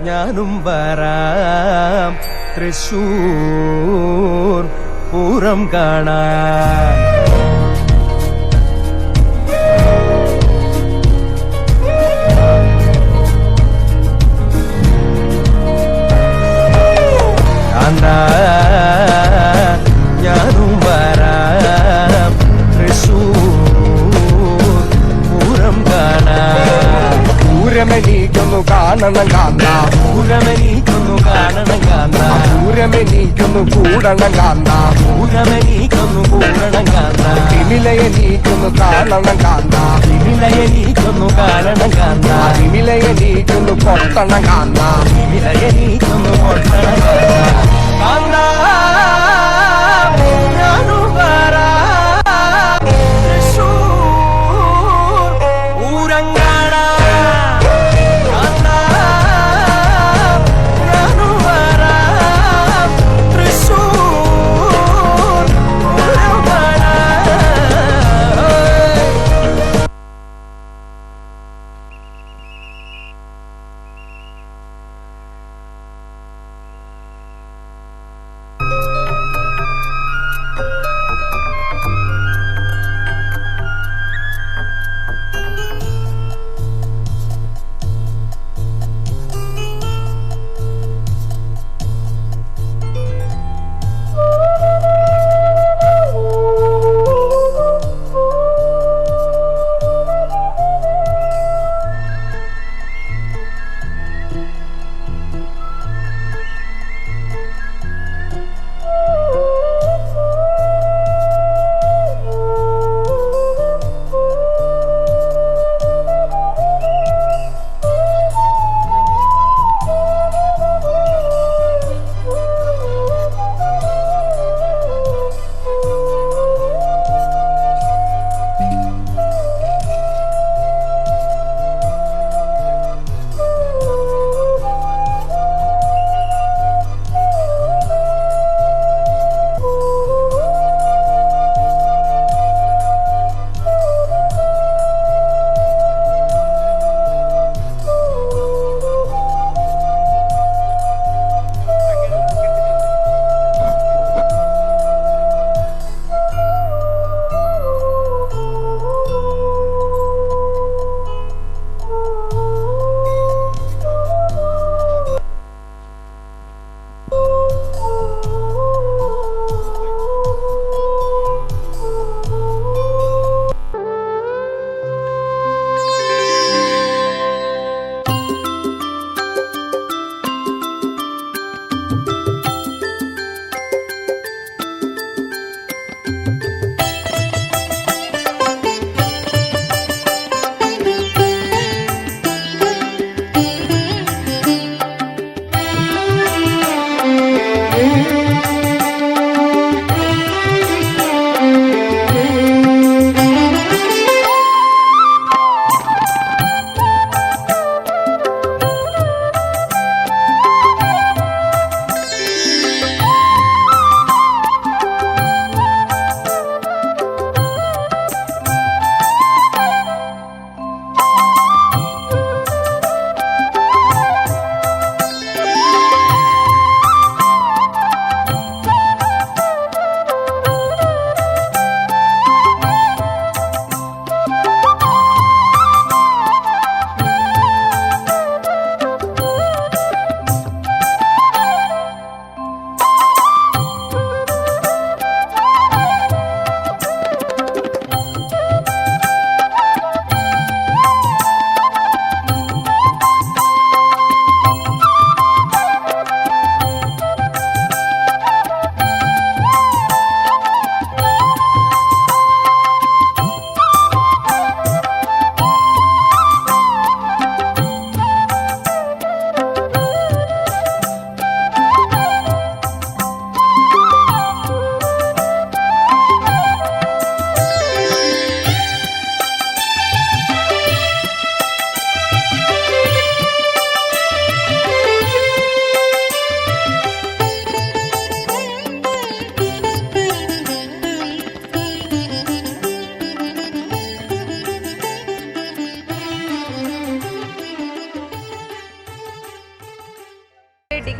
ഞാനും വരാം തൃശൂർ പൂരം കാണാൻ. ഞാനും വരാം തൃശൂർ പൂരം കാണാൻ. പൂരമെനീക്കൊന്നു കാണണം കാന്ത, പൂരമെനീക്കൊന്നു കാണണം കാന്ത, പൂരമെനീക്കൊന്നു കൂടണം കാന്ത, പൂരമെനീക്കൊന്നു കൂടണം കാന്ത, തിമിലയെനീക്കൊന്നു കാണണം കാന്ത, തിമിലയെനീക്കൊന്നു കാണണം കാന്ത, തിമിലയെനീക്കൊന്നു പൊട്ടണം കാന്ത, തിമിലയെനീക്കൊന്നു പൊട്ടണം കാന്ത. ഞാനും വരാം തൃശൂർ പൂരം കാണാൻ. ഞാനും വരാം തൃശൂർ പൂരം കാണാൻ.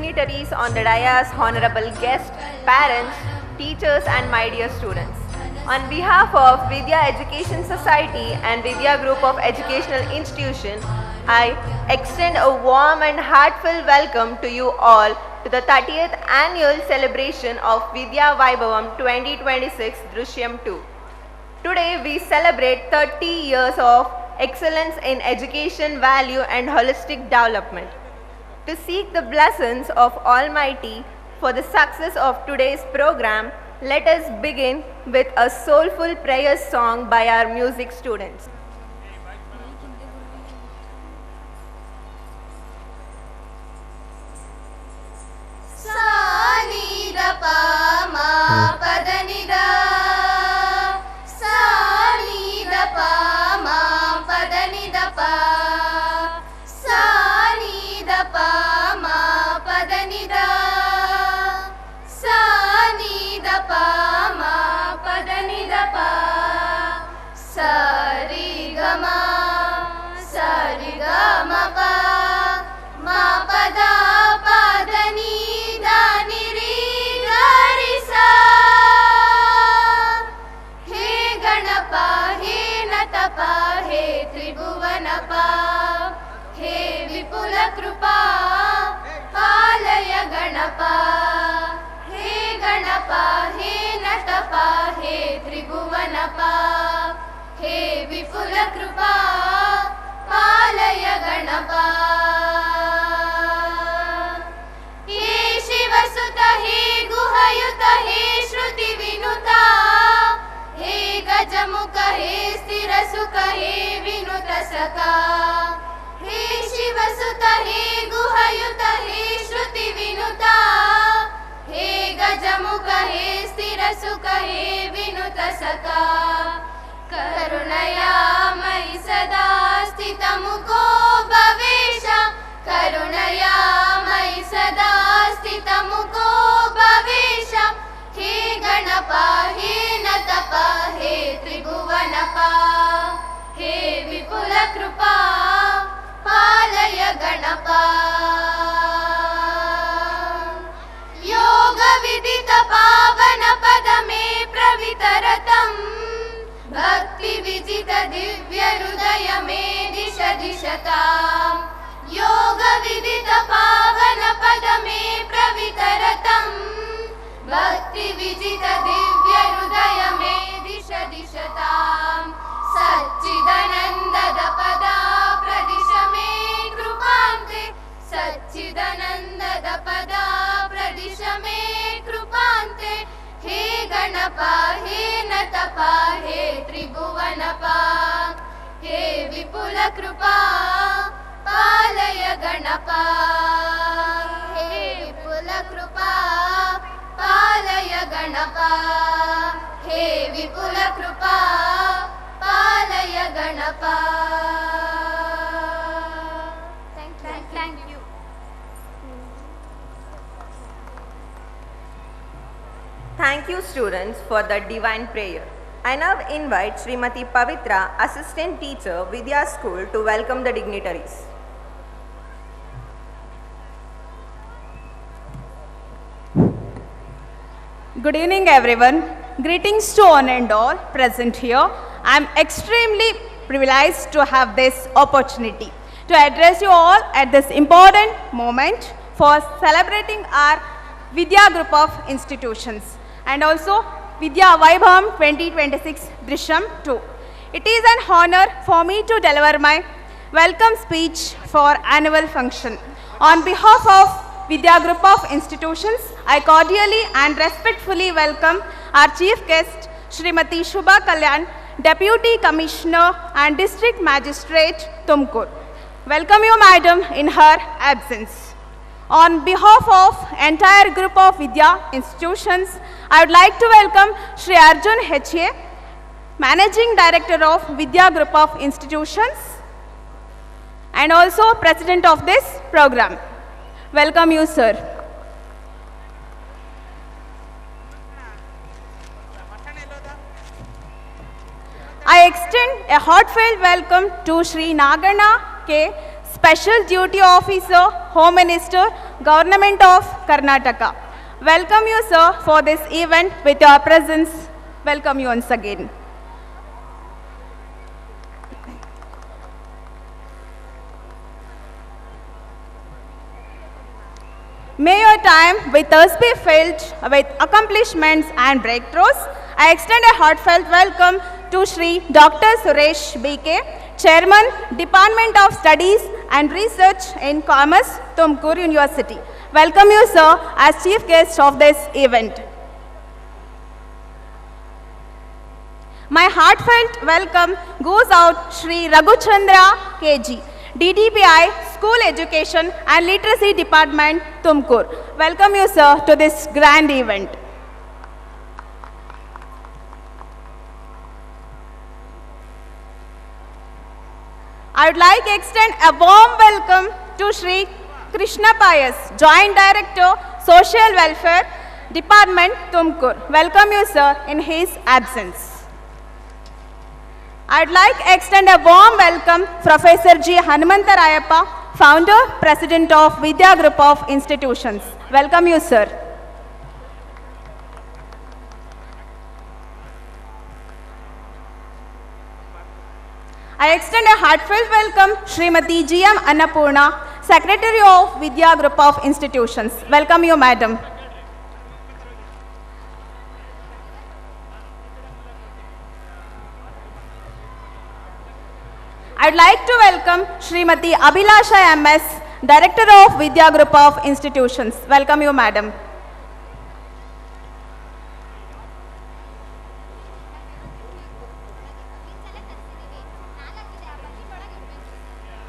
dignitaries on the dais, honorable guests, parents, teachers and my dear students. On behalf of Vidya Education Society and Vidya Group of Educational Institution, I extend a warm and heartfelt welcome to you all to the 30th annual celebration of Vidya Vaibhavam 2026 Drishyam 2. Today we celebrate 30 years of excellence in education, value and holistic development. To seek the blessings of Almighty for the success of today's program, let us begin with a soulful prayer song by our music students. Sa ni da pa ma pa da ni da. Sa ni da pa ma pa da ni da pa. Sa ni da pa ma pa da ni da. Sa ni da pa ma pa da ni da pa. Sa ri ga ma pa ma pa da pa da ni da ni ri ga ri sa. He Ganapa, he Natapa, he Tribhuvanapa, he Vipula Krupa, Palaya Ganapa. He Ganapa, he Natapa, he Tribhuvanapa, he Vipula Krupa, Palaya Ganapa. He Shivasuta, he Guhayuta, he Shruti Vinuta, he Gajamukha, he Sthirasukha, he Vinuta Saka. He Shivasuta, he Guhayuta, he Shruti Vinuta, he Gajamukha, he Sthirasukha, he Vinuta Saka. Karunaya mai sada sthitamuko bhavesha. Karunaya mai sada sthitamuko bhavesha. He Ganapa, he Natapa, he Tribhuvanapa, he Vipula Krupa, Palaya Ganapa. Yoga Vidita Pavana Padame Pravitaratam, Bhakti Vijita Divya Rudaya Me Disha Dishatam. Yoga Vidita Pavana Padame Pravitaratam, Bhakti Vijita Divya Rudaya Me Disha Dishatam. Satchidananda Pada Pradisha Me Krupante, Satchidananda Pada Pradisha Me Krupante. He Ganapa, he Natapa, he Tribhuvanapa, he Vipula Krupa, Palaya Ganapa. He Vipula Krupa, Palaya Ganapa, he Vipula Krupa, Palaya Ganapa. Thank you. Thank you students for the divine prayer. I now invite Srimati Pavitra, Assistant Teacher, Vidya School to welcome the dignitaries. Good evening everyone. Greetings to one and all present here. I am extremely privileged to have this opportunity to address you all at this important moment for celebrating our Vidya Group of Institutions and also Vidya Vaibhavam 2026 Drishyam 2. It is an honor for me to deliver my welcome speech for annual function. On behalf of Vidya Group of Institutions, I cordially and respectfully welcome our Chief Guest, Srimati Shubha Kalyan, Deputy Commissioner and District Magistrate, Tumkur. Welcome you, Madam, in her absence. On behalf of entire group of Vidya institutions, I would like to welcome Shri Arjun H.A., Managing Director of Vidya Group of Institutions and also President of this program. Welcome you, sir. I extend a heartfelt welcome to Shri Nagana K., Special Duty Officer, Home Minister, Government of Karnataka. Welcome you, sir, for this event with your presence. Welcome you once again. May your time with us be filled with accomplishments and breakthroughs. I extend a heartfelt welcome to Shri Dr. Suresh BK, Chairman, Department of Studies and Research in Commerce, Tumkur University. Welcome you, sir, as chief guest of this event. My heartfelt welcome goes out Shri Raghuchandra KG, DDPI School Education and Literacy Department, Tumkur. Welcome you, sir, to this grand event. I would like to extend a warm welcome to Shri Krishna Payas, Joint Director, Social Welfare Department, Tumkur. Welcome you, sir, in his absence. I would like to extend a warm welcome Professor G. Hanumantarayappa, Founder, President of Vidya Group of Institutions. Welcome you, sir. I extend a heartfelt welcome Srimati G.M. Annapurna, Secretary of Vidya Group of Institutions. Welcome you, madam. I would like to welcome Srimati Abhilasha MS, Director of Vidya Group of Institutions. Welcome you, madam.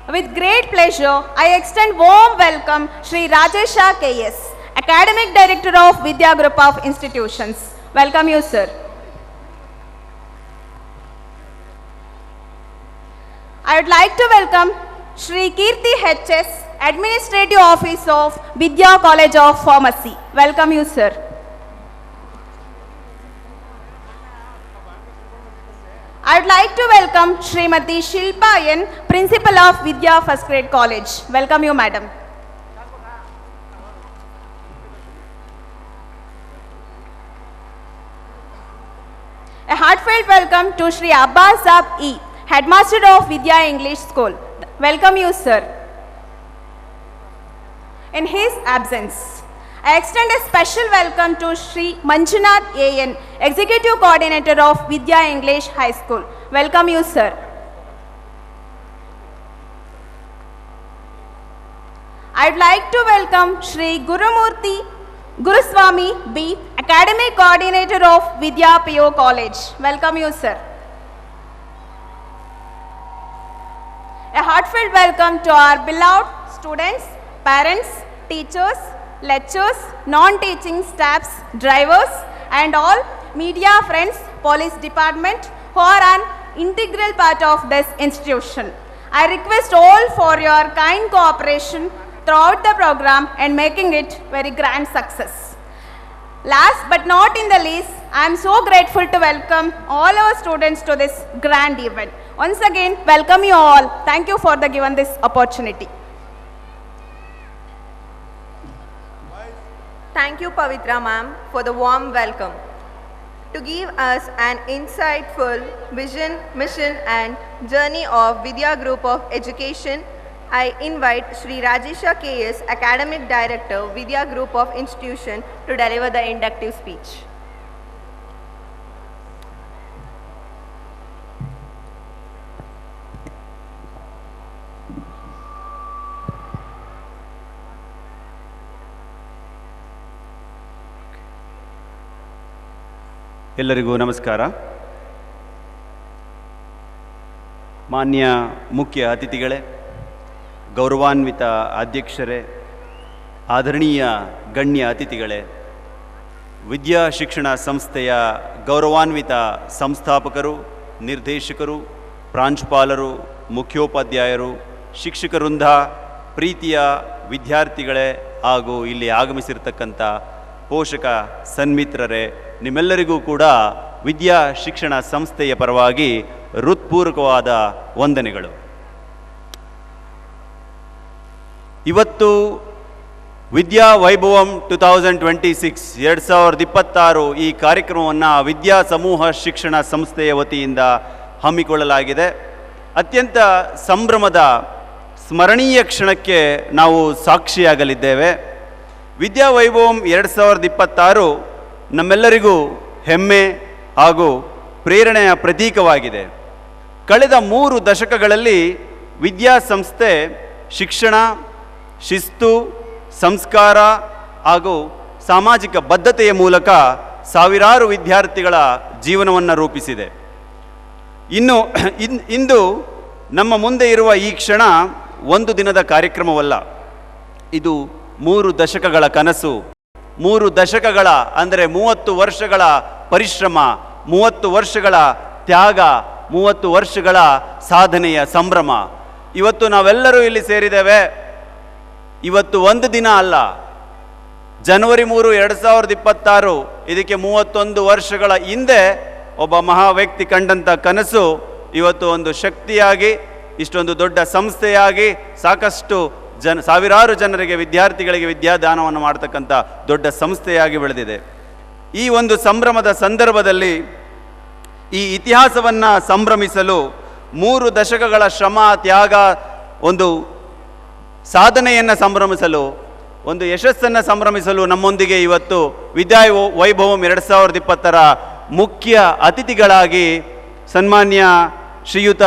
With great pleasure, I extend warm welcome Shri Rajesha KS, Academic Director of Vidya Group of Institutions. Welcome you, sir. I would like to welcome Shri Kirti HS, Administrative Office of Vidya College of Pharmacy. Welcome you, sir. I would like to welcome Srimati Shilpa N, Principal of Vidya First Grade College. Welcome you, madam. A heartfelt welcome to Shri Abbas Saab E, Headmaster of Vidya English School. Welcome you, sir. In his absence, I extend a special welcome to Shri Manjunath A.N., Executive Coordinator of Vidya English High School. Welcome you, sir. I would like to welcome Shri Guruswami B., Academic Coordinator of Vidya PO College. Welcome you, sir. A heartfelt welcome to our beloved students, parents, teachers, lecturers, non-teaching staffs, drivers, and all media friends, police department who are an integral part of this institution. I request all for your kind cooperation throughout the program and making it very grand success. Last but not in the least, I am so grateful to welcome all our students to this grand event. Once again, welcome you all. Thank you for given this opportunity. Thank you, Pavitra ma'am, for the warm welcome. To give us an insightful vision, mission and journey of Vidya Group of Education, I invite Shri Rajesha KS, Academic Director, Vidya Group of Institution, to deliver the inductive speech. ಎಲ್ಲರಿಗೂ ನಮಸ್ಕಾರ. ಮಾನ್ಯ ಮುಖ್ಯ ಅತಿಥಿಗಳೇ, ಗೌರವಾನ್ವಿತ ಅಧ್ಯಕ್ಷರೇ, ಆದರಣೀಯ ಗಣ್ಯ ಅತಿಥಿಗಳೇ, ವಿದ್ಯಾ ಶಿಕ್ಷಣ ಸಂಸ್ಥೆಯ ಗೌರವಾನ್ವಿತ ಸಂಸ್ಥಾಪಕರು, ನಿರ್ದೇಶಕರು, ಪ್ರಾಂಶುಪಾಲರು, ಮುಖ್ಯೋಪಾಧ್ಯಾಯರು, ಶಿಕ್ಷಕವೃಂದ, ಪ್ರೀತಿಯ ವಿದ್ಯಾರ್ಥಿಗಳೇ ಹಾಗೂ ಇಲ್ಲಿ ಆಗಮಿಸಿರ್ತಕ್ಕಂಥ ಪೋಷಕ ಸನ್ಮಿತ್ರರೇ, ನಿಮ್ಮೆಲ್ಲರಿಗೂ ಕೂಡ ವಿದ್ಯಾ ಶಿಕ್ಷಣ ಸಂಸ್ಥೆಯ ಪರವಾಗಿ ಹೃತ್ಪೂರ್ವಕವಾದ ವಂದನೆಗಳು. ಇವತ್ತು ವಿದ್ಯಾ ವೈಭವಂ 2026 ಈ ಕಾರ್ಯಕ್ರಮವನ್ನು ವಿದ್ಯಾ ಸಮೂಹ ಶಿಕ್ಷಣ ಸಂಸ್ಥೆಯ ವತಿಯಿಂದ ಹಮ್ಮಿಕೊಳ್ಳಲಾಗಿದೆ. ಅತ್ಯಂತ ಸಂಭ್ರಮದ ಸ್ಮರಣೀಯ ಕ್ಷಣಕ್ಕೆ ನಾವು ಸಾಕ್ಷಿಯಾಗಲಿದ್ದೇವೆ. ವಿದ್ಯಾ ವೈಭವಂ 2026 ನಮ್ಮೆಲ್ಲರಿಗೂ ಹೆಮ್ಮೆ ಹಾಗೂ ಪ್ರೇರಣೆಯ ಪ್ರತೀಕವಾಗಿದೆ. ಕಳೆದ 3 ದಶಕಗಳಲ್ಲಿ ವಿದ್ಯಾಸಂಸ್ಥೆ ಶಿಕ್ಷಣ, ಶಿಸ್ತು, ಸಂಸ್ಕಾರ ಹಾಗೂ ಸಾಮಾಜಿಕ ಬದ್ಧತೆಯ ಮೂಲಕ ಸಾವಿರಾರು ವಿದ್ಯಾರ್ಥಿಗಳ ಜೀವನವನ್ನು ರೂಪಿಸಿದೆ. ಇಂದು ನಮ್ಮ ಮುಂದೆ ಇರುವ ಈ ಕ್ಷಣ ಒಂದು ದಿನದ ಕಾರ್ಯಕ್ರಮವಲ್ಲ. ಇದು 3 ದಶಕಗಳ ಕನಸು, 3 ದಶಕಗಳ ಅಂದರೆ 30 ವರ್ಷಗಳ ಪರಿಶ್ರಮ, 30 ವರ್ಷಗಳ ತ್ಯಾಗ, 30 ವರ್ಷಗಳ ಸಾಧನೆಯ ಸಂಭ್ರಮ. ಇವತ್ತು ನಾವೆಲ್ಲರೂ ಇಲ್ಲಿ ಸೇರಿದ್ದೇವೆ. ಇವತ್ತು ಒಂದು ದಿನ ಅಲ್ಲ, ಜನವರಿ 3, 2026 ಇದಕ್ಕೆ 31 ವರ್ಷಗಳ ಹಿಂದೆ ಒಬ್ಬ ಮಹಾ ವ್ಯಕ್ತಿ ಕಂಡಂಥ ಕನಸು ಇವತ್ತು ಒಂದು ಶಕ್ತಿಯಾಗಿ, ಇಷ್ಟೊಂದು ದೊಡ್ಡ ಸಂಸ್ಥೆಯಾಗಿ, ಸಾಕಷ್ಟು ಸಾವಿರಾರು ಜನರಿಗೆ, ವಿದ್ಯಾರ್ಥಿಗಳಿಗೆ ವಿದ್ಯಾದಾನವನ್ನು ಮಾಡ್ತಕ್ಕಂಥ ದೊಡ್ಡ ಸಂಸ್ಥೆಯಾಗಿ ಬೆಳೆದಿದೆ. ಈ ಒಂದು ಸಂಭ್ರಮದ ಸಂದರ್ಭದಲ್ಲಿ ಈ ಇತಿಹಾಸವನ್ನು ಸಂಭ್ರಮಿಸಲು 3 ದಶಕಗಳ ಶ್ರಮ, ತ್ಯಾಗ, ಒಂದು ಸಾಧನೆಯನ್ನು ಸಂಭ್ರಮಿಸಲು, ಒಂದು ಯಶಸ್ಸನ್ನು ಸಂಭ್ರಮಿಸಲು ನಮ್ಮೊಂದಿಗೆ ಇವತ್ತು ವಿದ್ಯಾ ವೈಭವಂ 2020 ಮುಖ್ಯ ಅತಿಥಿಗಳಾಗಿ ಸನ್ಮಾನ್ಯ ಶ್ರೀಯುತ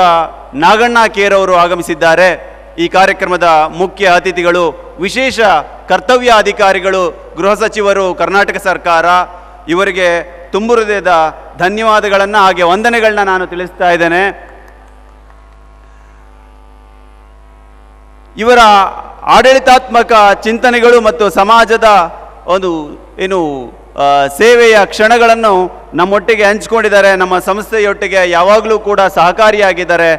ನಾಗಣ್ಣ ಕೇರವರು ಆಗಮಿಸಿದ್ದಾರೆ. ಈ ಕಾರ್ಯಕ್ರಮದ ಮುಖ್ಯ ಅತಿಥಿಗಳು ವಿಶೇಷ ಕರ್ತವ್ಯ ಅಧಿಕಾರಿಗಳು, ಗೃಹ ಸಚಿವರು, ಕರ್ನಾಟಕ ಸರ್ಕಾರ. ಇವರಿಗೆ ತುಂಬು ಹೃದಯದ ಧನ್ಯವಾದಗಳನ್ನು ಹಾಗೆ ವಂದನೆಗಳನ್ನ ನಾನು ತಿಳಿಸ್ತಾ ಇದ್ದೇನೆ. ಇವರ ಆಡಳಿತಾತ್ಮಕ ಚಿಂತನೆಗಳು ಮತ್ತು ಸಮಾಜದ ಒಂದು ಸೇವೆಯ ಕ್ಷಣಗಳನ್ನು ನಮ್ಮೊಟ್ಟಿಗೆ ಹಂಚಿಕೊಂಡಿದ್ದಾರೆ. ನಮ್ಮ ಸಂಸ್ಥೆಯೊಟ್ಟಿಗೆ ಯಾವಾಗಲೂ ಕೂಡ ಸಹಕಾರಿಯಾಗಿದ್ದಾರೆ.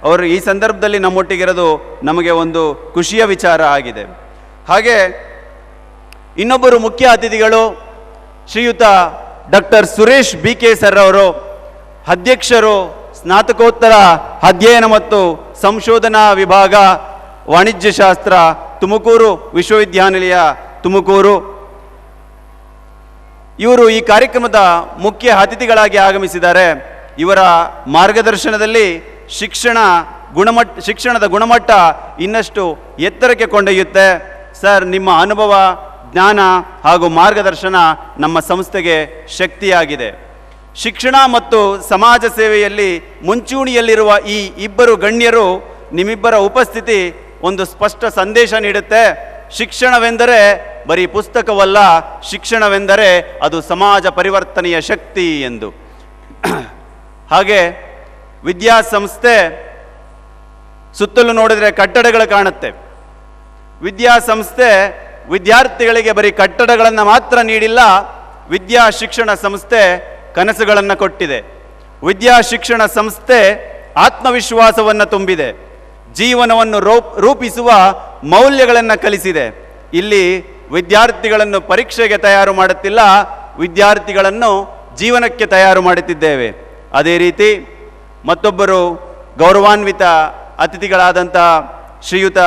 ಅವರು ಈ ಸಂದರ್ಭದಲ್ಲಿ ನಮ್ಮೊಟ್ಟಿಗಿರೋದು ನಮಗೆ ಒಂದು ಖುಷಿಯ ವಿಚಾರ ಆಗಿದೆ. ಹಾಗೆ ಇನ್ನೊಬ್ಬರು ಮುಖ್ಯ ಅತಿಥಿಗಳು ಶ್ರೀಯುತ ಡಾಕ್ಟರ್ ಸುರೇಶ್ BK ಸರ್ ಅವರು, ಅಧ್ಯಕ್ಷರು, ಸ್ನಾತಕೋತ್ತರ ಅಧ್ಯಯನ ಮತ್ತು ಸಂಶೋಧನಾ ವಿಭಾಗ, ವಾಣಿಜ್ಯಶಾಸ್ತ್ರ, ತುಮಕೂರು ವಿಶ್ವವಿದ್ಯಾನಿಲಯ, ತುಮಕೂರು. ಇವರು ಈ ಕಾರ್ಯಕ್ರಮದ ಮುಖ್ಯ ಅತಿಥಿಗಳಾಗಿ ಆಗಮಿಸಿದ್ದಾರೆ. ಇವರ ಮಾರ್ಗದರ್ಶನದಲ್ಲಿ ಶಿಕ್ಷಣದ ಗುಣಮಟ್ಟ ಇನ್ನಷ್ಟು ಎತ್ತರಕ್ಕೆ ಕೊಂಡೊಯ್ಯುತ್ತೆ. ಸರ್, ನಿಮ್ಮ ಅನುಭವ, ಜ್ಞಾನ ಹಾಗೂ ಮಾರ್ಗದರ್ಶನ ನಮ್ಮ ಸಂಸ್ಥೆಗೆ ಶಕ್ತಿಯಾಗಿದೆ. ಶಿಕ್ಷಣ ಮತ್ತು ಸಮಾಜ ಸೇವೆಯಲ್ಲಿ ಮುಂಚೂಣಿಯಲ್ಲಿರುವ ಈ ಇಬ್ಬರು ಗಣ್ಯರು, ನಿಮ್ಮಿಬ್ಬರ ಉಪಸ್ಥಿತಿ ಒಂದು ಸ್ಪಷ್ಟ ಸಂದೇಶ ನೀಡುತ್ತೆ. ಶಿಕ್ಷಣವೆಂದರೆ ಬರೀ ಪುಸ್ತಕವಲ್ಲ, ಶಿಕ್ಷಣವೆಂದರೆ ಅದು ಸಮಾಜ ಪರಿವರ್ತನೆಯ ಶಕ್ತಿ ಎಂದು. ಹಾಗೆ ವಿದ್ಯಾಸಂಸ್ಥೆ ಸುತ್ತಲೂ ನೋಡಿದರೆ ಕಟ್ಟಡಗಳು ಕಾಣುತ್ತೆ. ವಿದ್ಯಾಸಂಸ್ಥೆ ವಿದ್ಯಾರ್ಥಿಗಳಿಗೆ ಬರೀ ಕಟ್ಟಡಗಳನ್ನು ಮಾತ್ರ ನೀಡಿಲ್ಲ, ವಿದ್ಯಾ ಶಿಕ್ಷಣ ಸಂಸ್ಥೆ ಕನಸುಗಳನ್ನು ಕೊಟ್ಟಿದೆ. ವಿದ್ಯಾ ಶಿಕ್ಷಣ ಸಂಸ್ಥೆ ಆತ್ಮವಿಶ್ವಾಸವನ್ನು ತುಂಬಿದೆ, ಜೀವನವನ್ನು ರೂಪಿಸುವ ಮೌಲ್ಯಗಳನ್ನು ಕಲಿಸಿದೆ. ಇಲ್ಲಿ ವಿದ್ಯಾರ್ಥಿಗಳನ್ನು ಪರೀಕ್ಷೆಗೆ ತಯಾರು ಮಾಡುತ್ತಿಲ್ಲ, ವಿದ್ಯಾರ್ಥಿಗಳನ್ನು ಜೀವನಕ್ಕೆ ತಯಾರು ಮಾಡುತ್ತಿದ್ದೇವೆ. ಅದೇ ರೀತಿ ಮತ್ತೊಬ್ಬರು ಗೌರವಾನ್ವಿತ ಅತಿಥಿಗಳಾದಂಥ ಶ್ರೀಯುತ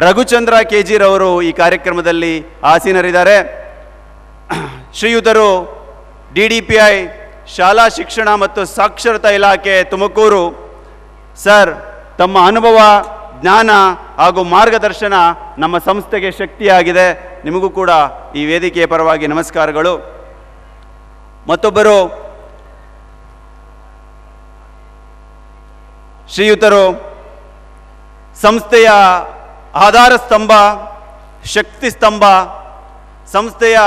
ರಘುಚಂದ್ರ KG ರವರು ಈ ಕಾರ್ಯಕ್ರಮದಲ್ಲಿ ಆಸೀನರಿದ್ದಾರೆ. ಶ್ರೀಯುತರು DDPI ಶಾಲಾ ಶಿಕ್ಷಣ ಮತ್ತು ಸಾಕ್ಷರತಾ ಇಲಾಖೆ ತುಮಕೂರು. ಸರ್, ತಮ್ಮ ಅನುಭವ, ಜ್ಞಾನ ಹಾಗೂ ಮಾರ್ಗದರ್ಶನ ನಮ್ಮ ಸಂಸ್ಥೆಗೆ ಶಕ್ತಿಯಾಗಿದೆ. ನಿಮಗೂ ಕೂಡ ಈ ವೇದಿಕೆಯ ಪರವಾಗಿ ನಮಸ್ಕಾರಗಳು. ಮತ್ತೊಬ್ಬರು ಶ್ರೀಯುತರು ಸಂಸ್ಥೆಯ ಆಧಾರ ಸ್ತಂಭ, ಶಕ್ತಿ ಸ್ತಂಭ, ಸಂಸ್ಥೆಯ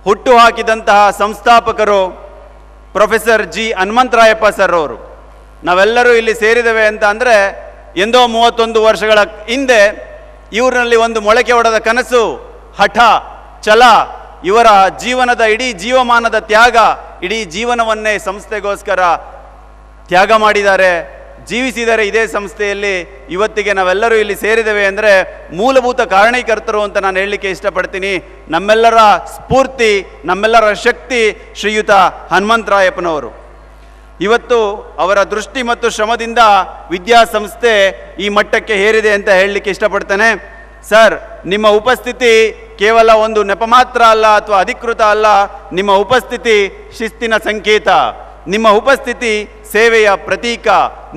ಹುಟ್ಟು ಹಾಕಿದಂತಹ ಸಂಸ್ಥಾಪಕರು ಪ್ರೊಫೆಸರ್ G. ಹನುಮಂತರಾಯಪ್ಪ ಸರ್ ಅವರು. ನಾವೆಲ್ಲರೂ ಇಲ್ಲಿ ಸೇರಿದ್ದೇವೆ ಅಂತ ಅಂದರೆ ಎಂದೋ 31 ವರ್ಷಗಳ ಹಿಂದೆ ಇವರಲ್ಲಿ ಒಂದು ಮೊಳಕೆ ಹೊಡೆದ ಕನಸು, ಹಠ, ಛಲ, ಇವರ ಜೀವನದ ಇಡೀ ಜೀವಮಾನದ ತ್ಯಾಗ, ಇಡೀ ಜೀವನವನ್ನೇ ಸಂಸ್ಥೆಗೋಸ್ಕರ ತ್ಯಾಗ ಮಾಡಿದ್ದಾರೆ, ಜೀವಿಸಿದರೆ ಇದೇ ಸಂಸ್ಥೆಯಲ್ಲಿ. ಇವತ್ತಿಗೆ ನಾವೆಲ್ಲರೂ ಇಲ್ಲಿ ಸೇರಿದ್ದೇವೆ ಅಂದರೆ ಮೂಲಭೂತ ಕಾರಣೀಕರ್ತರು ಅಂತ ನಾನು ಹೇಳಲಿಕ್ಕೆ ಇಷ್ಟಪಡ್ತೀನಿ. ನಮ್ಮೆಲ್ಲರ ಸ್ಫೂರ್ತಿ, ನಮ್ಮೆಲ್ಲರ ಶಕ್ತಿ ಶ್ರೀಯುತ ಹನುಮಂತರಾಯಪ್ಪನವರು. ಇವತ್ತು ಅವರ ದೃಷ್ಟಿ ಮತ್ತು ಶ್ರಮದಿಂದ ವಿದ್ಯಾಸಂಸ್ಥೆ ಈ ಮಟ್ಟಕ್ಕೆ ಏರಿದೆ ಅಂತ ಹೇಳಲಿಕ್ಕೆ ಇಷ್ಟಪಡ್ತೇನೆ. ಸರ್, ನಿಮ್ಮ ಉಪಸ್ಥಿತಿ ಕೇವಲ ಒಂದು ನೆಪ ಮಾತ್ರ ಅಲ್ಲ ಅಥವಾ ಅಧಿಕೃತ ಅಲ್ಲ. ನಿಮ್ಮ ಉಪಸ್ಥಿತಿ ಶಿಸ್ತಿನ ಸಂಕೇತ, ನಿಮ್ಮ ಉಪಸ್ಥಿತಿ ಸೇವೆಯ ಪ್ರತೀಕ,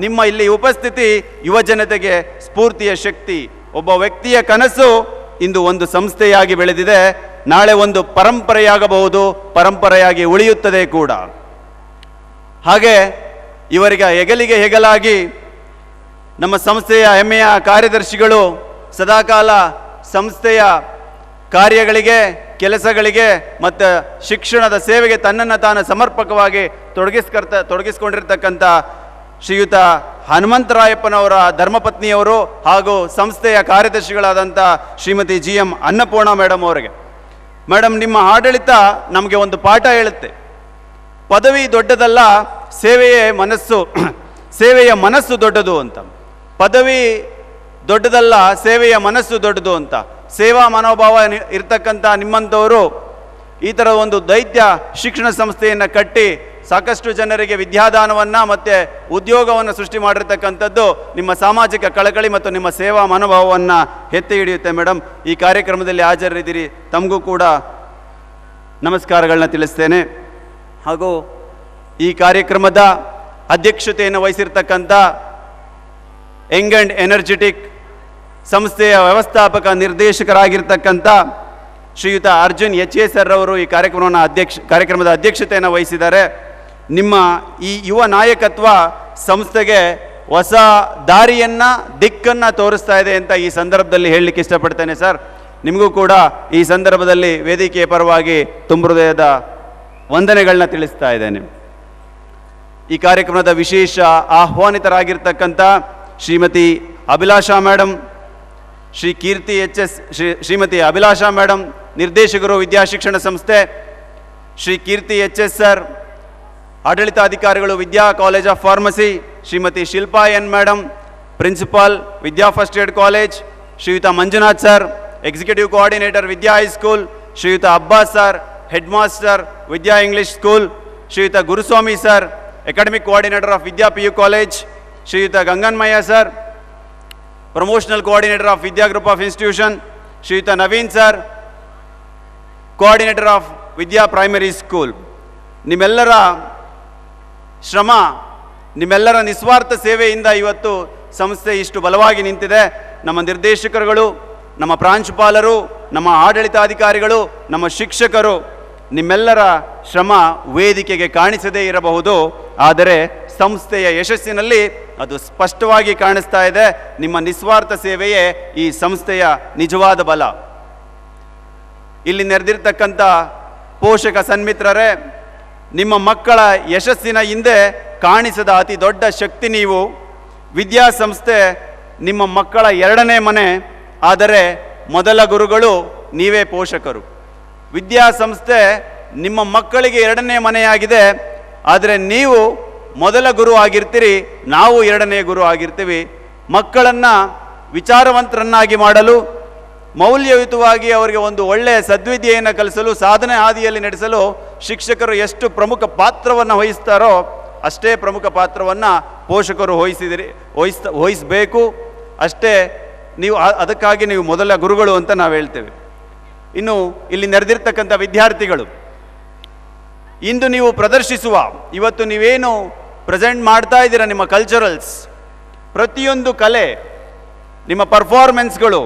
ನಿಮ್ಮ ಇಲ್ಲಿ ಉಪಸ್ಥಿತಿ ಯುವಜನತೆಗೆ ಸ್ಫೂರ್ತಿಯ ಶಕ್ತಿ. ಒಬ್ಬ ವ್ಯಕ್ತಿಯ ಕನಸು ಇಂದು ಒಂದು ಸಂಸ್ಥೆಯಾಗಿ ಬೆಳೆದಿದೆ, ನಾಳೆ ಒಂದು ಪರಂಪರೆಯಾಗಬಹುದು, ಪರಂಪರೆಯಾಗಿ ಉಳಿಯುತ್ತದೆ ಕೂಡ. ಹಾಗೆ ಇವರಿಗೆ ಹೆಗಲಿಗೆ ಹೆಗಲಾಗಿ ನಮ್ಮ ಸಂಸ್ಥೆಯ ಹೆಮ್ಮೆಯ ಕಾರ್ಯದರ್ಶಿಗಳು ಸದಾಕಾಲ ಸಂಸ್ಥೆಯ ಕಾರ್ಯಗಳಿಗೆ, ಕೆಲಸಗಳಿಗೆ ಮತ್ತು ಶಿಕ್ಷಣದ ಸೇವೆಗೆ ತನ್ನನ್ನು ತಾನು ಸಮರ್ಪಕವಾಗಿ ತೊಡಗಿಸ್ಕೊಂಡಿರ್ತಕ್ಕಂಥ ಶ್ರೀಯುತ ಹನುಮಂತರಾಯಪ್ಪನವರ ಧರ್ಮಪತ್ನಿಯವರು ಹಾಗೂ ಸಂಸ್ಥೆಯ ಕಾರ್ಯದರ್ಶಿಗಳಾದಂಥ ಶ್ರೀಮತಿ GM ಅನ್ನಪೂರ್ಣ ಮೇಡಮ್ ಅವರಿಗೆ. ಮೇಡಮ್, ನಿಮ್ಮ ಆಡಳಿತ ನಮಗೆ ಒಂದು ಪಾಠ ಹೇಳುತ್ತೆ. ಪದವಿ ದೊಡ್ಡದಲ್ಲ, ಸೇವೆಯ ಮನಸ್ಸು ದೊಡ್ಡದು ಅಂತ. ಪದವಿ ದೊಡ್ಡದಲ್ಲ, ಸೇವೆಯ ಮನಸ್ಸು ದೊಡ್ಡದು ಅಂತ. ಸೇವಾ ಮನೋಭಾವ ಇರ್ತಕ್ಕಂಥ ನಿಮ್ಮಂಥವರು ಈ ಥರ ಒಂದು ದೈತ್ಯ ಶಿಕ್ಷಣ ಸಂಸ್ಥೆಯನ್ನು ಕಟ್ಟಿ ಸಾಕಷ್ಟು ಜನರಿಗೆ ವಿದ್ಯಾದಾನವನ್ನು ಮತ್ತು ಉದ್ಯೋಗವನ್ನು ಸೃಷ್ಟಿ ಮಾಡಿರ್ತಕ್ಕಂಥದ್ದು ನಿಮ್ಮ ಸಾಮಾಜಿಕ ಕಳಕಳಿ ಮತ್ತು ನಿಮ್ಮ ಸೇವಾ ಮನೋಭಾವವನ್ನು ಎತ್ತಿ ಹಿಡಿಯುತ್ತೆ. ಮೇಡಮ್, ಈ ಕಾರ್ಯಕ್ರಮದಲ್ಲಿ ಹಾಜರಿದ್ದೀರಿ, ತಮಗೂ ಕೂಡ ನಮಸ್ಕಾರಗಳನ್ನ ತಿಳಿಸ್ತೇನೆ. ಹಾಗೂ ಈ ಕಾರ್ಯಕ್ರಮದ ಅಧ್ಯಕ್ಷತೆಯನ್ನು ವಹಿಸಿರ್ತಕ್ಕಂಥ ಯಂಗ್ ಆ್ಯಂಡ್ ಎನರ್ಜೆಟಿಕ್ ಸಂಸ್ಥೆಯ ವ್ಯವಸ್ಥಾಪಕ ನಿರ್ದೇಶಕರಾಗಿರ್ತಕ್ಕಂಥ ಶ್ರೀಯುತ ಅರ್ಜುನ್ HA ಸರ್ ಅವರು ಈ ಕಾರ್ಯಕ್ರಮದ ಅಧ್ಯಕ್ಷತೆಯನ್ನು ವಹಿಸಿದ್ದಾರೆ. ನಿಮ್ಮ ಈ ಯುವ ನಾಯಕತ್ವ ಸಂಸ್ಥೆಗೆ ಹೊಸ ದಾರಿಯನ್ನು, ದಿಕ್ಕನ್ನು ತೋರಿಸ್ತಾ ಇದೆ ಅಂತ ಈ ಸಂದರ್ಭದಲ್ಲಿ ಹೇಳಲಿಕ್ಕೆ ಇಷ್ಟಪಡ್ತೇನೆ. ಸರ್, ನಿಮಗೂ ಕೂಡ ಈ ಸಂದರ್ಭದಲ್ಲಿ ವೇದಿಕೆಯ ಪರವಾಗಿ ತುಂಬ ಹೃದಯದ ವಂದನೆಗಳನ್ನ ತಿಳಿಸ್ತಾ ಇದ್ದೇನೆ. ಈ ಕಾರ್ಯಕ್ರಮದ ವಿಶೇಷ ಆಹ್ವಾನಿತರಾಗಿರ್ತಕ್ಕಂಥ Shrimati Abhilasha madam, Shri Keerthi HS, Shrimati Abhilasha madam, ನಿರ್ದೇಶಕರು ವಿದ್ಯಾಶಿಕ್ಷಣ ಸಂಸ್ಥೆ, ಶ್ರೀ ಕೀರ್ತಿ HS ಸರ್, ಆಡಳಿತಾಧಿಕಾರಿಗಳು Vidya college of pharmacy, Shrimati Shilpa N madam, principal Vidya first aid college, Shriyuta Manjunath sir, executive coordinator Vidya high school, Shriyuta Abbas sir, head master Vidya English school, Shriyuta Guruswamy sir, academic coordinator of Vidya PU college, Shriyuta Ganganmayya sir, promotional coordinator of Vidya group of institution, ಶ್ರೀಯುತ Naveen sir, coordinator of Vidya primary school. ನಿಮ್ಮೆಲ್ಲರ ಶ್ರಮ, ನಿಮ್ಮೆಲ್ಲರ ನಿಸ್ವಾರ್ಥ ಸೇವೆಯಿಂದ ಇವತ್ತು ಸಂಸ್ಥೆ ಇಷ್ಟು ಬಲವಾಗಿ ನಿಂತಿದೆ. ನಮ್ಮ ನಿರ್ದೇಶಕರುಗಳು, ನಮ್ಮ ಪ್ರಾಂಶುಪಾಲರು, ನಮ್ಮ ಆಡಳಿತಾಧಿಕಾರಿಗಳು, ನಮ್ಮ ಶಿಕ್ಷಕರು, ನಿಮ್ಮೆಲ್ಲರ ಶ್ರಮ ವೇದಿಕೆಗೆ ಕಾಣಿಸದೇ ಇರಬಹುದು, ಆದರೆ ಸಂಸ್ಥೆಯ ಯಶಸ್ಸಿನಲ್ಲಿ ಅದು ಸ್ಪಷ್ಟವಾಗಿ ಕಾಣಿಸ್ತಾ ಇದೆ. ನಿಮ್ಮ ನಿಸ್ವಾರ್ಥ ಸೇವೆಯೇ ಈ ಸಂಸ್ಥೆಯ ನಿಜವಾದ ಬಲ. ಇಲ್ಲಿ ನೆರೆದಿರ್ತಕ್ಕಂಥ ಪೋಷಕ ಸನ್ಮಿತ್ರರೇ, ನಿಮ್ಮ ಮಕ್ಕಳ ಯಶಸ್ಸಿನ ಹಿಂದೆ ಕಾಣಿಸದ ಅತಿ ದೊಡ್ಡ ಶಕ್ತಿ ನೀವು. ವಿದ್ಯಾಸಂಸ್ಥೆ ನಿಮ್ಮ ಮಕ್ಕಳ ಎರಡನೇ ಮನೆ, ಆದರೆ ಮೊದಲ ಗುರುಗಳು ನೀವೇ ಪೋಷಕರು. ವಿದ್ಯಾಸಂಸ್ಥೆ ನಿಮ್ಮ ಮಕ್ಕಳಿಗೆ ಎರಡನೇ ಮನೆಯಾಗಿದೆ, ಆದರೆ ನೀವು ಮೊದಲ ಗುರು ಆಗಿರ್ತೀರಿ, ನಾವು ಎರಡನೇ ಗುರು ಆಗಿರ್ತೀವಿ. ಮಕ್ಕಳನ್ನು ವಿಚಾರವಂತರನ್ನಾಗಿ ಮಾಡಲು, ಮೌಲ್ಯಯುತವಾಗಿ ಅವರಿಗೆ ಒಂದು ಒಳ್ಳೆಯ ಸದ್ವಿದ್ಯೆಯನ್ನು ಕಲಿಸಲು, ಸಾಧನೆ ಹಾದಿಯಲ್ಲಿ ನಡೆಸಲು ಶಿಕ್ಷಕರು ಎಷ್ಟು ಪ್ರಮುಖ ಪಾತ್ರವನ್ನು ವಹಿಸ್ತಾರೋ ಅಷ್ಟೇ ಪ್ರಮುಖ ಪಾತ್ರವನ್ನು ಪೋಷಕರು ವಹಿಸಬೇಕು. ಅಷ್ಟೇ ನೀವು ಅದಕ್ಕಾಗಿ ನೀವು ಮೊದಲ ಗುರುಗಳು ಅಂತ ನಾವು ಹೇಳ್ತೇವೆ. ಇನ್ನು ಇಲ್ಲಿ ನೆರೆದಿರ್ತಕ್ಕಂಥ ವಿದ್ಯಾರ್ಥಿಗಳು, ಇಂದು ನೀವು ಪ್ರದರ್ಶಿಸುವ, ಇವತ್ತು ನೀವೇನು ಪ್ರೆಸೆಂಟ್ ಮಾಡ್ತಾ ಇದ್ದೀರಾ, ನಿಮ್ಮ ಕಲ್ಚರಲ್ಸ್, ಪ್ರತಿಯೊಂದು ಕಲೆ, ನಿಮ್ಮ ಪರ್ಫಾರ್ಮೆನ್ಸ್ಗಳು,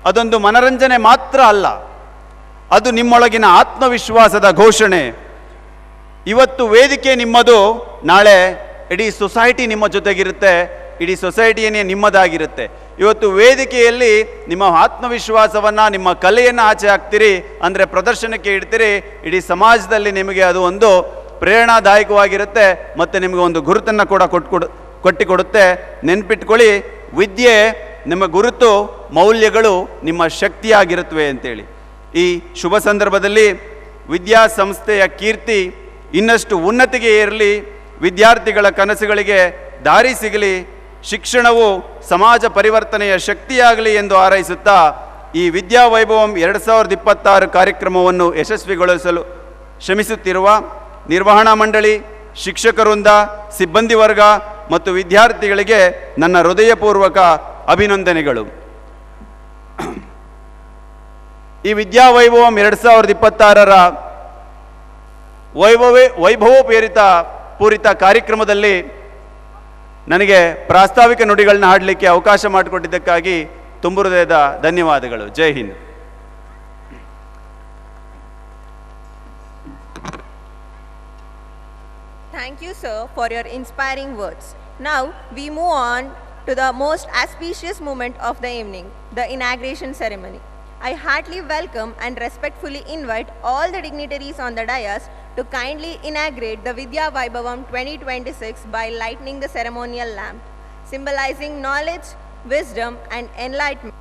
ಅದೊಂದು ಮನರಂಜನೆ ಮಾತ್ರ ಅಲ್ಲ, ಅದು ನಿಮ್ಮೊಳಗಿನ ಆತ್ಮವಿಶ್ವಾಸದ ಘೋಷಣೆ. ಇವತ್ತು ವೇದಿಕೆ ನಿಮ್ಮದು, ನಾಳೆ ಇಡೀ ಸೊಸೈಟಿ ನಿಮ್ಮ ಜೊತೆಗಿರುತ್ತೆ, ಇಡೀ ಸೊಸೈಟಿಯೇ ನಿಮ್ಮದಾಗಿರುತ್ತೆ. ಇವತ್ತು ವೇದಿಕೆಯಲ್ಲಿ ನಿಮ್ಮ ಆತ್ಮವಿಶ್ವಾಸವನ್ನು, ನಿಮ್ಮ ಕಲೆಯನ್ನು ಆಚೆ ಹಾಕ್ತೀರಿ, ಅಂದರೆ ಪ್ರದರ್ಶನಕ್ಕೆ ಇಡ್ತೀರಿ. ಇಡೀ ಸಮಾಜದಲ್ಲಿ ನಿಮಗೆ ಅದು ಒಂದು ಪ್ರೇರಣಾದಾಯಕವಾಗಿರುತ್ತೆ ಮತ್ತು ನಿಮಗೆ ಒಂದು ಗುರುತನ್ನು ಕೂಡ ಕೊಟ್ಟಿಕೊಡುತ್ತೆ. ನೆನ್ಪಿಟ್ಕೊಳ್ಳಿ, ವಿದ್ಯೆ ನಿಮ್ಮ ಗುರುತು, ಮೌಲ್ಯಗಳು ನಿಮ್ಮ ಶಕ್ತಿಯಾಗಿರುತ್ತವೆ ಅಂತೇಳಿ. ಈ ಶುಭ ಸಂದರ್ಭದಲ್ಲಿ ವಿದ್ಯಾಸಂಸ್ಥೆಯ ಕೀರ್ತಿ ಇನ್ನಷ್ಟು ಉನ್ನತಿಗೆ ಏರಲಿ, ವಿದ್ಯಾರ್ಥಿಗಳ ಕನಸುಗಳಿಗೆ ದಾರಿ ಸಿಗಲಿ, ಶಿಕ್ಷಣವು ಸಮಾಜ ಪರಿವರ್ತನೆಯ ಶಕ್ತಿಯಾಗಲಿ ಎಂದು ಹಾರೈಸುತ್ತಾ ಈ ವಿದ್ಯಾವೈಭವಂ 2026 ಕಾರ್ಯಕ್ರಮವನ್ನು ಯಶಸ್ವಿಗೊಳಿಸಲು ಶ್ರಮಿಸುತ್ತಿರುವ ನಿರ್ವಹಣಾ ಮಂಡಳಿ, ಶಿಕ್ಷಕವೃಂದ, ಸಿಬ್ಬಂದಿ ವರ್ಗ ಮತ್ತು ವಿದ್ಯಾರ್ಥಿಗಳಿಗೆ ನನ್ನ ಹೃದಯಪೂರ್ವಕ ಅಭಿನಂದನೆಗಳು. ಈ ವಿದ್ಯಾವೈಭವಂ 2026ರ ವೈಭವೋಪೇತ ಕಾರ್ಯಕ್ರಮದಲ್ಲಿ ನನಗೆ ಪ್ರಾಸ್ತಾವಿಕ ನುಡಿಗಳನ್ನ ಹಾಡಲಿಕ್ಕೆ ಅವಕಾಶ ಮಾಡಿಕೊಟ್ಟಿದ್ದಕ್ಕಾಗಿ ತುಂಬ ಹೃದಯದ ಧನ್ಯವಾದಗಳು. ಜೈ Hind. Thank you, sir, for your inspiring words. Now, we move on to the most auspicious moment of the evening, the inauguration ceremony. I heartily welcome and respectfully invite all the dignitaries on the dais to kindly inaugurate the Vidya Vaibhavam 2026 by lighting the ceremonial lamp, symbolizing knowledge, wisdom, and enlightenment.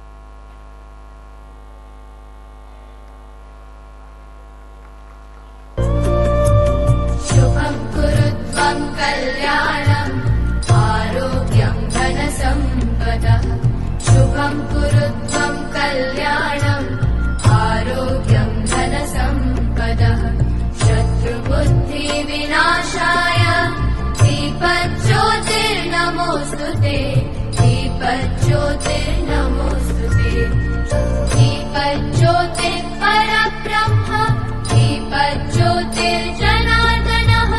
शुभं कुरुत्वं कल्याणम् आरोग्यं धनसम्पदः शुभं कुरुत्वं कल्याणम् आरोग्यं धनसम्पदः शत्रुबुद्धिविनाशाय दीपज्योतिर्नमोऽस्तुते दीपज्योतिर्नमोऽस्तुते दीपज्योतिर्परब्रह्म दीपज्योतिर्जनार्दनः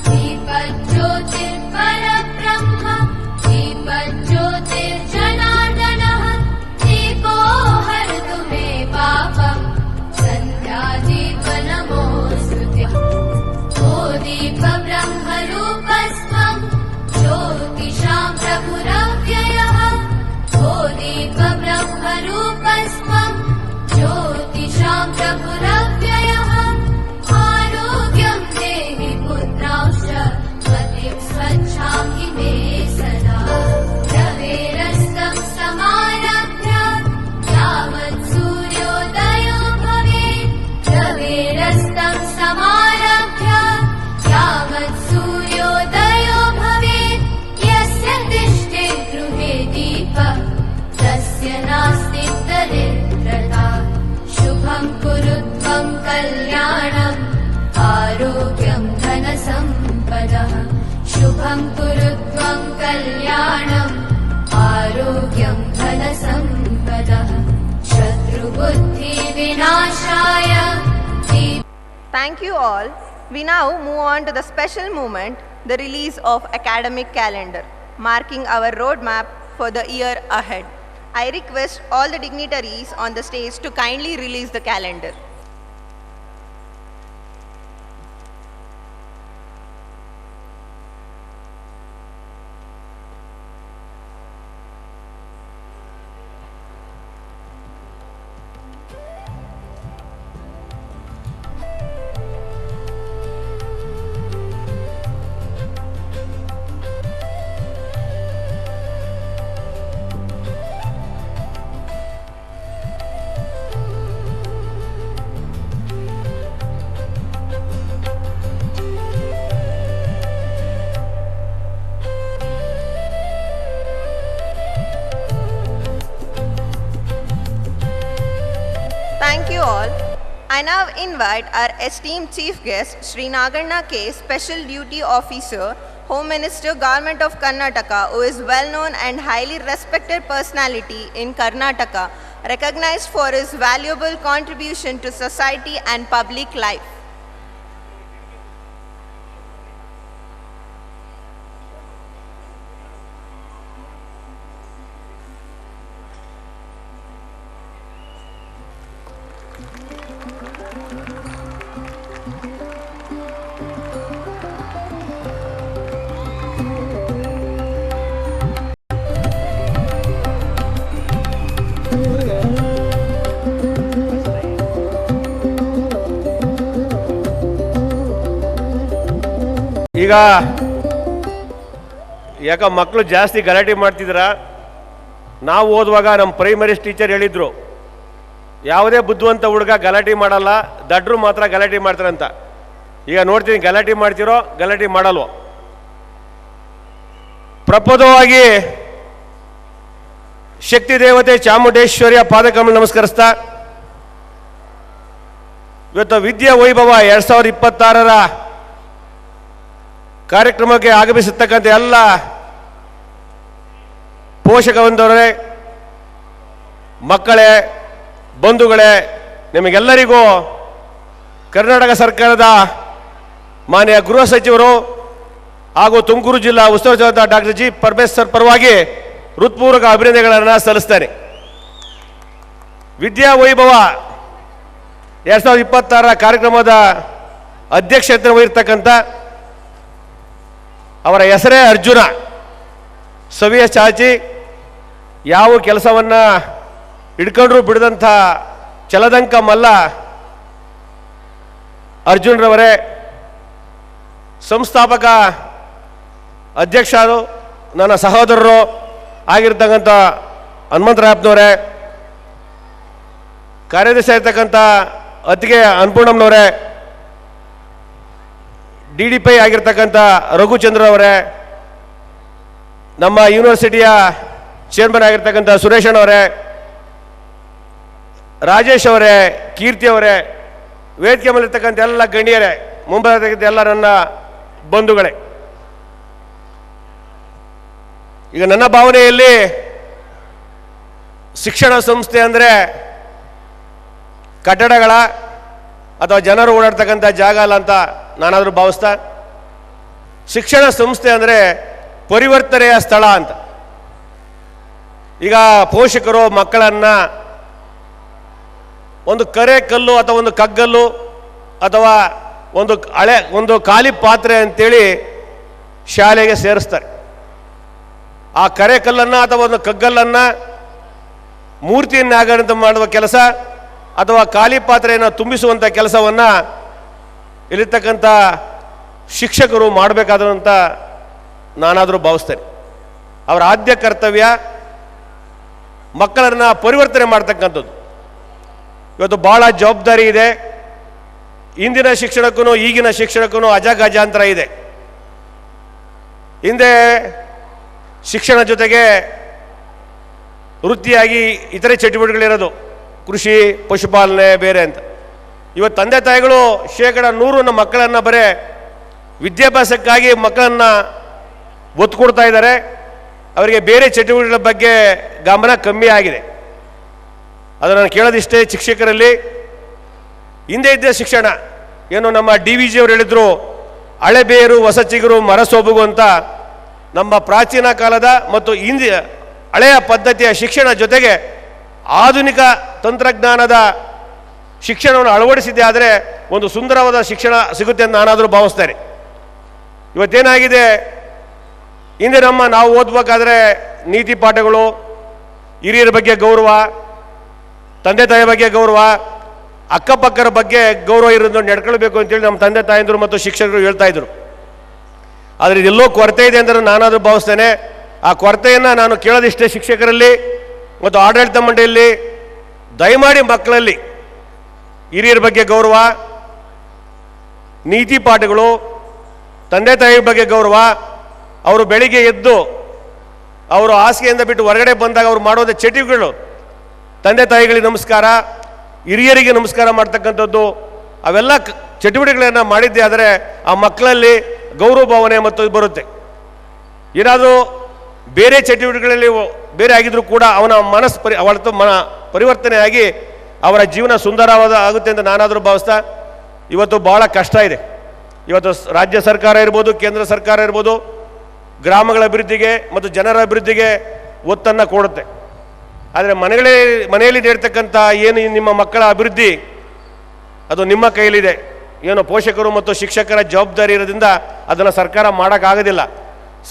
दीपज्योतिर्परब्रह्म दीपज्योतिर्जनार्दनः दीपो हरतु मे पापम् सन्ध्यादीपनमोऽस्तुते ओ दीपब्रह्मरूपस्त्वं ज्योतिषां प्रभुरव्ययः ओ दीपब्रह्मरूपस्त्वं ज्योतिषां प्रभुरव्ययः आरोग्यं देहि पुत्रांश्च मतिं स्वच्छामि मे सदा रवेरस्तं समारभ्य यावत् सूर्योदयो भवेत् रवेरस्तं समारभ्य यावत् सूर्योदयो भवेत् यस्य तिष्ठे गृहे दीपः तस्य नास्ति दरिद्रता शुभं कुरुत्वं कल्याणम् आरोग्यं धनसम्पदः शुभं कुरुत्वं कल्याणम् आरोग्यं धनसम्पदः शत्रुबुद्धिविनाशाय Thank you all. We now move on to the special moment, the release of academic calendar, marking our roadmap for the year ahead. I request all the dignitaries on the stage to kindly release the calendar. Thank you all. I now invite our esteemed chief guest, Sri Nagarna K, Special Duty Officer, Home Minister, Government of Karnataka, who is well known and highly respected personality in Karnataka, recognized for his valuable contribution to society and public life. ಈಗ ಯಾಕ ಮಕ್ಕಳು ಜಾಸ್ತಿ ಗಲಾಟೆ ಮಾಡ್ತಿದ್ರ. ನಾವು ಓದುವಾಗ ನಮ್ಮ primary teacher ಹೇಳಿದ್ರು, ಯಾವುದೇ ಬುದ್ಧಿವಂತ ಹುಡುಗ ಗಲಾಟೆ ಮಾಡಲ್ಲ, ದಡ್ರು ಮಾತ್ರ ಗಲಾಟೆ ಮಾಡ್ತಾರಂತ. ಈಗ ನೋಡ್ತೀನಿ, ಗಲಾಟೆ ಮಾಡ್ತಿರೋ ಗಲಾಟೆ ಮಾಡಲ್ವೋ. ಪ್ರಪ್ರಥಮವಾಗಿ ಶಕ್ತಿ ದೇವತೆ ಚಾಮುಂಡೇಶ್ವರಿಯ ಪಾದಕಮಲ ನಮಸ್ಕರಿಸ್ತಾ, ಇವತ್ತು ವಿದ್ಯಾ ವೈಭವ 2026ರ ಕಾರ್ಯಕ್ರಮಕ್ಕೆ ಆಗಮಿಸಿರ್ತಕ್ಕಂಥ ಎಲ್ಲ ಪೋಷಕ ಬಂದವರೇ, ಮಕ್ಕಳೇ, ಬಂಧುಗಳೇ, ನಿಮಗೆಲ್ಲರಿಗೂ ಕರ್ನಾಟಕ ಸರ್ಕಾರದ ಮಾನ್ಯ ಗೃಹ ಸಚಿವರು ಹಾಗೂ ತುಮಕೂರು ಜಿಲ್ಲಾ ಉಸ್ತುವಾರಿ ಸಚಿವ ಡಾಕ್ಟರ್ ಜಿ ಪರಮೇಶ್ವರ್ ಪರವಾಗಿ ಹೃತ್ಪೂರ್ವಕ ಅಭಿನಂದನೆಗಳನ್ನು ಸಲ್ಲಿಸ್ತೇನೆ. ವಿದ್ಯಾ ವೈಭವ 2026 ಕಾರ್ಯಕ್ರಮದ ಅಧ್ಯಕ್ಷತೆ ವಹಿರ್ತಕ್ಕಂಥ ಅವರ ಹೆಸರೇ ಅರ್ಜುನ. ಸವಿಯ ಚಾಚಿ ಯಾವ ಕೆಲಸವನ್ನು ಹಿಡ್ಕೊಂಡ್ರೂ ಬಿಡದಂಥ ಚಲದಂಕ ಮಲ್ಲ ಅರ್ಜುನ್ರವರೇ, ಸಂಸ್ಥಾಪಕ ಅಧ್ಯಕ್ಷರು, ನನ್ನ ಸಹೋದರರು ಆಗಿರ್ತಕ್ಕಂಥ ಹನುಮಂತರಾಯಪ್ಪನವರೇ, ಕಾರ್ಯದರ್ಶಿ ಆಗಿರ್ತಕ್ಕಂಥ ಅತ್ತಿಗೆ ಅನ್ನಪೂರ್ಣಮ್ಮನವರೇ, DDP ಆಗಿರ್ತಕ್ಕಂಥ ರಘುಚಂದ್ರ ಅವರೇ, ನಮ್ಮ ಯೂನಿವರ್ಸಿಟಿಯ ಚೇರ್ಮನ್ ಆಗಿರ್ತಕ್ಕಂಥ ಸುರೇಶಣ್ಣವರೇ, ರಾಜೇಶ್ ಅವರೇ, ಕೀರ್ತಿ ಅವರೇ, ವೇದಿಕೆ ಮೇಲಿರ್ತಕ್ಕಂಥ ಎಲ್ಲ ಗಣ್ಯರೇ, ಮುಂಬರ್ತಕ್ಕಂಥ ಎಲ್ಲ ನನ್ನ ಬಂಧುಗಳೇ, ಈಗ ನನ್ನ ಭಾವನೆಯಲ್ಲಿ ಶಿಕ್ಷಣ ಸಂಸ್ಥೆ ಅಂದರೆ ಕಟ್ಟಡಗಳ ಅಥವಾ ಜನರು ಓಡಾಡ್ತಕ್ಕಂಥ ಜಾಗ ಅಲ್ಲ ಅಂತ ನಾನಾದರೂ ಭಾವಿಸ್ತಾ, ಶಿಕ್ಷಣ ಸಂಸ್ಥೆ ಅಂದರೆ ಪರಿವರ್ತನೆಯ ಸ್ಥಳ ಅಂತ. ಈಗ ಪೋಷಕರು ಮಕ್ಕಳನ್ನು ಒಂದು ಕರೆ ಕಲ್ಲು ಅಥವಾ ಒಂದು ಕಗ್ಗಲ್ಲು ಅಥವಾ ಒಂದು ಖಾಲಿ ಪಾತ್ರೆ ಅಂತೇಳಿ ಶಾಲೆಗೆ ಸೇರಿಸ್ತಾರೆ. ಆ ಕರೆ ಕಲ್ಲನ್ನು ಅಥವಾ ಒಂದು ಕಗ್ಗಲ್ಲನ್ನು ಮೂರ್ತಿಯನ್ನಾಗಂತ ಮಾಡುವ ಕೆಲಸ ಅಥವಾ ಖಾಲಿ ಪಾತ್ರೆಯನ್ನು ತುಂಬಿಸುವಂಥ ಕೆಲಸವನ್ನು ಇಲ್ಲಿರ್ತಕ್ಕಂಥ ಶಿಕ್ಷಕರು ಮಾಡಬೇಕಾದಂಥ ನಾನಾದರೂ ಭಾವಿಸ್ತೇನೆ. ಅವರ ಆದ್ಯ ಕರ್ತವ್ಯ ಮಕ್ಕಳನ್ನು ಪರಿವರ್ತನೆ ಮಾಡ್ತಕ್ಕಂಥದ್ದು. ಇವತ್ತು ಭಾಳ ಜವಾಬ್ದಾರಿ ಇದೆ. ಇಂದಿನ ಶಿಕ್ಷಣಕ್ಕೂ ಈಗಿನ ಶಿಕ್ಷಣಕ್ಕೂ ಅಜಗಜಾಂತರ ಇದೆ. ಹಿಂದೆ ಶಿಕ್ಷಣ ಜೊತೆಗೆ ವೃತ್ತಿಯಾಗಿ ಇತರೆ ಚಟುವಟಿಕೆಗಳಿರೋದು, ಕೃಷಿ, ಪಶುಪಾಲನೆ ಬೇರೆ ಅಂತ. ಇವತ್ತು ತಂದೆ ತಾಯಿಗಳು 100% ನಮ್ಮ ಮಕ್ಕಳನ್ನು ಬರೀ ವಿದ್ಯಾಭ್ಯಾಸಕ್ಕಾಗಿ ಮಕ್ಕಳನ್ನು ಒತ್ತು ಕೊಡ್ತಾ ಇದ್ದಾರೆ. ಅವರಿಗೆ ಬೇರೆ ಚಟುವಟಿಕೆಗಳ ಬಗ್ಗೆ ಗಮನ ಕಮ್ಮಿ ಆಗಿದೆ. ಅದನ್ನು ನಾನು ಕೇಳೋದಿಷ್ಟೇ, ಶಿಕ್ಷಕರಲ್ಲಿ ಹಿಂದೆ ಇದ್ದ ಶಿಕ್ಷಣ ಏನು ನಮ್ಮ DVG ಅವರು ಹೇಳಿದ್ರು, ಹಳೆ ಬೇರು ಹೊಸ ಚಿಗುರು ಮರ ಸೊಬಗು ಅಂತ. ನಮ್ಮ ಪ್ರಾಚೀನ ಕಾಲದ ಮತ್ತು ಹಳೆಯ ಪದ್ಧತಿಯ ಶಿಕ್ಷಣ ಜೊತೆಗೆ ಆಧುನಿಕ ತಂತ್ರಜ್ಞಾನದ ಶಿಕ್ಷಣವನ್ನು ಅಳವಡಿಸಿದೆ ಆದರೆ ಒಂದು ಸುಂದರವಾದ ಶಿಕ್ಷಣ ಸಿಗುತ್ತೆ ಅಂತ ನಾನಾದರೂ ಭಾವಿಸ್ತೇನೆ. ಇವತ್ತೇನಾಗಿದೆ, ಹಿಂದೆ ನಾವು ಓದಬೇಕಾದ್ರೆ ನೀತಿ ಪಾಠಗಳು, ಹಿರಿಯರ ಬಗ್ಗೆ ಗೌರವ, ತಂದೆ ತಾಯಿ ಬಗ್ಗೆ ಗೌರವ, ಅಕ್ಕಪಕ್ಕರ ಬಗ್ಗೆ ಗೌರವ ಇರೋದನ್ನು ನಡ್ಕೊಳ್ಬೇಕು ಅಂತೇಳಿ ನಮ್ಮ ತಂದೆ ತಾಯಂದರು ಮತ್ತು ಶಿಕ್ಷಕರು ಹೇಳ್ತಾ ಇದ್ರು. ಆದರೆ ಇದೆಲ್ಲೋ ಕೊರತೆ ಇದೆ ಅಂತ ನಾನಾದರೂ ಭಾವಿಸ್ತೇನೆ. ಆ ಕೊರತೆಯನ್ನು ನಾನು ಕೇಳೋದಿಷ್ಟೇ, ಶಿಕ್ಷಕರಲ್ಲಿ ಮತ್ತು ಆಡಳಿತ ಮಂಡಳಿಯಲ್ಲಿ ದಯಮಾಡಿ ಮಕ್ಕಳಲ್ಲಿ ಹಿರಿಯರ ಬಗ್ಗೆ ಗೌರವ, ನೀತಿ ಪಾಠಗಳು, ತಂದೆ ತಾಯಿ ಬಗ್ಗೆ ಗೌರವ, ಅವರು ಬೆಳಿಗ್ಗೆ ಎದ್ದು ಅವರು ಹಾಸಿಗೆಯಿಂದ ಬಿಟ್ಟು ಹೊರಗಡೆ ಬಂದಾಗ ಅವ್ರು ಮಾಡೋದ ಚಟುವಟಿಕೆಗಳು, ತಂದೆ ತಾಯಿಗಳಿಗೆ ನಮಸ್ಕಾರ, ಹಿರಿಯರಿಗೆ ನಮಸ್ಕಾರ ಮಾಡ್ತಕ್ಕಂಥದ್ದು, ಅವೆಲ್ಲ ಚಟುವಟಿಕೆಗಳನ್ನು ಮಾಡಿದ್ದೆ ಆದರೆ ಆ ಮಕ್ಕಳಲ್ಲಿ ಗೌರವ ಭಾವನೆ ಮತ್ತು ಬರುತ್ತೆ. ಏನಾದರೂ ಬೇರೆ ಚಟುವಟಿಕೆಗಳಲ್ಲಿ ಬೇರೆ ಆಗಿದ್ರೂ ಕೂಡ ಅವನ ಪರಿವರ್ತನೆ ಆಗಿ ಅವರ ಜೀವನ ಸುಂದರವಾದ ಆಗುತ್ತೆ ಅಂತ ನಾನಾದರೂ ಭಾವಿಸ್ತಾ, ಇವತ್ತು ಭಾಳ ಕಷ್ಟ ಇದೆ. ಇವತ್ತು ರಾಜ್ಯ ಸರ್ಕಾರ ಇರ್ಬೋದು, ಕೇಂದ್ರ ಸರ್ಕಾರ ಇರ್ಬೋದು, ಗ್ರಾಮಗಳ ಅಭಿವೃದ್ಧಿಗೆ ಮತ್ತು ಜನರ ಅಭಿವೃದ್ಧಿಗೆ ಒತ್ತನ್ನು ಕೊಡುತ್ತೆ. ಆದರೆ ಮನೆಯಲ್ಲಿ ನೀಡ್ತಕ್ಕಂಥ ಏನು ನಿಮ್ಮ ಮಕ್ಕಳ ಅಭಿವೃದ್ಧಿ ಅದು ನಿಮ್ಮ ಕೈಲಿದೆ. ಏನು ಪೋಷಕರು ಮತ್ತು ಶಿಕ್ಷಕರ ಜವಾಬ್ದಾರಿ ಇರೋದ್ರಿಂದ ಅದನ್ನು ಸರ್ಕಾರ ಮಾಡೋಕ್ಕಾಗೋದಿಲ್ಲ.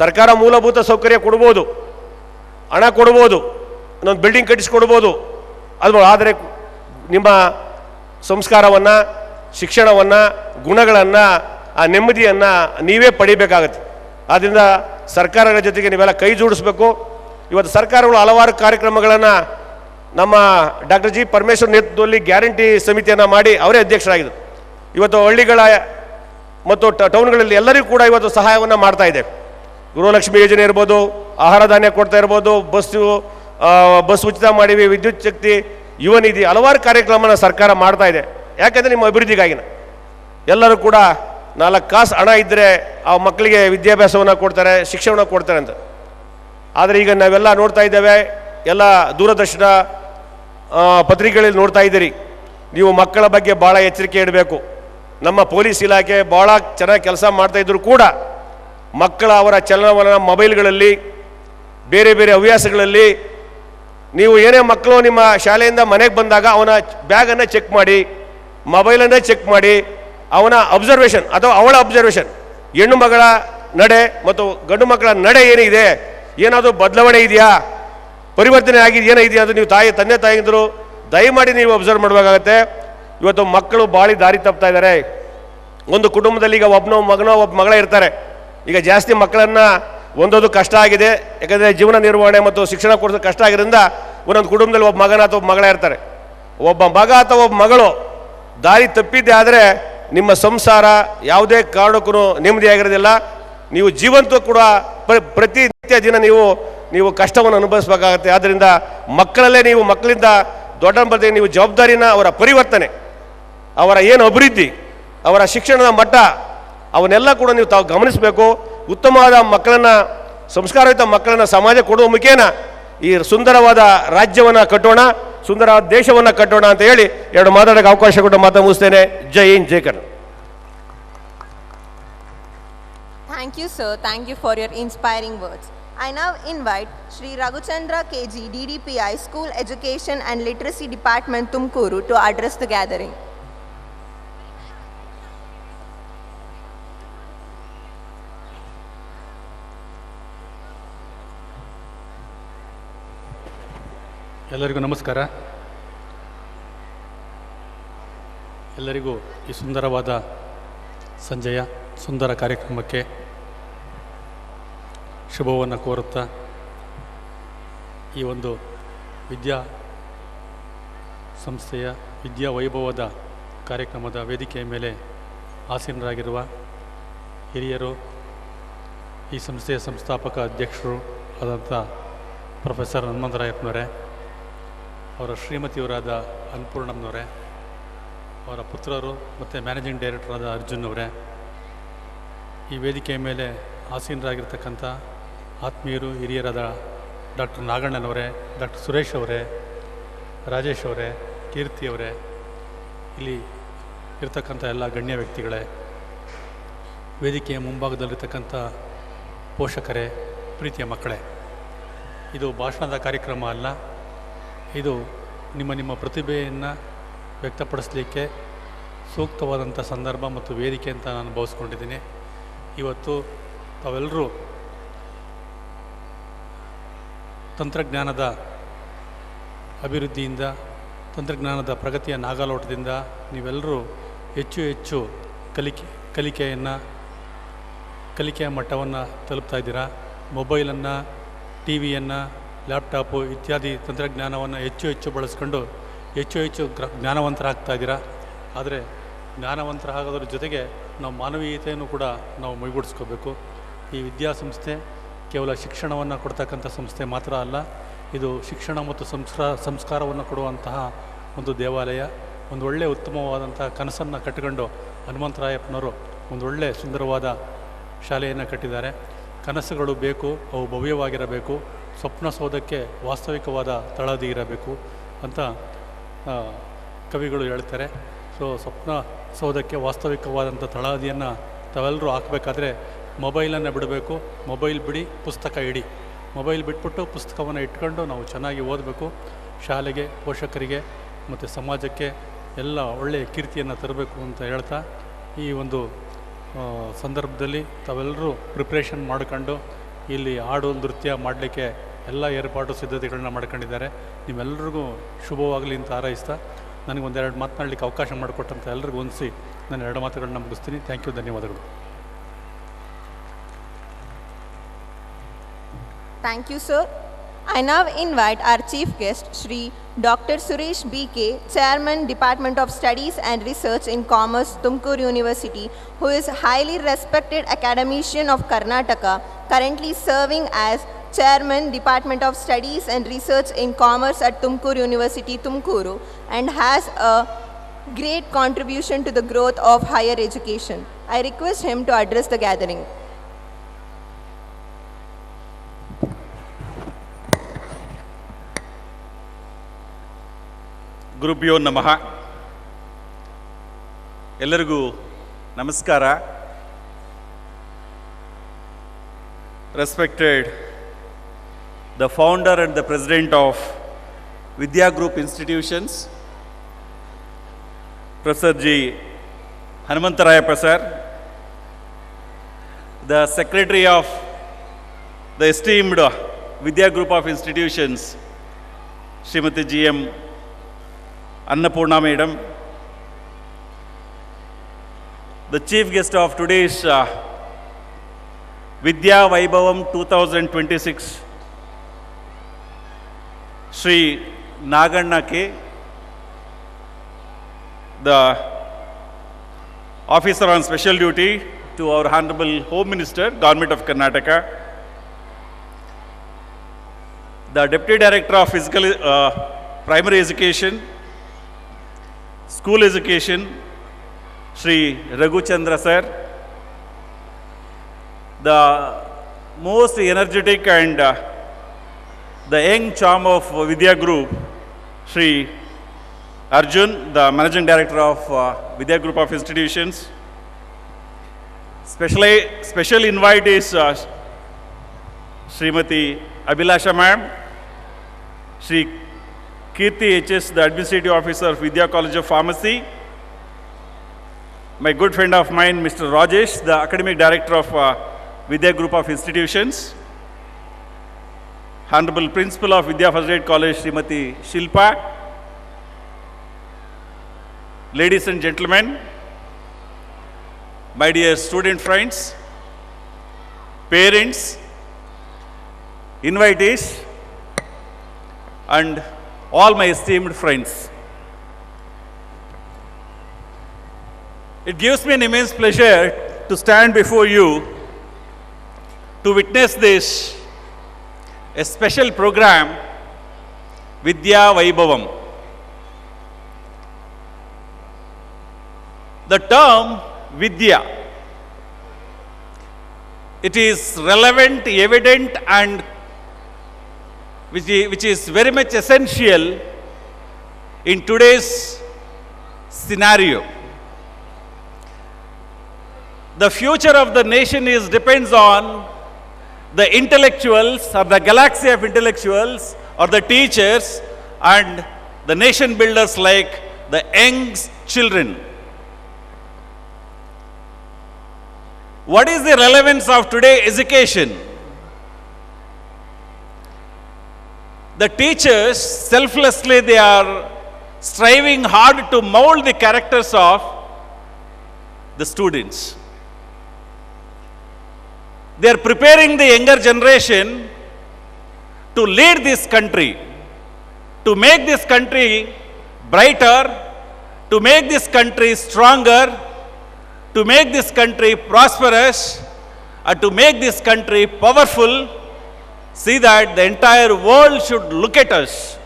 ಸರ್ಕಾರ ಮೂಲಭೂತ ಸೌಕರ್ಯ ಕೊಡ್ಬೋದು, ಹಣ ಕೊಡ್ಬೋದು, ಇನ್ನೊಂದು ಬಿಲ್ಡಿಂಗ್ ಕಟ್ಟಿಸ್ಕೊಡ್ಬೋದು, ಅದು ಆದರೆ ನಿಮ್ಮ ಸಂಸ್ಕಾರವನ್ನು, ಶಿಕ್ಷಣವನ್ನು, ಗುಣಗಳನ್ನು, ಆ ನೆಮ್ಮದಿಯನ್ನು ನೀವೇ ಪಡಿಬೇಕಾಗತ್ತೆ. ಆದ್ದರಿಂದ ಸರ್ಕಾರಗಳ ಜೊತೆಗೆ ನೀವೆಲ್ಲ ಕೈ ಜೋಡಿಸ್ಬೇಕು. ಇವತ್ತು ಸರ್ಕಾರಗಳು ಹಲವಾರು ಕಾರ್ಯಕ್ರಮಗಳನ್ನು ನಮ್ಮ ಡಾಕ್ಟರ್ ಜಿ ಪರಮೇಶ್ವರ್ ನೇತೃತ್ವದಲ್ಲಿ ಗ್ಯಾರಂಟಿ ಸಮಿತಿಯನ್ನು ಮಾಡಿ ಅವರೇ ಅಧ್ಯಕ್ಷರಾಗಿದ್ದರು. ಇವತ್ತು ಹಳ್ಳಿಗಳ ಮತ್ತು ಟೌನ್ಗಳಲ್ಲಿ ಎಲ್ಲರಿಗೂ ಕೂಡ ಇವತ್ತು ಸಹಾಯವನ್ನು ಮಾಡ್ತಾ ಇದೆ. ಗೃಹಲಕ್ಷ್ಮಿ ಯೋಜನೆ ಇರ್ಬೋದು, ಆಹಾರ ಧಾನ್ಯ ಕೊಡ್ತಾ ಇರ್ಬೋದು, ಬಸ್ ಉಚಿತ ಮಾಡಿವಿ, ವಿದ್ಯುತ್ ಶಕ್ತಿ, ಯುವ ನಿಧಿ, ಹಲವಾರು ಕಾರ್ಯಕ್ರಮನ ಸರ್ಕಾರ ಮಾಡ್ತಾ ಇದೆ. ಯಾಕೆಂದರೆ ನಿಮ್ಮ ಅಭಿವೃದ್ಧಿಗಾಗಿನ ಎಲ್ಲರೂ ಕೂಡ 4 ಕಾಸು ಹಣ ಇದ್ದರೆ ಆ ಮಕ್ಕಳಿಗೆ ವಿದ್ಯಾಭ್ಯಾಸವನ್ನು ಕೊಡ್ತಾರೆ, ಶಿಕ್ಷಣವನ್ನು ಕೊಡ್ತಾರೆ ಅಂತ. ಆದರೆ ಈಗ ನಾವೆಲ್ಲ ನೋಡ್ತಾ ಇದ್ದೇವೆ, ಎಲ್ಲ ದೂರದರ್ಶನ ಪತ್ರಿಕೆಗಳಲ್ಲಿ ನೋಡ್ತಾ ಇದ್ದೀರಿ. ನೀವು ಮಕ್ಕಳ ಬಗ್ಗೆ ಭಾಳ ಎಚ್ಚರಿಕೆ ಇಡಬೇಕು. ನಮ್ಮ ಪೊಲೀಸ್ ಇಲಾಖೆ ಭಾಳ ಚೆನ್ನಾಗಿ ಕೆಲಸ ಮಾಡ್ತಾಯಿದ್ರು ಕೂಡ ಮಕ್ಕಳ ಅವರ ಚಲನವಲನ ಮೊಬೈಲ್ಗಳಲ್ಲಿ, ಬೇರೆ ಬೇರೆ ಹವ್ಯಾಸಗಳಲ್ಲಿ, ನೀವು ಏನೇ ಮಕ್ಕಳು ನಿಮ್ಮ ಶಾಲೆಯಿಂದ ಮನೆಗೆ ಬಂದಾಗ ಅವನ ಬ್ಯಾಗನ್ನು ಚೆಕ್ ಮಾಡಿ, ಮೊಬೈಲನ್ನೇ ಚೆಕ್ ಮಾಡಿ, ಅವನ ಅಬ್ಸರ್ವೇಷನ್ ಅಥವಾ ಅವಳ ಅಬ್ಸರ್ವೇಷನ್, ಹೆಣ್ಣು ಮಗಳ ನಡೆ ಮತ್ತು ಗಂಡು ಮಕ್ಕಳ ನಡೆ ಏನಿದೆ, ಏನಾದರೂ ಬದಲಾವಣೆ ಇದೆಯಾ, ಪರಿವರ್ತನೆ ಆಗಿದೆ ಏನಿದೆಯಾ ಅದು ನೀವು ತಂದೆ ತಾಯಿದ್ರು ದಯಮಾಡಿ ನೀವು ಅಬ್ಸರ್ವ್ ಮಾಡಬೇಕಾಗತ್ತೆ. ಇವತ್ತು ಮಕ್ಕಳು ಭಾಳ ದಾರಿ ತಪ್ತಾ ಇದ್ದಾರೆ. ಒಂದು ಕುಟುಂಬದಲ್ಲಿ ಈಗ ಒಬ್ಬ ಮಗಳ ಇರ್ತಾರೆ. ಈಗ ಜಾಸ್ತಿ ಮಕ್ಕಳನ್ನು ಒಂದೊಂದು ಕಷ್ಟ ಆಗಿದೆ, ಯಾಕಂದರೆ ಜೀವನ ನಿರ್ವಹಣೆ ಮತ್ತು ಶಿಕ್ಷಣ ಕೊಡಿಸೋದು ಕಷ್ಟ ಆಗಿರೋದ್ರಿಂದ ಒಂದೊಂದು ಕುಟುಂಬದಲ್ಲಿ ಒಬ್ಬ ಮಗನ ಅಥವಾ ಒಬ್ಬ ಮಗಳ ಇರ್ತಾರೆ. ಒಬ್ಬ ಮಗ ಅಥವಾ ಒಬ್ಬ ಮಗಳು ದಾರಿ ತಪ್ಪಿದ್ದೆ ಆದರೆ ನಿಮ್ಮ ಸಂಸಾರ ಯಾವುದೇ ಕಾರಣಕ್ಕೂ ನೆಮ್ಮದಿಯಾಗಿರೋದಿಲ್ಲ. ನೀವು ಜೀವಂತ ಕೂಡ ಪ್ರತಿನಿತ್ಯ ದಿನ ನೀವು ಕಷ್ಟವನ್ನು ಅನುಭವಿಸಬೇಕಾಗತ್ತೆ. ಆದ್ದರಿಂದ ಮಕ್ಕಳಲ್ಲೇ ನೀವು ಮಕ್ಕಳಿಂದ ದೊಡ್ಡ ಬರ್ತೀವಿ, ನೀವು ಜವಾಬ್ದಾರಿನ ಅವರ ಪರಿವರ್ತನೆ, ಅವರ ಏನು ಅಭಿವೃದ್ಧಿ, ಅವರ ಶಿಕ್ಷಣದ ಮಟ್ಟ ಅವನ್ನೆಲ್ಲ ಕೂಡ ನೀವು ತಾವು ಗಮನಿಸಬೇಕು. ಉತ್ತಮವಾದ ಮಕ್ಕಳನ್ನು, ಸಂಸ್ಕಾರಯುತ ಮಕ್ಕಳನ್ನು ಸಮಾಜ ಕೊಡುವ ಮುಖೇನ ಈ ಸುಂದರವಾದ ರಾಜ್ಯವನ್ನು ಕಟ್ಟೋಣ, ಸುಂದರವಾದ ದೇಶವನ್ನು ಕಟ್ಟೋಣ ಅಂತ ಹೇಳಿ 2 ಮಾತಾಡೋಕ್ಕೆ ಅವಕಾಶ ಕೊಟ್ಟು ಮಾತಾ ಮುಗಿಸ್ತೇನೆ. ಜೈ ಹಿಂದ್, ಜೈ Kannada. Thank you, sir. Thank you for your inspiring words. I now invite Shri Raghuchandra KG, DDPI, School Education and Literacy Department, Tumkuru, to address the gathering. ಎಲ್ಲರಿಗೂ ನಮಸ್ಕಾರ. ಎಲ್ಲರಿಗೂ ಈ ಸುಂದರವಾದ ಸಂಜೆಯ ಸುಂದರ ಕಾರ್ಯಕ್ರಮಕ್ಕೆ ಶುಭವನ್ನು ಕೋರುತ್ತಾ, ಈ ಒಂದು ವಿದ್ಯಾ ಸಂಸ್ಥೆಯ ವಿದ್ಯಾ ವೈಭವದ ಕಾರ್ಯಕ್ರಮದ ವೇದಿಕೆಯ ಮೇಲೆ ಆಸೀನರಾಗಿರುವ ಹಿರಿಯರು, ಈ ಸಂಸ್ಥೆಯ ಸಂಸ್ಥಾಪಕ ಅಧ್ಯಕ್ಷರು ಆದಂಥ ಪ್ರೊಫೆಸರ್ ಹನುಮಂತರಾಯಪ್ಪನವರೇ, ಅವರ ಶ್ರೀಮತಿಯವರಾದ ಅನ್ನಪೂರ್ಣಮ್ಮನವರೇ, ಅವರ ಪುತ್ರರು ಮತ್ತು ಮ್ಯಾನೇಜಿಂಗ್ ಡೈರೆಕ್ಟರಾದ ಅರ್ಜುನ್ ಅವರೇ, ಈ ವೇದಿಕೆಯ ಮೇಲೆ ಆಸೀನರಾಗಿರ್ತಕ್ಕಂಥ ಆತ್ಮೀಯರು ಹಿರಿಯರಾದ ಡಾಕ್ಟರ್ ನಾಗಣ್ಣನವರೇ, ಡಾಕ್ಟರ್ ಸುರೇಶ್ ಅವರೇ, ರಾಜೇಶ್ ಅವರೇ, ಕೀರ್ತಿ ಅವರೇ, ಇಲ್ಲಿ ಇರ್ತಕ್ಕಂಥ ಎಲ್ಲ ಗಣ್ಯ ವ್ಯಕ್ತಿಗಳೇ, ವೇದಿಕೆಯ ಮುಂಭಾಗದಲ್ಲಿರ್ತಕ್ಕಂಥ ಪೋಷಕರೇ, ಪ್ರೀತಿಯ ಮಕ್ಕಳೇ, ಇದು ಭಾಷಣದ ಕಾರ್ಯಕ್ರಮ ಅಲ್ಲ, ಇದು ನಿಮ್ಮ ಪ್ರತಿಭೆಯನ್ನು ವ್ಯಕ್ತಪಡಿಸಲಿಕ್ಕೆ ಸೂಕ್ತವಾದಂಥ ಸಂದರ್ಭ ಮತ್ತು ವೇದಿಕೆ ಅಂತ ನಾನು ಭಾವಿಸ್ಕೊಂಡಿದ್ದೀನಿ. ಇವತ್ತು ತಾವೆಲ್ಲರೂ ತಂತ್ರಜ್ಞಾನದ ಅಭಿವೃದ್ಧಿಯಿಂದ, ತಂತ್ರಜ್ಞಾನದ ಪ್ರಗತಿಯ ನಾಗಾಲೋಟದಿಂದ ನೀವೆಲ್ಲರೂ ಹೆಚ್ಚು ಹೆಚ್ಚು ಕಲಿಕೆಯ ಮಟ್ಟವನ್ನು ತಲುಪ್ತಾ ಇದ್ದೀರಾ. ಮೊಬೈಲನ್ನು, ಟಿ ವಿಯನ್ನು, ಲ್ಯಾಪ್ಟಾಪು ಇತ್ಯಾದಿ ತಂತ್ರಜ್ಞಾನವನ್ನು ಹೆಚ್ಚು ಹೆಚ್ಚು ಬಳಸ್ಕೊಂಡು ಹೆಚ್ಚು ಜ್ಞಾನವಂತರಾಗ್ತಾ ಇದ್ದೀರಾ. ಆದರೆ ಜ್ಞಾನವಂತರಾಗೋದ್ರ ಜೊತೆಗೆ ನಾವು ಮಾನವೀಯತೆಯನ್ನು ಕೂಡ ನಾವು ಮೈಗೂಡಿಸ್ಕೋಬೇಕು. ಈ ವಿದ್ಯಾಸಂಸ್ಥೆ ಕೇವಲ ಶಿಕ್ಷಣವನ್ನು ಕೊಡ್ತಕ್ಕಂಥ ಸಂಸ್ಥೆ ಮಾತ್ರ ಅಲ್ಲ, ಇದು ಶಿಕ್ಷಣ ಮತ್ತು ಸಂಸ್ಕಾರವನ್ನು ಕೊಡುವಂತಹ ಒಂದು ದೇವಾಲಯ. ಒಂದು ಒಳ್ಳೆಯ ಉತ್ತಮವಾದಂಥ ಕನಸನ್ನು ಕಟ್ಟಿಕೊಂಡು ಹನುಮಂತರಾಯಪ್ಪನವರು ಒಂದು ಒಳ್ಳೆಯ ಸುಂದರವಾದ ಶಾಲೆಯನ್ನು ಕಟ್ಟಿದ್ದಾರೆ. ಕನಸುಗಳು ಬೇಕು, ಅವು ಭವ್ಯವಾಗಿರಬೇಕು, ಸ್ವಪ್ನ ಸೌಧಕ್ಕೆ ವಾಸ್ತವಿಕವಾದ ತಳದಿ ಇರಬೇಕು ಅಂತ ಕವಿಗಳು ಹೇಳ್ತಾರೆ. ಸೊ ಸ್ವಪ್ನ ಸೌಧಕ್ಕೆ ವಾಸ್ತವಿಕವಾದಂಥ ತಳಹದಿಯನ್ನು ತಾವೆಲ್ಲರೂ ಹಾಕಬೇಕಾದ್ರೆ ಮೊಬೈಲನ್ನು ಬಿಡಬೇಕು. ಮೊಬೈಲ್ ಬಿಡಿ, ಪುಸ್ತಕ ಇಡಿ. ಮೊಬೈಲ್ ಬಿಟ್ಬಿಟ್ಟು ಪುಸ್ತಕವನ್ನು ಇಟ್ಕೊಂಡು ನಾವು ಚೆನ್ನಾಗಿ ಓದಬೇಕು. ಶಾಲೆಗೆ, ಪೋಷಕರಿಗೆ ಮತ್ತು ಸಮಾಜಕ್ಕೆ ಎಲ್ಲ ಒಳ್ಳೆಯ ಕೀರ್ತಿಯನ್ನು ತರಬೇಕು ಅಂತ ಹೇಳ್ತಾ, ಈ ಒಂದು ಸಂದರ್ಭದಲ್ಲಿ ತಾವೆಲ್ಲರೂ ಪ್ರಿಪ್ರೇಷನ್ ಮಾಡ್ಕೊಂಡು ಇಲ್ಲಿ ಹಾಡು ನೃತ್ಯ ಮಾಡಲಿಕ್ಕೆ ಎಲ್ಲ ಏರ್ಪಾಡು ಸಿದ್ಧತೆಗಳನ್ನ ಮಾಡ್ಕೊಂಡಿದ್ದಾರೆ. ನಿಮ್ಮೆಲ್ಲರಿಗೂ ಶುಭವಾಗಲಿ ಅಂತ ಹಾರೈಸ್ತಾ, ನನಗೆ ಒಂದೆರಡು ಮಾತನಾಡಲಿಕ್ಕೆ ಅವಕಾಶ ಮಾಡಿಕೊಟ್ಟಂಥ ಎಲ್ಲರಿಗೂ ಹೊಂದಿಸಿ ನಾನು 2 ಮಾತುಗಳನ್ನ ಮುಗಿಸ್ತೀನಿ. ಥ್ಯಾಂಕ್ ಯು, ಧನ್ಯವಾದಗಳು. Thank you, sir. I now invite our chief guest, Shri Dr. Suresh B.K., Chairman, Department of Studies and Research in Commerce, Tumkur University, who is highly respected academician of Karnataka, currently serving as Chairman, Department of Studies and Research in Commerce at Tumkur University, Tumkuru, and has a great contribution to the growth of higher education. I request him to address the gathering. ಗುರುಭ್ಯೋ ನಮಃ. ಎಲ್ಲರಿಗೂ ನಮಸ್ಕಾರ. Respected the founder and the president of Vidya Group Institutions, Professor G. Hanumantarayappa sir, the secretary of the esteemed Vidya Group of Institutions, Srimati G.M. Annapurna Madam, the chief guest of today's Vidya Vaibhavam 2026, Sri Naganna K, the officer on special duty to our Honorable Home Minister, Government of Karnataka, the Deputy Director of Physical Primary Education, School Education, Sri Raghu Chandra sir, the most energetic and the young charm of Vidya Group, Sri Arjun, the Managing Director of Vidya Group of Institutions. Special invite is Srimati Abhilasha ma'am, Sri Kirti H.S., the Administrative Officer of Vidya College of Pharmacy, my good friend of mine, Mr. Rajesh, the Academic Director of Vidya Group of Institutions, Honorable Principal of Vidya First Grade College, Srimati Shilpa, ladies and gentlemen, my dear student friends, parents, invitees, and all my esteemed friends. It gives me an immense pleasure to stand before you to witness this, a special program, Vidya Vaibhavam. The term Vidya, it is relevant, evident, and which is very much essential in today's scenario. The future of the nation depends on the intellectuals or the galaxy of intellectuals or the teachers and the nation builders like the young children. What is the relevance of today's education? The teachers, selflessly, they are striving hard to mold the characters of the students. They are preparing the younger generation to lead this country, to make this country brighter, to make this country stronger, to make this country prosperous, and to make this country powerful. See that the entire world should look at us.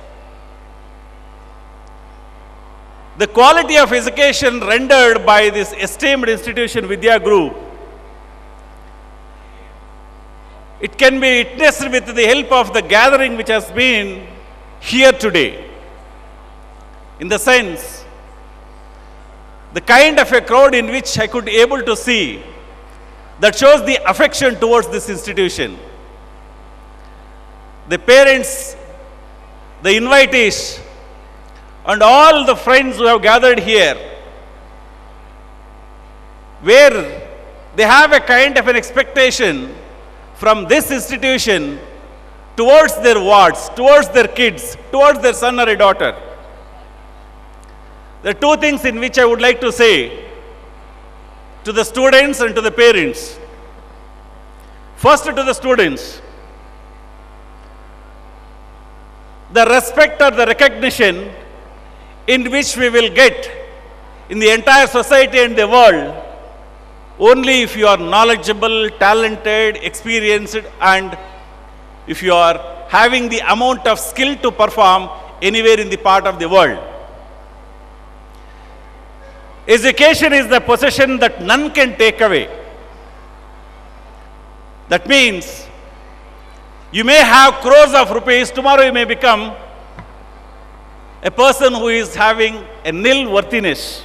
The quality of education rendered by this esteemed institution, Vidya Group, it can be witnessed with the help of the gathering which has been here today. In the sense, the kind of a crowd in which I could able to see, that shows the affection towards this institution. The parents, the invitees, and all the friends who have gathered here, where they have a kind of an expectation from this institution towards their wards, towards their kids, towards their son or a daughter. There are two things in which I would like to say to the students and to the parents. First, to the students, the respect or the recognition in which we will get in the entire society and the world only if you are knowledgeable, talented, experienced, and if you are having the amount of skill to perform anywhere in the part of the world. Education is the possession that none can take away. That means you may have crores of rupees, tomorrow you may become a person who is having a nil worthiness.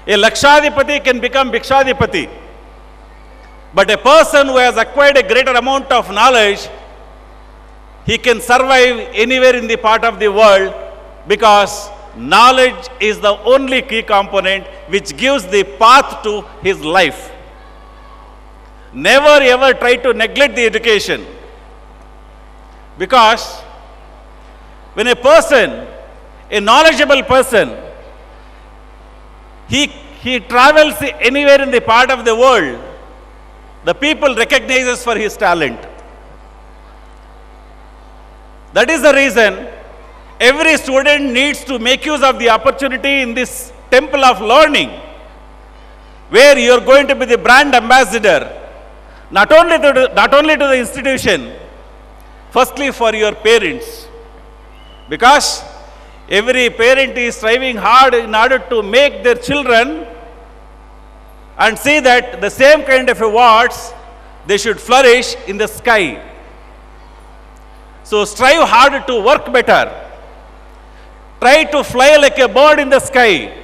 A Lakshadipati can become Bhikshadipati. But a person who has acquired a greater amount of knowledge, he can survive anywhere in the part of the world, because knowledge is the only key component which gives the path to his life. Never ever try to neglect the education, because when a person, a knowledgeable person, he travels anywhere in the part of the world, the people recognize us for his talent. That is the reason every student needs to make use of the opportunity in this temple of learning, where you are going to be the brand ambassador, not only to the institution, firstly for your parents, because every parent is striving hard in order to make their children and see that the same kind of awards, they should flourish in the sky. So strive hard to work better. Try to fly like a bird in the sky.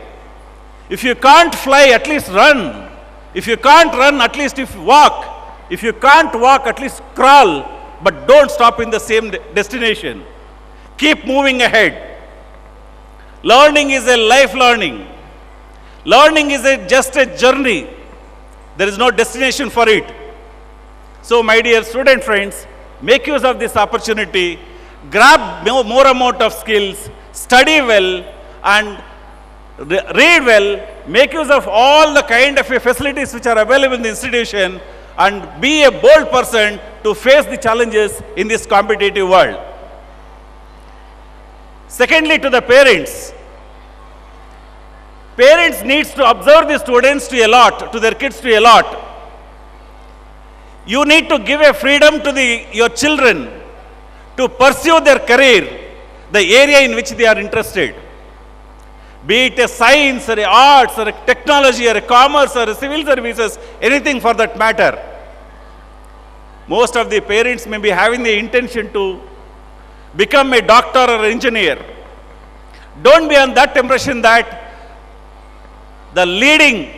If you can't fly, at least run. If you can't run, at least walk. If you can't walk, at least crawl. But don't stop in the same destination. Keep moving ahead. Learning is a life learning. Learning is just a journey. There is no destination for it. So, my dear student friends, make use of this opportunity. Grab more amount of skills. Study well and read well. Make use of all the kind of facilities which are available in the institution, and be a bold person to face the challenges in this competitive world. Secondly, to the parents. Parents needs to observe the students to a lot, to their kids to a lot. You need to give a freedom to your children to pursue their career, the area in which they are interested. Be it a science or a arts or a technology or a commerce or a civil services, anything for that matter. Most of the parents may be having the intention to become a doctor or an engineer. Don't be on that impression that the leading,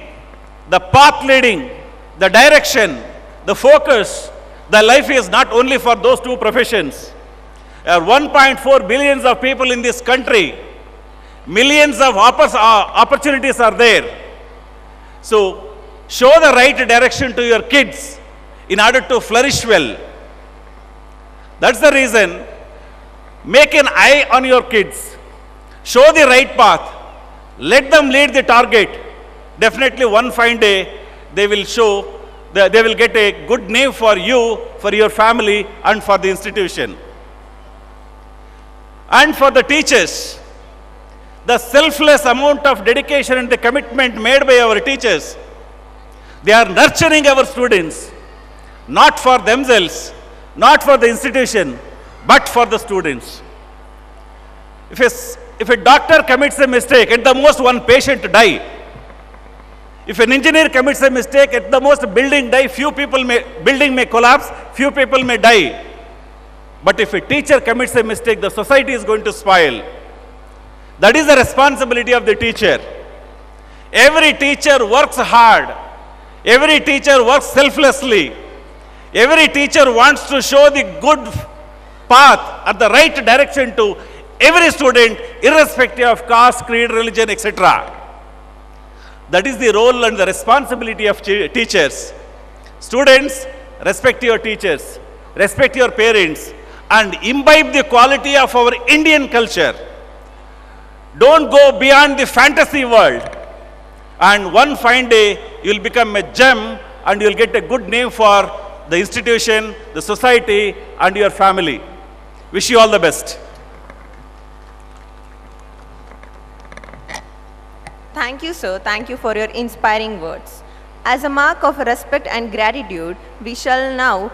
the path leading, the direction, the focus, the life is not only for those two professions. There are 1.4 billion of people in this country. Millions of opportunities are there. So, show the right direction to your kids in order to flourish well. That's the reason. Make an eye on your kids. Show the right path. Let them lead the target. Definitely one fine day, they will get a good name for you, for your family, and for the institution. And for the teachers, the selfless amount of dedication and the commitment made by our teachers. They are nurturing our students, not for themselves, not for the institution, but for the students. If a doctor commits a mistake, at the most one patient die. If an engineer commits a mistake, at the most building may collapse, few people may die. But if a teacher commits a mistake, the society is going to spoil. That is the responsibility of the teacher. Every teacher works hard. Every teacher works selflessly. Every teacher wants to show the good path or the right direction to every student, irrespective of caste, creed, religion, etc. That is the role and the responsibility of teachers. Students, respect your teachers, respect your parents, and imbibe the quality of our Indian culture. Don't go beyond the fantasy world. And one fine day, you will become a gem and you will get a good name for the institution, the society, and your family. Wish you all the best. Thank you, sir. Thank you for your inspiring words. As a mark of respect and gratitude, we shall now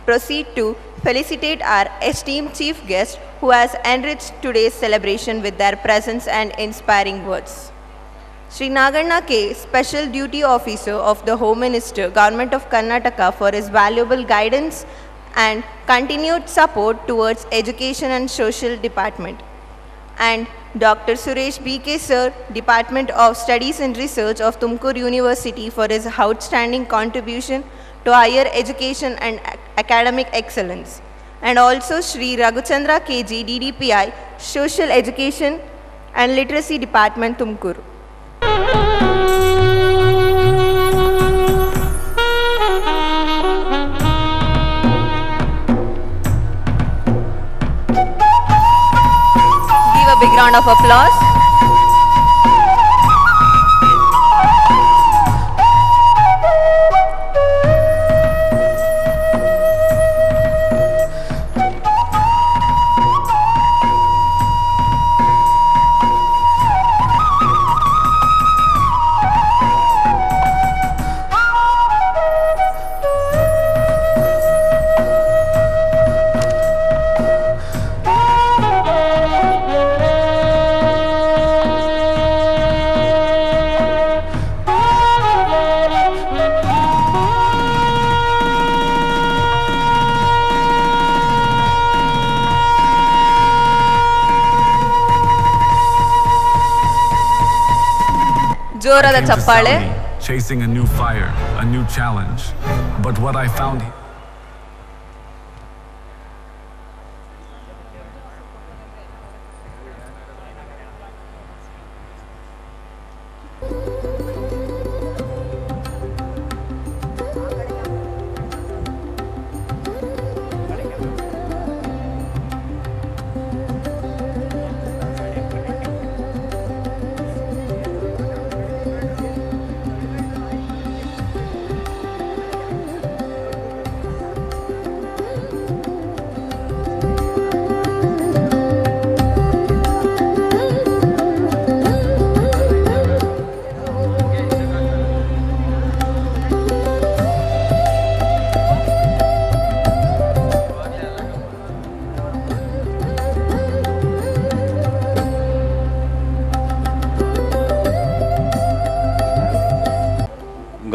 proceed to felicitate our esteemed chief guest who has enriched today's celebration with their presence and inspiring words. Sri Naganna K, Special Duty Officer of the Home Minister, Government of Karnataka, for his valuable guidance and continued support towards Education and Social Department. And Dr. Suresh B.K. Sir, Department of Studies and Research of Tumkur University, for his outstanding contribution to higher education and academic excellence. And also Sri Raghuchandra KG, DDPI, Social Education and Literacy Department, Tumkur. Give a big round of applause. ಜೋರಾದ ಚಪ್ಪಾಳೆ. Chasing a new fire, a new challenge. But what I found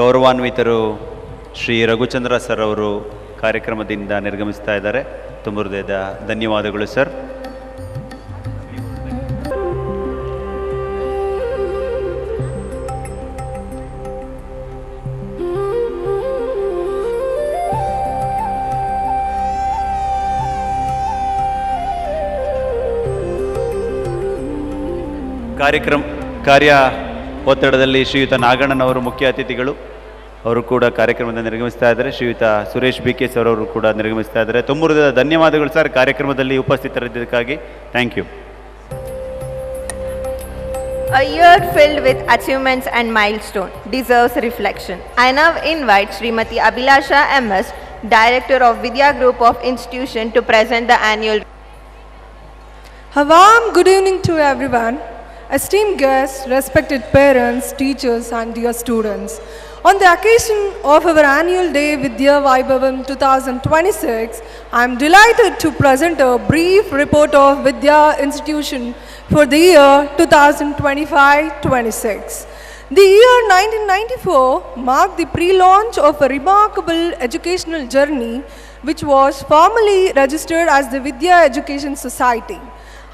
ಗೌರವಾನ್ವಿತರು Shri Raghuchandra sir ಅವರು ಕಾರ್ಯಕ್ರಮದಿಂದ ನಿರ್ಗಮಿಸ್ತಾ ಇದ್ದಾರೆ. ತುಂಬ ಹೃದಯದ ಧನ್ಯವಾದಗಳು sir. ಕಾರ್ಯ ಒತ್ತಡದಲ್ಲಿ ಶ್ರೀಯುತ ನಾಗಣ್ಣನವರು ಮುಖ್ಯ ಅತಿಥಿಗಳು, ಅವರು ಕೂಡ ಕಾರ್ಯಕ್ರಮದ ನಿರ್ಗಮಿಸ್ತಾ ಇದ್ದಾರೆ. ಶ್ರೀಯುತ ಸುರೇಶ್ ಬಿ.ಕೆ. ಸರ್ ಅವರು ಕೂಡ ನಿರ್ಗಮಿಸ್ತಾ ಇದ್ದಾರೆ. ತುಂಬ ಹೃದಯದ ಧನ್ಯವಾದಗಳು ಸರ್ ಕಾರ್ಯಕ್ರಮದಲ್ಲಿ ಉಪಸ್ಥಿತರಿದ್ದಕ್ಕಾಗಿ. Thank you. A year filled with achievements and milestone deserves reflection. I now invite Srimati Abhilasha M.S., Director of Vidya Group of Institution, to present the annual. A warm good evening to everyone. Esteemed guests, respected parents, teachers and dear students. On the occasion of our annual day Vidya Vaibhavam 2026, I am delighted to present a brief report of Vidya Institution for the year 2025-26. The year 1994 marked the pre-launch of a remarkable educational journey which was formally registered as the Vidya Education Society.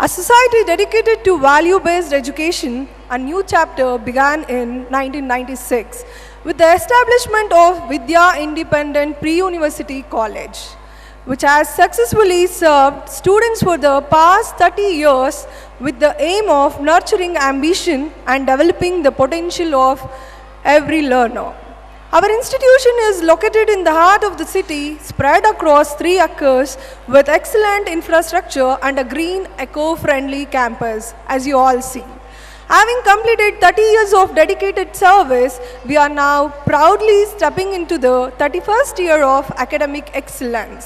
A society dedicated to value-based education, a new chapter began in 1996 with the establishment of Vidya Independent Pre-University College, which has successfully served students for the past 30 years with the aim of nurturing ambition and developing the potential of every learner. Our institution is located in the heart of the city, spread across 3 acres with excellent infrastructure and a green, eco-friendly campus, as you all see. Having completed 30 years of dedicated service, we are now proudly stepping into the 31st year of academic excellence.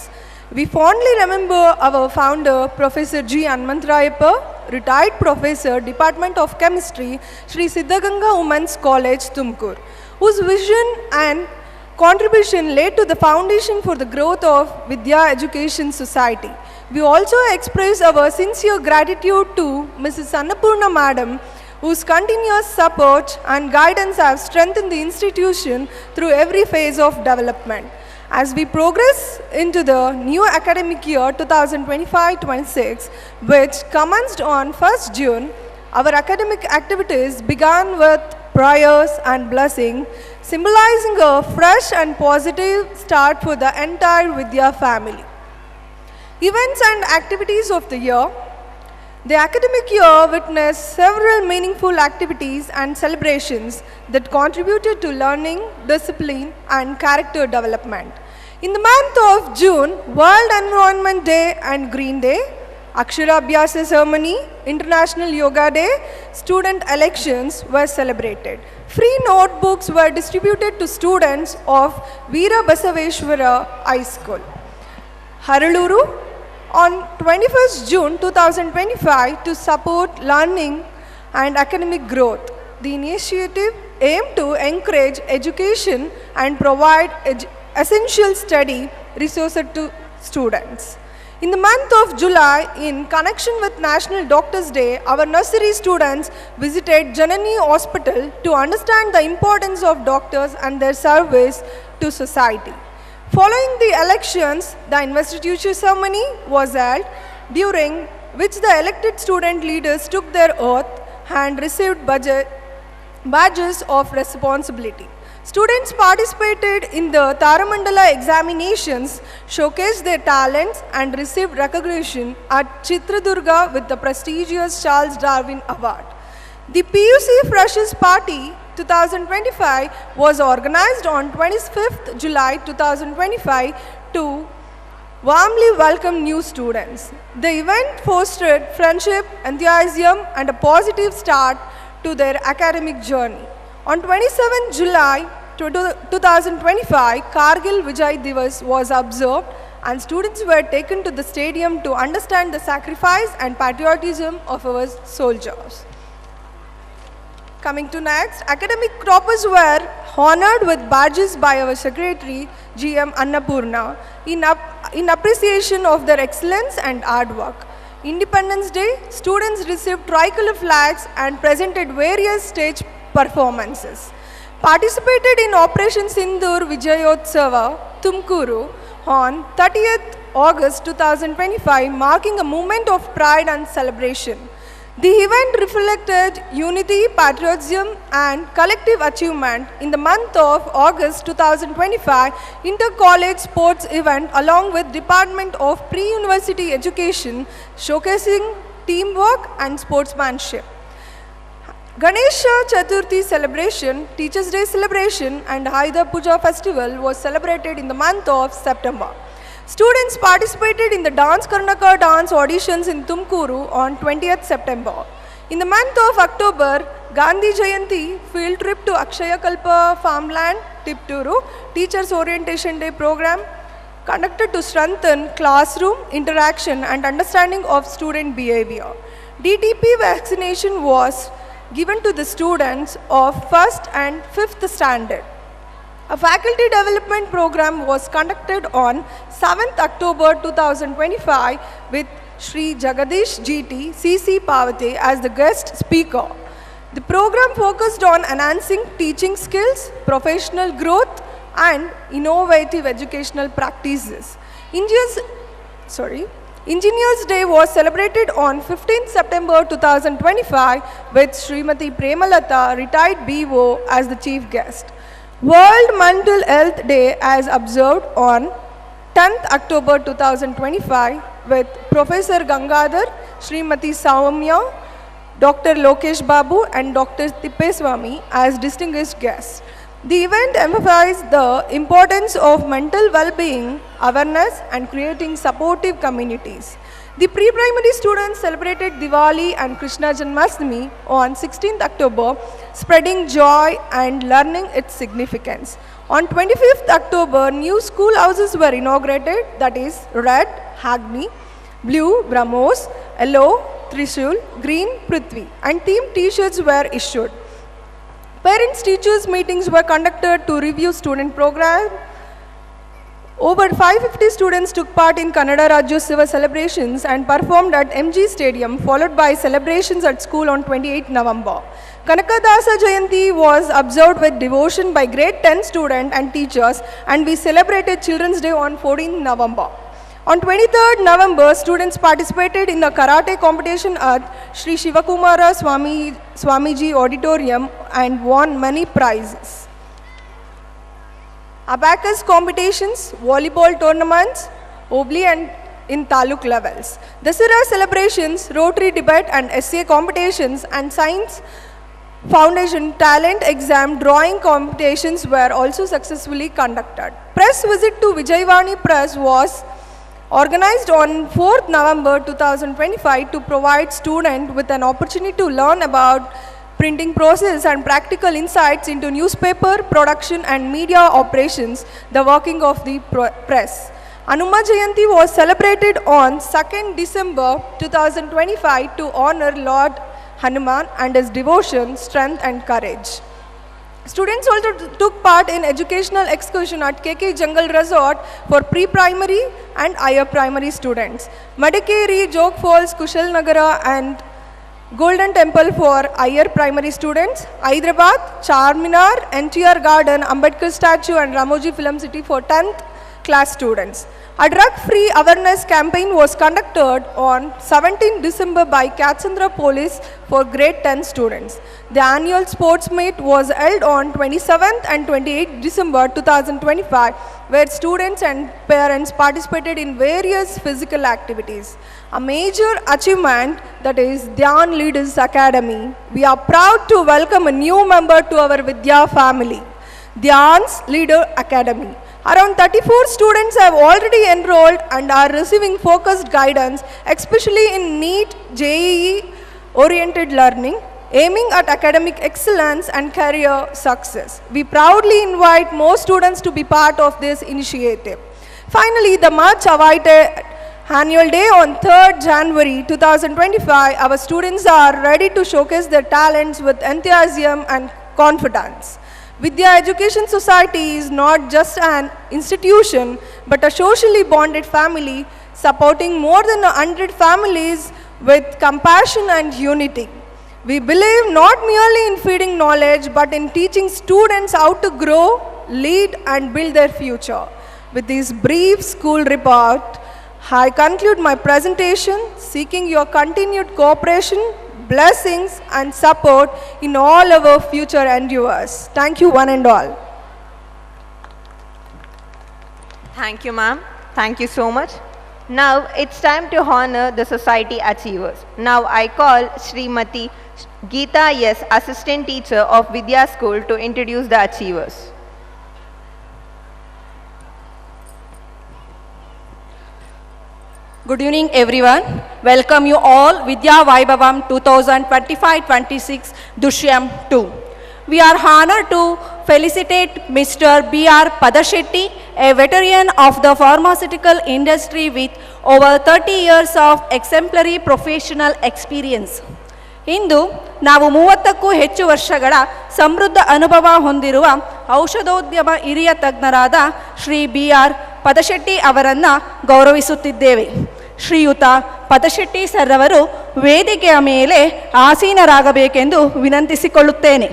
We fondly remember our founder, Professor G. Anmantrayappa, retired Professor, Department of Chemistry, Sri Siddhaganga Women's College, Tumkur, whose vision and contribution laid to the foundation for the growth of Vidya Education Society. We also express our sincere gratitude to Mrs. Annapurna Madam, whose continuous support and guidance have strengthened the institution through every phase of development. As we progress into the new academic year 2025-26, which commenced on 1st June, our academic activities began with prayers and blessing, symbolizing a fresh and positive start for the entire Vidya family. Events and activities of the year. The academic year witnessed several meaningful activities and celebrations that contributed to learning, discipline, and character development. In the month of June, World Environment Day and Green Day, Akshara Abhyasa Ceremony, International Yoga Day, student elections were celebrated. Free notebooks were distributed to students of Veera Basaveshwara High School. Haraluru, on 21st June 2025 to support learning and academic growth. The initiative aimed to encourage education and provide essential study resources to students. In the month of July, in connection with National Doctors' Day, our nursery students visited Janani Hospital to understand the importance of doctors and their service to society. Following the elections, the investiture ceremony was held, during which the elected student leaders took their oath and received badges of responsibility. Students participated in the Taramandala examinations, showcased their talents and received recognition at Chitradurga with the prestigious Charles Darwin Award. The PUC Freshers Party 2025 was organized on 25th July 2025 to warmly welcome new students. The event fostered friendship, enthusiasm, and a positive start to their academic journey. On 27th July 2025, Kargil Vijay Divas was observed and students were taken to the stadium to understand the sacrifice and patriotism of our soldiers. Coming to next, academic toppers were honored with badges by our Secretary GM Annapurna in appreciation of their excellence and hard work. Independence Day, students received tricolor flags and presented various stage performances. Participated in Operation Sindoor Vijayotsava, Tumkuru on 30th August 2025, marking a moment of pride and celebration. The event reflected unity, patriotism, and collective achievement. In the month of August 2025, inter-college sports event along with Department of Pre-University Education showcasing teamwork and sportsmanship. Ganesha Chaturthi celebration, Teachers' Day celebration, and Ayudha Puja festival was celebrated in the month of September. Students participated in the Dance Karnataka dance auditions in Tumkuru on 20th September. In the month of October, Gandhi Jayanti field trip to Akshaya Kalpa farmland, Tipturu, Teachers Orientation Day program conducted to strengthen classroom interaction and understanding of student behavior. DTP vaccination was given to the students of 1st and 5th standard. A faculty development program was conducted on 7th October 2025 with Sri Jagadish GT CC Pavate as the guest speaker. The program focused on enhancing teaching skills, professional growth, and innovative educational practices. Engineers Day was celebrated on 15th September 2025 with Srimati Premalata, retired BO, as the chief guest. World Mental Health Day as observed on 10th October 2025 with Professor Gangadhar, Srimati Saumya, Dr. Lokesh Babu and Dr. Tippeswamy as distinguished guests. The event emphasized the importance of mental well-being, awareness and creating supportive communities. The pre-primary students celebrated Diwali and Krishna Janmashtami on 16th October, spreading joy and learning its significance. On 25th October, new school houses were inaugurated, that is Red, Hagni, Blue, Brahmos, Yellow, Trishul, Green, Prithvi, and themed t-shirts were issued. Parents-teachers meetings were conducted to review student program Over 550 students took part in Kannada Rajyotsava celebrations and performed at MG Stadium, followed by celebrations at school on 28 November. Kanakadasa Jayanti was observed with devotion by grade 10 students and teachers, and we celebrated Children's Day on 14 November. On 23rd November, students participated in the karate competition at Sri Shivakumara Swamiji Auditorium and won many prizes. Abacus competitions, volleyball tournaments, obli and in taluk levels. Dasara celebrations, Rotary debate and essay competitions and Science Foundation talent exam drawing competitions were also successfully conducted. Press visit to Vijayvani Press was organized on 4th November 2025 to provide students with an opportunity to learn about printing process and practical insights into newspaper production and media operations, the working of the press. Hanuma Jayanti was celebrated on 2nd December 2025 to honor Lord Hanuman and his devotion, strength and courage. Students also took part in educational excursion at KK Jungle Resort for pre-primary and higher primary students. Madikeri, Jog Falls, Kushal Nagara and Golden Temple for higher primary students, Hyderabad, Charminar, NTR Garden, Ambedkar Statue and Ramoji Film City for 10th class students. A drug-free awareness campaign was conducted on 17 December by Katsandra Police for grade 10 students. The annual sports meet was held on 27th and 28th December 2025, where students and parents participated in various physical activities. A major achievement, that is Dhyan Leaders Academy. We are proud to welcome a new member to our Vidya family, Dhyan's Leader Academy. Around 34 students have already enrolled and are receiving focused guidance, especially in NEET, JEE oriented learning, aiming at academic excellence and career success. We proudly invite more students to be part of this initiative. Finally, the much awaited Annual Day on 3rd January 2025, our students are ready to showcase their talents with enthusiasm and confidence. Vidya Education Society is not just an institution, but a socially bonded family supporting more than 100 families with compassion and unity. We believe not merely in feeding knowledge, but in teaching students how to grow, lead, and build their future. With this brief school report, I conclude my presentation, seeking your continued cooperation, blessings, and support in all our future endeavors. Thank you, one and all. Thank you, ma'am. Thank you so much. Now it's time to honor the society achievers. Now I call Srimati Geeta S, Assistant Teacher of Vidya School, to introduce the achievers. Good evening everyone. Welcome you all Vidya Vaibhavam 2025-26 Dushyam 2. We are honored to felicitate Mr. B.R. Padashetty, a veteran of the pharmaceutical industry with over 30 years of exemplary professional experience. ಇಂದು ನಾವು 30ಕ್ಕೂ ಹೆಚ್ಚು ವರ್ಷಗಳ ಸಮೃದ್ಧ ಅನುಭವ ಹೊಂದಿರುವ ಔಷಧೋದ್ಯಮ ಹಿರಿಯ ತಜ್ಞರಾದ Shri BR. ಪದಶೆಟ್ಟಿ ಅವರನ್ನು ಗೌರವಿಸುತ್ತಿದ್ದೇವೆ. ಶ್ರೀಯುತ ಪದಶೆಟ್ಟಿ ಸರ್ ಅವರು ವೇದಿಕೆಯ ಮೇಲೆ ಆಸೀನರಾಗಬೇಕೆಂದು ವಿನಂತಿಸಿಕೊಳ್ಳುತ್ತೇನೆ.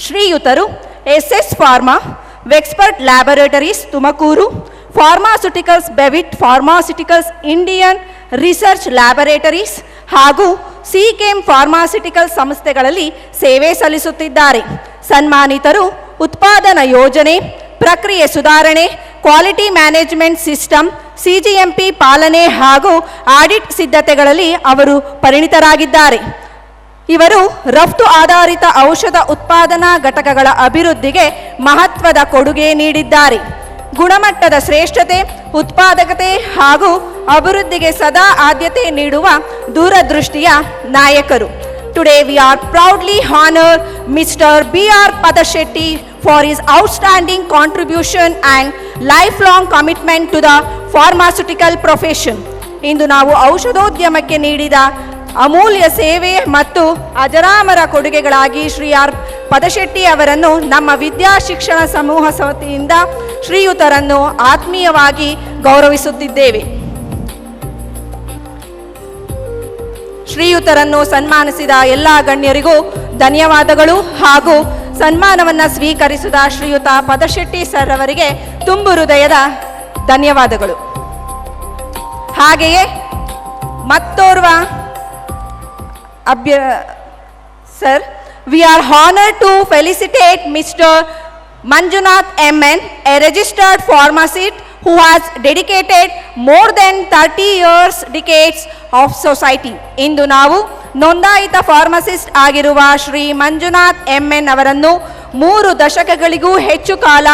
ಶ್ರೀಯುತರು S S. Pharma, Vexpert laboratories Tumakuru, pharmaceuticals ಬೆವಿಟ್ ಫಾರ್ಮಾಸ್ಯೂಟಿಕಲ್ಸ್ ಇಂಡಿಯನ್ ರಿಸರ್ಚ್ ಲ್ಯಾಬೊರೇಟರೀಸ್ ಹಾಗೂ ಸಿಕೆಎಂ ಫಾರ್ಮಾಸ್ಯೂಟಿಕಲ್ ಸಂಸ್ಥೆಗಳಲ್ಲಿ ಸೇವೆ ಸಲ್ಲಿಸುತ್ತಿದ್ದಾರೆ. ಸನ್ಮಾನಿತರು ಉತ್ಪಾದನಾ ಯೋಜನೆ, ಪ್ರಕ್ರಿಯೆ ಸುಧಾರಣೆ, ಕ್ವಾಲಿಟಿ ಮ್ಯಾನೇಜ್ಮೆಂಟ್ ಸಿಸ್ಟಮ್, ಸಿಜಿಎಂಪಿ ಪಾಲನೆ ಹಾಗೂ ಆಡಿಟ್ ಸಿದ್ಧತೆಗಳಲ್ಲಿ ಅವರು ಪರಿಣಿತರಾಗಿದ್ದಾರೆ. ಇವರು ರಫ್ತು ಆಧಾರಿತ ಔಷಧ ಉತ್ಪಾದನಾ ಘಟಕಗಳ ಅಭಿವೃದ್ಧಿಗೆ ಮಹತ್ವದ ಕೊಡುಗೆ ನೀಡಿದ್ದಾರೆ. ಗುಣಮಟ್ಟದ ಶ್ರೇಷ್ಠತೆ, ಉತ್ಪಾದಕತೆ ಹಾಗೂ ಅಭಿವೃದ್ಧಿಗೆ ಸದಾ ಆದ್ಯತೆ ನೀಡುವ ದೂರದೃಷ್ಟಿಯ ನಾಯಕರು. Today we are proudly honor Mr. B.R. Padashetty for his outstanding contribution and lifelong commitment to the pharmaceutical profession. ಇಂದು ನಾವು ಔಷಧೋದ್ಯಮಕ್ಕೆ ನೀಡಿದ ಅಮೂಲ್ಯ ಸೇವೆ ಮತ್ತು ಅಜರಾಮರ ಕೊಡುಗೆಗಳಾಗಿ ಶ್ರೀ ಆರ್. ಪದಶೆಟ್ಟಿ ಅವರನ್ನು ನಮ್ಮ ವಿದ್ಯಾ ಶಿಕ್ಷಣ ಸಮೂಹ ಸಮಿತಿಯಿಂದ ಶ್ರೀಯುತರನ್ನು ಆತ್ಮೀಯವಾಗಿ ಗೌರವಿಸುತ್ತಿದ್ದೇವೆ. ಶ್ರೀಯುತರನ್ನು ಸನ್ಮಾನಿಸಿದ ಎಲ್ಲ ಗಣ್ಯರಿಗೂ ಧನ್ಯವಾದಗಳು ಹಾಗೂ ಸನ್ಮಾನವನ್ನು ಸ್ವೀಕರಿಸಿದ ಶ್ರೀಯುತ ಪದಶೆಟ್ಟಿ ಸರ್ ಅವರಿಗೆ ತುಂಬು ಹೃದಯದ ಧನ್ಯವಾದಗಳು. ಹಾಗೆಯೇ ಮತ್ತೋರ್ವ sir, we are honored to felicitate Mr. Manjunath MN, a registered pharmacist who has dedicated more than 30 decades of society. ಇಂದು ನಾವು ನೋಂದಾಯಿತ ಫಾರ್ಮಸಿಸ್ಟ್ ಆಗಿರುವ ಶ್ರೀ ಮಂಜುನಾಥ್ MN ಅವರನ್ನು 3 ದಶಕಗಳಿಗೂ ಹೆಚ್ಚು ಕಾಲ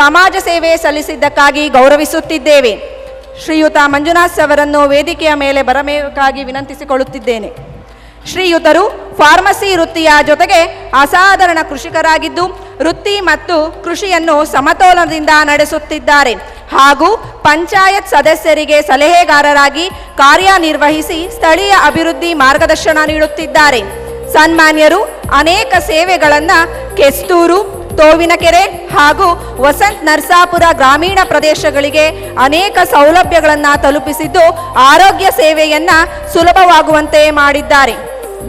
ಸಮಾಜ ಸೇವೆ ಸಲ್ಲಿಸಿದ್ದಕ್ಕಾಗಿ ಗೌರವಿಸುತ್ತಿದ್ದೇವೆ. ಶ್ರೀಯುತ ಮಂಜುನಾಥ್ ಅವರನ್ನು ವೇದಿಕೆಯ ಮೇಲೆ ಬರಬೇಕಾಗಿ ವಿನಂತಿಸಿಕೊಳ್ಳುತ್ತಿದ್ದೇನೆ. ಶ್ರೀಯುತರು ಫಾರ್ಮಸಿ ವೃತ್ತಿಯ ಜೊತೆಗೆ ಅಸಾಧಾರಣ ಕೃಷಿಕರಾಗಿದ್ದು ವೃತ್ತಿ ಮತ್ತು ಕೃಷಿಯನ್ನು ಸಮತೋಲನದಿಂದ ನಡೆಸುತ್ತಿದ್ದಾರೆ ಹಾಗೂ ಪಂಚಾಯತ್ ಸದಸ್ಯರಿಗೆ ಸಲಹೆಗಾರರಾಗಿ ಕಾರ್ಯನಿರ್ವಹಿಸಿ ಸ್ಥಳೀಯ ಅಭಿವೃದ್ಧಿ ಮಾರ್ಗದರ್ಶನ ನೀಡುತ್ತಿದ್ದಾರೆ. ಸನ್ಮಾನ್ಯರು ಅನೇಕ ಸೇವೆಗಳನ್ನು ಕೆಸ್ತೂರು, ತೋವಿನಕೆರೆ ಹಾಗೂ ವಸಂತ್ ನರಸಾಪುರ ಗ್ರಾಮೀಣ ಪ್ರದೇಶಗಳಿಗೆ ಅನೇಕ ಸೌಲಭ್ಯಗಳನ್ನು ತಲುಪಿಸಿದ್ದು ಆರೋಗ್ಯ ಸೇವೆಯನ್ನು ಸುಲಭವಾಗುವಂತೆ ಮಾಡಿದ್ದಾರೆ.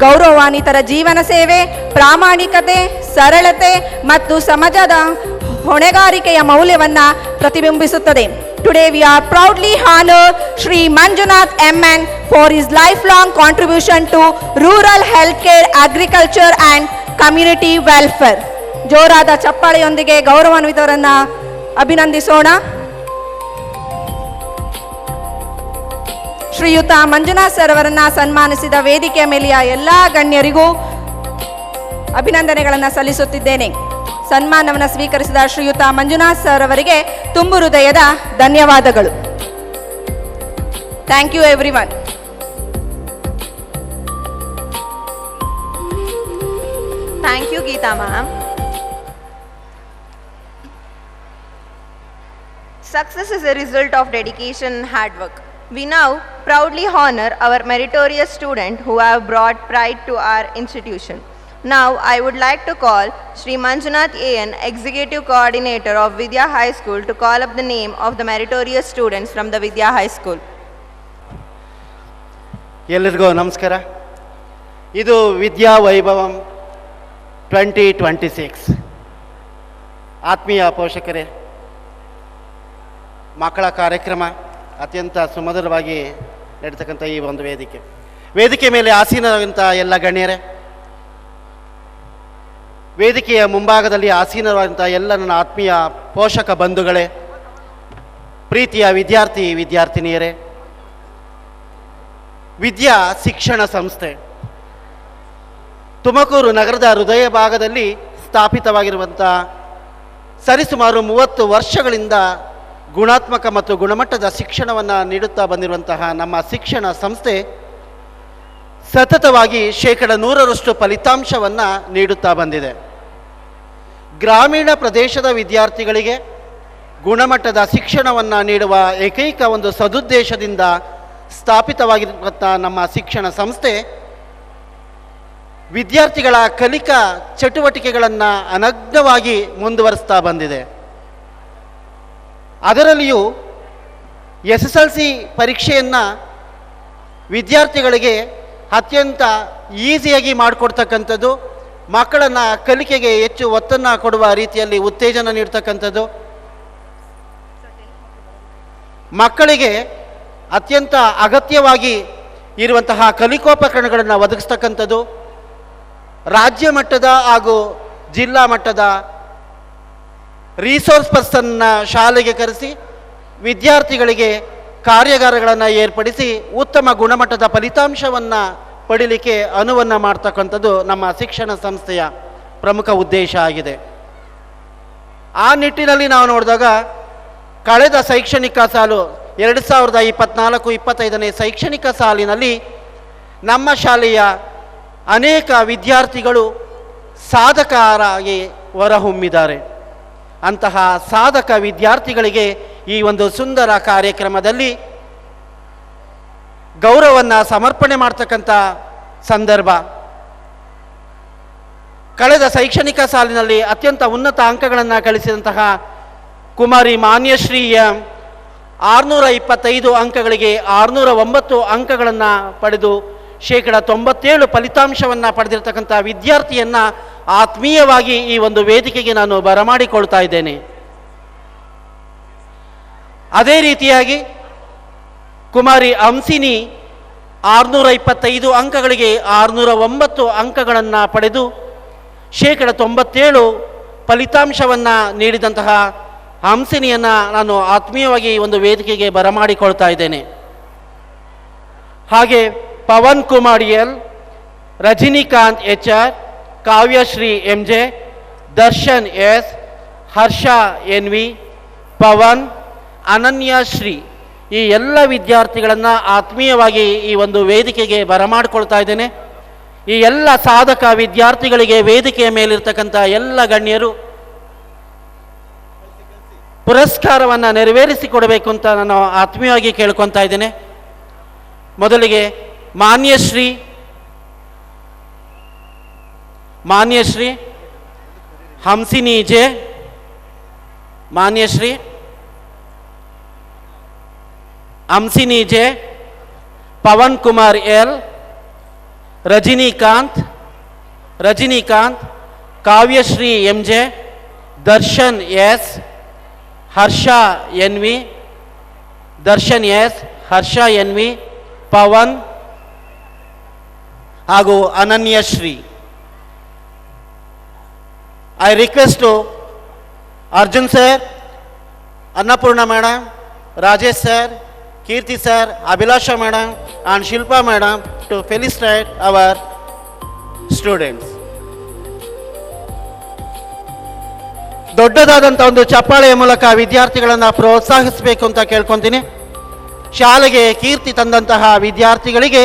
ಗೌರವಾನ್ವಿತರ ಜೀವನ ಸೇವೆ, ಪ್ರಾಮಾಣಿಕತೆ, ಸರಳತೆ ಮತ್ತು ಸಮಾಜದ ಹೊಣೆಗಾರಿಕೆಯ ಮೌಲ್ಯವನ್ನು ಪ್ರತಿಬಿಂಬಿಸುತ್ತದೆ. Today we are proudly honored Shri Manjunath MN for his lifelong contribution to rural healthcare, agriculture and community welfare. ಜೋರಾದ ಚಪ್ಪಾಳೆಯೊಂದಿಗೆ ಗೌರವಾನ್ವಿತರನ್ನು ಅಭಿನಂದಿಸೋಣ. ಶ್ರೀಯುತ ಮಂಜುನಾಥ್ ಸರ್ ಅವರನ್ನು ಸನ್ಮಾನಿಸಿದ ವೇದಿಕೆಯ ಮೇಲೆಯ ಎಲ್ಲ ಗಣ್ಯರಿಗೂ ಅಭಿನಂದನೆಗಳನ್ನು ಸಲ್ಲಿಸುತ್ತಿದ್ದೇನೆ. ಸನ್ಮಾನವನ್ನು ಸ್ವೀಕರಿಸಿದ ಶ್ರೀಯುತ ಮಂಜುನಾಥ್ ಸರ್ ಅವರಿಗೆ ತುಂಬು ಹೃದಯದ ಧನ್ಯವಾದಗಳು. Thank you everyone. Thank you, Geeta ma'am. Success is a result of dedication and hard work. We now proudly honor our meritorious students who have brought pride to our institution. Now I would like to call Shri Manjunath AN, Executive Coordinator of Vidya High School, to call up the name of the meritorious students from the Vidya High School. ಎಲ್ಲರಿಗೂ ನಮಸ್ಕಾರ. ಇದು ವಿದ್ಯಾ ವೈಭವಂ 2026. ಆತ್ಮೀಯ ಪೋಷಕರೇ, ಮಕ್ಕಳ ಕಾರ್ಯಕ್ರಮ ಅತ್ಯಂತ ಸುಮಧುರವಾಗಿ ನಡೀತಕ್ಕಂಥ ಈ ಒಂದು ವೇದಿಕೆ ಮೇಲೆ ಆಸೀನರಾದಂಥ ಎಲ್ಲ ಗಣ್ಯರೇ, ವೇದಿಕೆಯ ಮುಂಭಾಗದಲ್ಲಿ ಆಸೀನರಾದಂಥ ಎಲ್ಲ ನನ್ನ ಆತ್ಮೀಯ ಪೋಷಕ ಬಂಧುಗಳೇ, ಪ್ರೀತಿಯ ವಿದ್ಯಾರ್ಥಿನಿಯರೇ, ವಿದ್ಯಾ ಶಿಕ್ಷಣ ಸಂಸ್ಥೆ ತುಮಕೂರು ನಗರದ ಹೃದಯ ಭಾಗದಲ್ಲಿ ಸ್ಥಾಪಿತವಾಗಿರುವಂಥ ಸರಿಸುಮಾರು 30 ವರ್ಷಗಳಿಂದ ಗುಣಾತ್ಮಕ ಮತ್ತು ಗುಣಮಟ್ಟದ ಶಿಕ್ಷಣವನ್ನು ನೀಡುತ್ತಾ ಬಂದಿರುವಂತಹ ನಮ್ಮ ಶಿಕ್ಷಣ ಸಂಸ್ಥೆ ಸತತವಾಗಿ 100% ಫಲಿತಾಂಶವನ್ನು ನೀಡುತ್ತಾ ಬಂದಿದೆ. ಗ್ರಾಮೀಣ ಪ್ರದೇಶದ ವಿದ್ಯಾರ್ಥಿಗಳಿಗೆ ಗುಣಮಟ್ಟದ ಶಿಕ್ಷಣವನ್ನು ನೀಡುವ ಏಕೈಕ ಒಂದು ಸದುದ್ದೇಶದಿಂದ ಸ್ಥಾಪಿತವಾಗಿರುವಂಥ ನಮ್ಮ ಶಿಕ್ಷಣ ಸಂಸ್ಥೆ ವಿದ್ಯಾರ್ಥಿಗಳ ಕಲಿಕಾ ಚಟುವಟಿಕೆಗಳನ್ನು ಅನಗ್ನವಾಗಿ ಮುಂದುವರಿಸ್ತಾ ಬಂದಿದೆ. ಅದರಲ್ಲಿಯೂ SSLC ಪರೀಕ್ಷೆಯನ್ನು ವಿದ್ಯಾರ್ಥಿಗಳಿಗೆ ಅತ್ಯಂತ ಈಸಿಯಾಗಿ ಮಾಡಿಕೊಡ್ತಕ್ಕಂಥದ್ದು, ಮಕ್ಕಳನ್ನು ಕಲಿಕೆಗೆ ಹೆಚ್ಚು ಒತ್ತನ್ನು ಕೊಡುವ ರೀತಿಯಲ್ಲಿ ಉತ್ತೇಜನ ನೀಡ್ತಕ್ಕಂಥದ್ದು, ಮಕ್ಕಳಿಗೆ ಅತ್ಯಂತ ಅಗತ್ಯವಾಗಿ ಇರುವಂತಹ ಕಲಿಕೋಪಕರಣಗಳನ್ನು ಒದಗಿಸ್ತಕ್ಕಂಥದ್ದು, ರಾಜ್ಯ ಮಟ್ಟದ ಹಾಗೂ ಜಿಲ್ಲಾ ಮಟ್ಟದ ರಿಸೋರ್ಸ್ ಪರ್ಸನ್ನ ಶಾಲೆಗೆ ಕರೆಸಿ ವಿದ್ಯಾರ್ಥಿಗಳಿಗೆ ಕಾರ್ಯಾಗಾರಗಳನ್ನು ಏರ್ಪಡಿಸಿ ಉತ್ತಮ ಗುಣಮಟ್ಟದ ಫಲಿತಾಂಶವನ್ನು ಪಡೀಲಿಕ್ಕೆ ಅನುವನ್ನು ಮಾಡ್ತಕ್ಕಂಥದ್ದು ನಮ್ಮ ಶಿಕ್ಷಣ ಸಂಸ್ಥೆಯ ಪ್ರಮುಖ ಉದ್ದೇಶ ಆಗಿದೆ. ಆ ನಿಟ್ಟಿನಲ್ಲಿ ನಾವು ನೋಡಿದಾಗ ಕಳೆದ ಶೈಕ್ಷಣಿಕ ಸಾಲು 2024-25ನೇ ಶೈಕ್ಷಣಿಕ ಸಾಲಿನಲ್ಲಿ ನಮ್ಮ ಶಾಲೆಯ ಅನೇಕ ವಿದ್ಯಾರ್ಥಿಗಳು ಸಾಧಕರಾಗಿ ಹೊರಹೊಮ್ಮಿದ್ದಾರೆ. ಅಂತಹ ಸಾಧಕ ವಿದ್ಯಾರ್ಥಿಗಳಿಗೆ ಈ ಒಂದು ಸುಂದರ ಕಾರ್ಯಕ್ರಮದಲ್ಲಿ ಗೌರವವನ್ನು ಸಮರ್ಪಣೆ ಮಾಡ್ತಕ್ಕಂಥ ಸಂದರ್ಭ. ಕಳೆದ ಶೈಕ್ಷಣಿಕ ಸಾಲಿನಲ್ಲಿ ಅತ್ಯಂತ ಉನ್ನತ ಅಂಕಗಳನ್ನು ಗಳಿಸಿದಂತಹ ಕುಮಾರಿ ಮಾನ್ಯಶ್ರೀ ಎಂ 625 ಅಂಕಗಳಿಗೆ 609 ಅಂಕಗಳನ್ನು ಪಡೆದು ಶೇಕಡ 97 ಫಲಿತಾಂಶವನ್ನು ಪಡೆದಿರತಕ್ಕಂಥ ವಿದ್ಯಾರ್ಥಿಯನ್ನು ಆತ್ಮೀಯವಾಗಿ ಈ ಒಂದು ವೇದಿಕೆಗೆ ನಾನು ಬರಮಾಡಿಕೊಳ್ತಾ ಇದ್ದೇನೆ. ಅದೇ ರೀತಿಯಾಗಿ ಕುಮಾರಿ ಹಂಸಿನಿ 625 ಅಂಕಗಳಿಗೆ 609 ಅಂಕಗಳನ್ನು ಪಡೆದು ಶೇಕಡ 97 ಫಲಿತಾಂಶವನ್ನು ನೀಡಿದಂತಹ ಹಂಸಿನಿಯನ್ನು ನಾನು ಆತ್ಮೀಯವಾಗಿ ಈ ಒಂದು ವೇದಿಕೆಗೆ ಬರಮಾಡಿಕೊಳ್ತಾ ಇದ್ದೇನೆ. ಹಾಗೆ Pavan Kumar L, Rajanikanth H R, Kavyashree M J, Darshan S, Harsha N V, Pavan, Ananyashree ಈ ಎಲ್ಲ ವಿದ್ಯಾರ್ಥಿಗಳನ್ನು ಆತ್ಮೀಯವಾಗಿ ಈ ಒಂದು ವೇದಿಕೆಗೆ ಬರಮಾಡಿಕೊಳ್ತಾ ಇದ್ದೇನೆ. ಈ ಎಲ್ಲ ಸಾಧಕ ವಿದ್ಯಾರ್ಥಿಗಳಿಗೆ ವೇದಿಕೆಯ ಮೇಲಿರ್ತಕ್ಕಂಥ ಎಲ್ಲ ಗಣ್ಯರು ಪುರಸ್ಕಾರವನ್ನು ನೆರವೇರಿಸಿಕೊಡಬೇಕು ಅಂತ ನಾನು ಆತ್ಮೀಯವಾಗಿ ಕೇಳ್ಕೊತಾ ಇದ್ದೇನೆ. ಮೊದಲಿಗೆ Manyashree Hamsini J, Manyashree Hamsini J, Pavan Kumar L, Rajanikanth, Kavyashree M J, Darshan S, Harsha N V, Pavan ಹಾಗೂ Ananyashree. I request to Arjun sir, Annapoorna madam, Rajesh sir, Keerthi sir, Abhilasha madam and Shilpa madam to felicitate our students. ದೊಡ್ಡದಾದಂಥ ಒಂದು ಚಪ್ಪಾಳೆಯ ಮೂಲಕ ವಿದ್ಯಾರ್ಥಿಗಳನ್ನು ಪ್ರೋತ್ಸಾಹಿಸಬೇಕು ಅಂತ ಕೇಳ್ಕೊತೀನಿ. ಶಾಲೆಗೆ ಕೀರ್ತಿ ತಂದಂತಹ ವಿದ್ಯಾರ್ಥಿಗಳಿಗೆ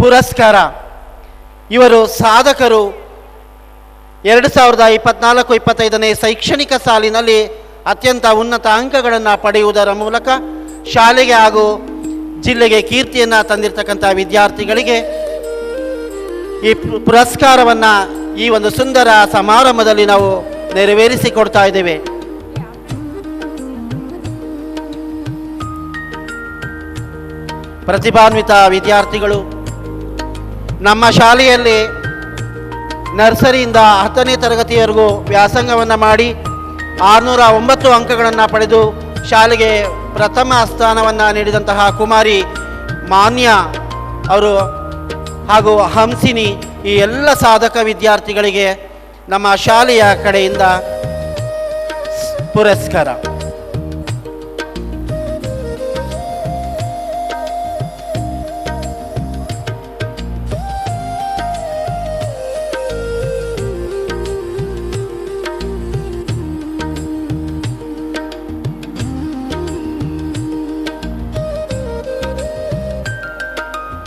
ಪುರಸ್ಕಾರ. ಇವರು ಸಾಧಕರು 2024-25 ಶೈಕ್ಷಣಿಕ ಸಾಲಿನಲ್ಲಿ ಅತ್ಯಂತ ಉನ್ನತ ಅಂಕಗಳನ್ನು ಪಡೆಯುವುದರ ಮೂಲಕ ಶಾಲೆಗೆ ಹಾಗೂ ಜಿಲ್ಲೆಗೆ ಕೀರ್ತಿಯನ್ನು ತಂದಿರತಕ್ಕಂಥ ವಿದ್ಯಾರ್ಥಿಗಳಿಗೆ ಈ ಪುರಸ್ಕಾರವನ್ನು ಈ ಒಂದು ಸುಂದರ ಸಮಾರಂಭದಲ್ಲಿ ನಾವು ನೆರವೇರಿಸಿಕೊಡ್ತಾ ಇದ್ದೇವೆ. ಪ್ರತಿಭಾನ್ವಿತ ವಿದ್ಯಾರ್ಥಿಗಳು ನಮ್ಮ ಶಾಲೆಯಲ್ಲಿ ನರ್ಸರಿಯಿಂದ 10ನೇ ತರಗತಿಯವರೆಗೂ ವ್ಯಾಸಂಗವನ್ನು ಮಾಡಿ 609 ಅಂಕಗಳನ್ನು ಪಡೆದು ಶಾಲೆಗೆ ಪ್ರಥಮ ಸ್ಥಾನವನ್ನು ನೀಡಿದಂತಹ ಕುಮಾರಿ ಮಾನ್ಯ ಅವರು ಹಾಗೂ ಹಂಸಿನಿ ಈ ಎಲ್ಲ ಸಾಧಕ ವಿದ್ಯಾರ್ಥಿಗಳಿಗೆ ನಮ್ಮ ಶಾಲೆಯ ಕಡೆಯಿಂದ ಪುರಸ್ಕಾರ.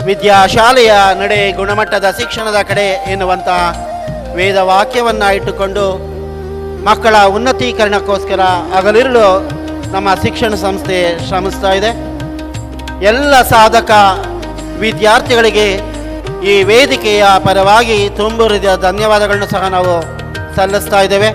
ವಿದ್ಯಾಶಾಲೆಯ ನಡೆ ಗುಣಮಟ್ಟದ ಶಿಕ್ಷಣದ ಕಡೆ ಎನ್ನುವಂತಹ ವೇದವಾಕ್ಯವನ್ನು ಇಟ್ಟುಕೊಂಡು ಮಕ್ಕಳ ಉನ್ನತೀಕರಣಕ್ಕೋಸ್ಕರ ಹಗಲಿರುಳು ನಮ್ಮ ಶಿಕ್ಷಣ ಸಂಸ್ಥೆ ಶ್ರಮಿಸ್ತಾ ಇದೆ. ಎಲ್ಲ ಸಾಧಕ ವಿದ್ಯಾರ್ಥಿಗಳಿಗೆ ಈ ವೇದಿಕೆಯ ಪರವಾಗಿ ತುಂಬು ಹೃದಯ ಧನ್ಯವಾದಗಳನ್ನು ಸಹ ನಾವು ಸಲ್ಲಿಸ್ತಾ ಇದ್ದೇವೆ.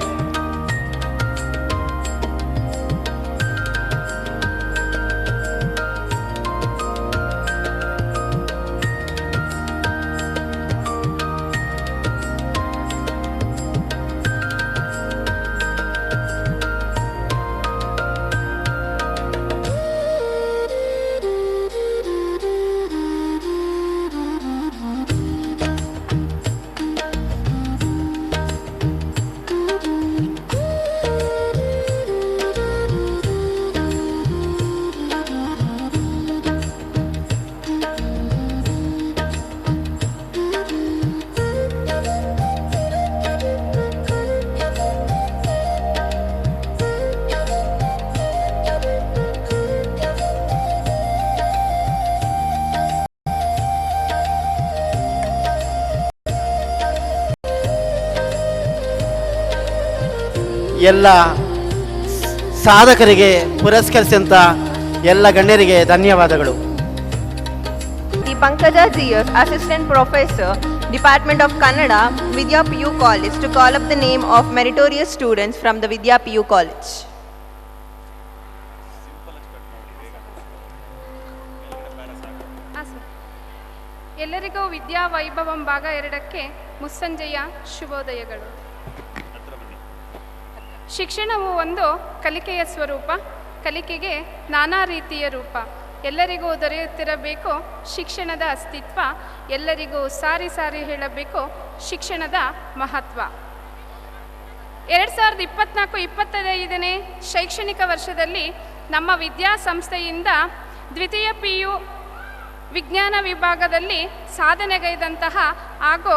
ಎಲ್ಲ ಸಾಧಕರಿಗೆ ಪುರಸ್ಕರಿಸಿದಂಥ ಎಲ್ಲ ಗಣ್ಯರಿಗೆ ಧನ್ಯವಾದಗಳು. The Pankaja G.S. Assistant Professor Department of Kannada, Vidya PU College, to call up the name of meritorious students from the Vidya PU College. ಎಲ್ಲರಿಗೂ ವಿದ್ಯಾ ವೈಭವಂ ಭಾಗ 2ಕ್ಕೆ ಮುಸ್ಸಂಜೆಯ ಶುಭೋದಯಗಳು. ಶಿಕ್ಷಣವು ಒಂದು ಕಲಿಕೆಯ ಸ್ವರೂಪ, ಕಲಿಕೆಗೆ ನಾನಾ ರೀತಿಯ ರೂಪ. ಎಲ್ಲರಿಗೂ ದೊರೆಯುತ್ತಿರಬೇಕು ಶಿಕ್ಷಣದ ಅಸ್ತಿತ್ವ, ಎಲ್ಲರಿಗೂ ಸಾರಿ ಸಾರಿ ಹೇಳಬೇಕು ಶಿಕ್ಷಣದ ಮಹತ್ವ. 2024-25ನೇ ಶೈಕ್ಷಣಿಕ ವರ್ಷದಲ್ಲಿ ನಮ್ಮ ವಿದ್ಯಾಸಂಸ್ಥೆಯಿಂದ ದ್ವಿತೀಯ PU ವಿಜ್ಞಾನ ವಿಭಾಗದಲ್ಲಿ ಸಾಧನೆಗೈದಂತಹ ಹಾಗೂ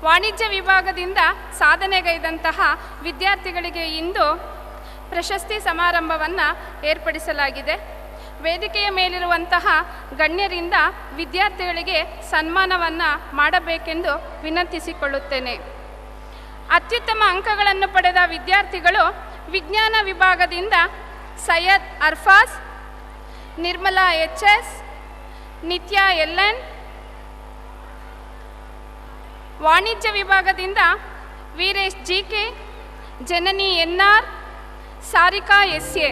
ವಾಣಿಜ್ಯ ವಿಭಾಗದಿಂದ ಸಾಧನೆಗೈದಂತಹ ವಿದ್ಯಾರ್ಥಿಗಳಿಗೆ ಇಂದು ಪ್ರಶಸ್ತಿ ಸಮಾರಂಭವನ್ನು ಏರ್ಪಡಿಸಲಾಗಿದೆ. ವೇದಿಕೆಯ ಮೇಲಿರುವಂತಹ ಗಣ್ಯರಿಂದ ವಿದ್ಯಾರ್ಥಿಗಳಿಗೆ ಸನ್ಮಾನವನ್ನು ಮಾಡಬೇಕೆಂದು ವಿನಂತಿಸಿಕೊಳ್ಳುತ್ತೇನೆ. ಅತ್ಯುತ್ತಮ ಅಂಕಗಳನ್ನು ಪಡೆದ ವಿದ್ಯಾರ್ಥಿಗಳು ವಿಜ್ಞಾನ ವಿಭಾಗದಿಂದ ಸೈಯದ್ ಅರ್ಫಾಸ್, ನಿರ್ಮಲಾ HS, ನಿತ್ಯಾ LN. ವಾಣಿಜ್ಯ ವಿಭಾಗದಿಂದ ವೀರೇಶ್ GK, ಜನನಿ NR, ಸಾರಿಕಾ SA.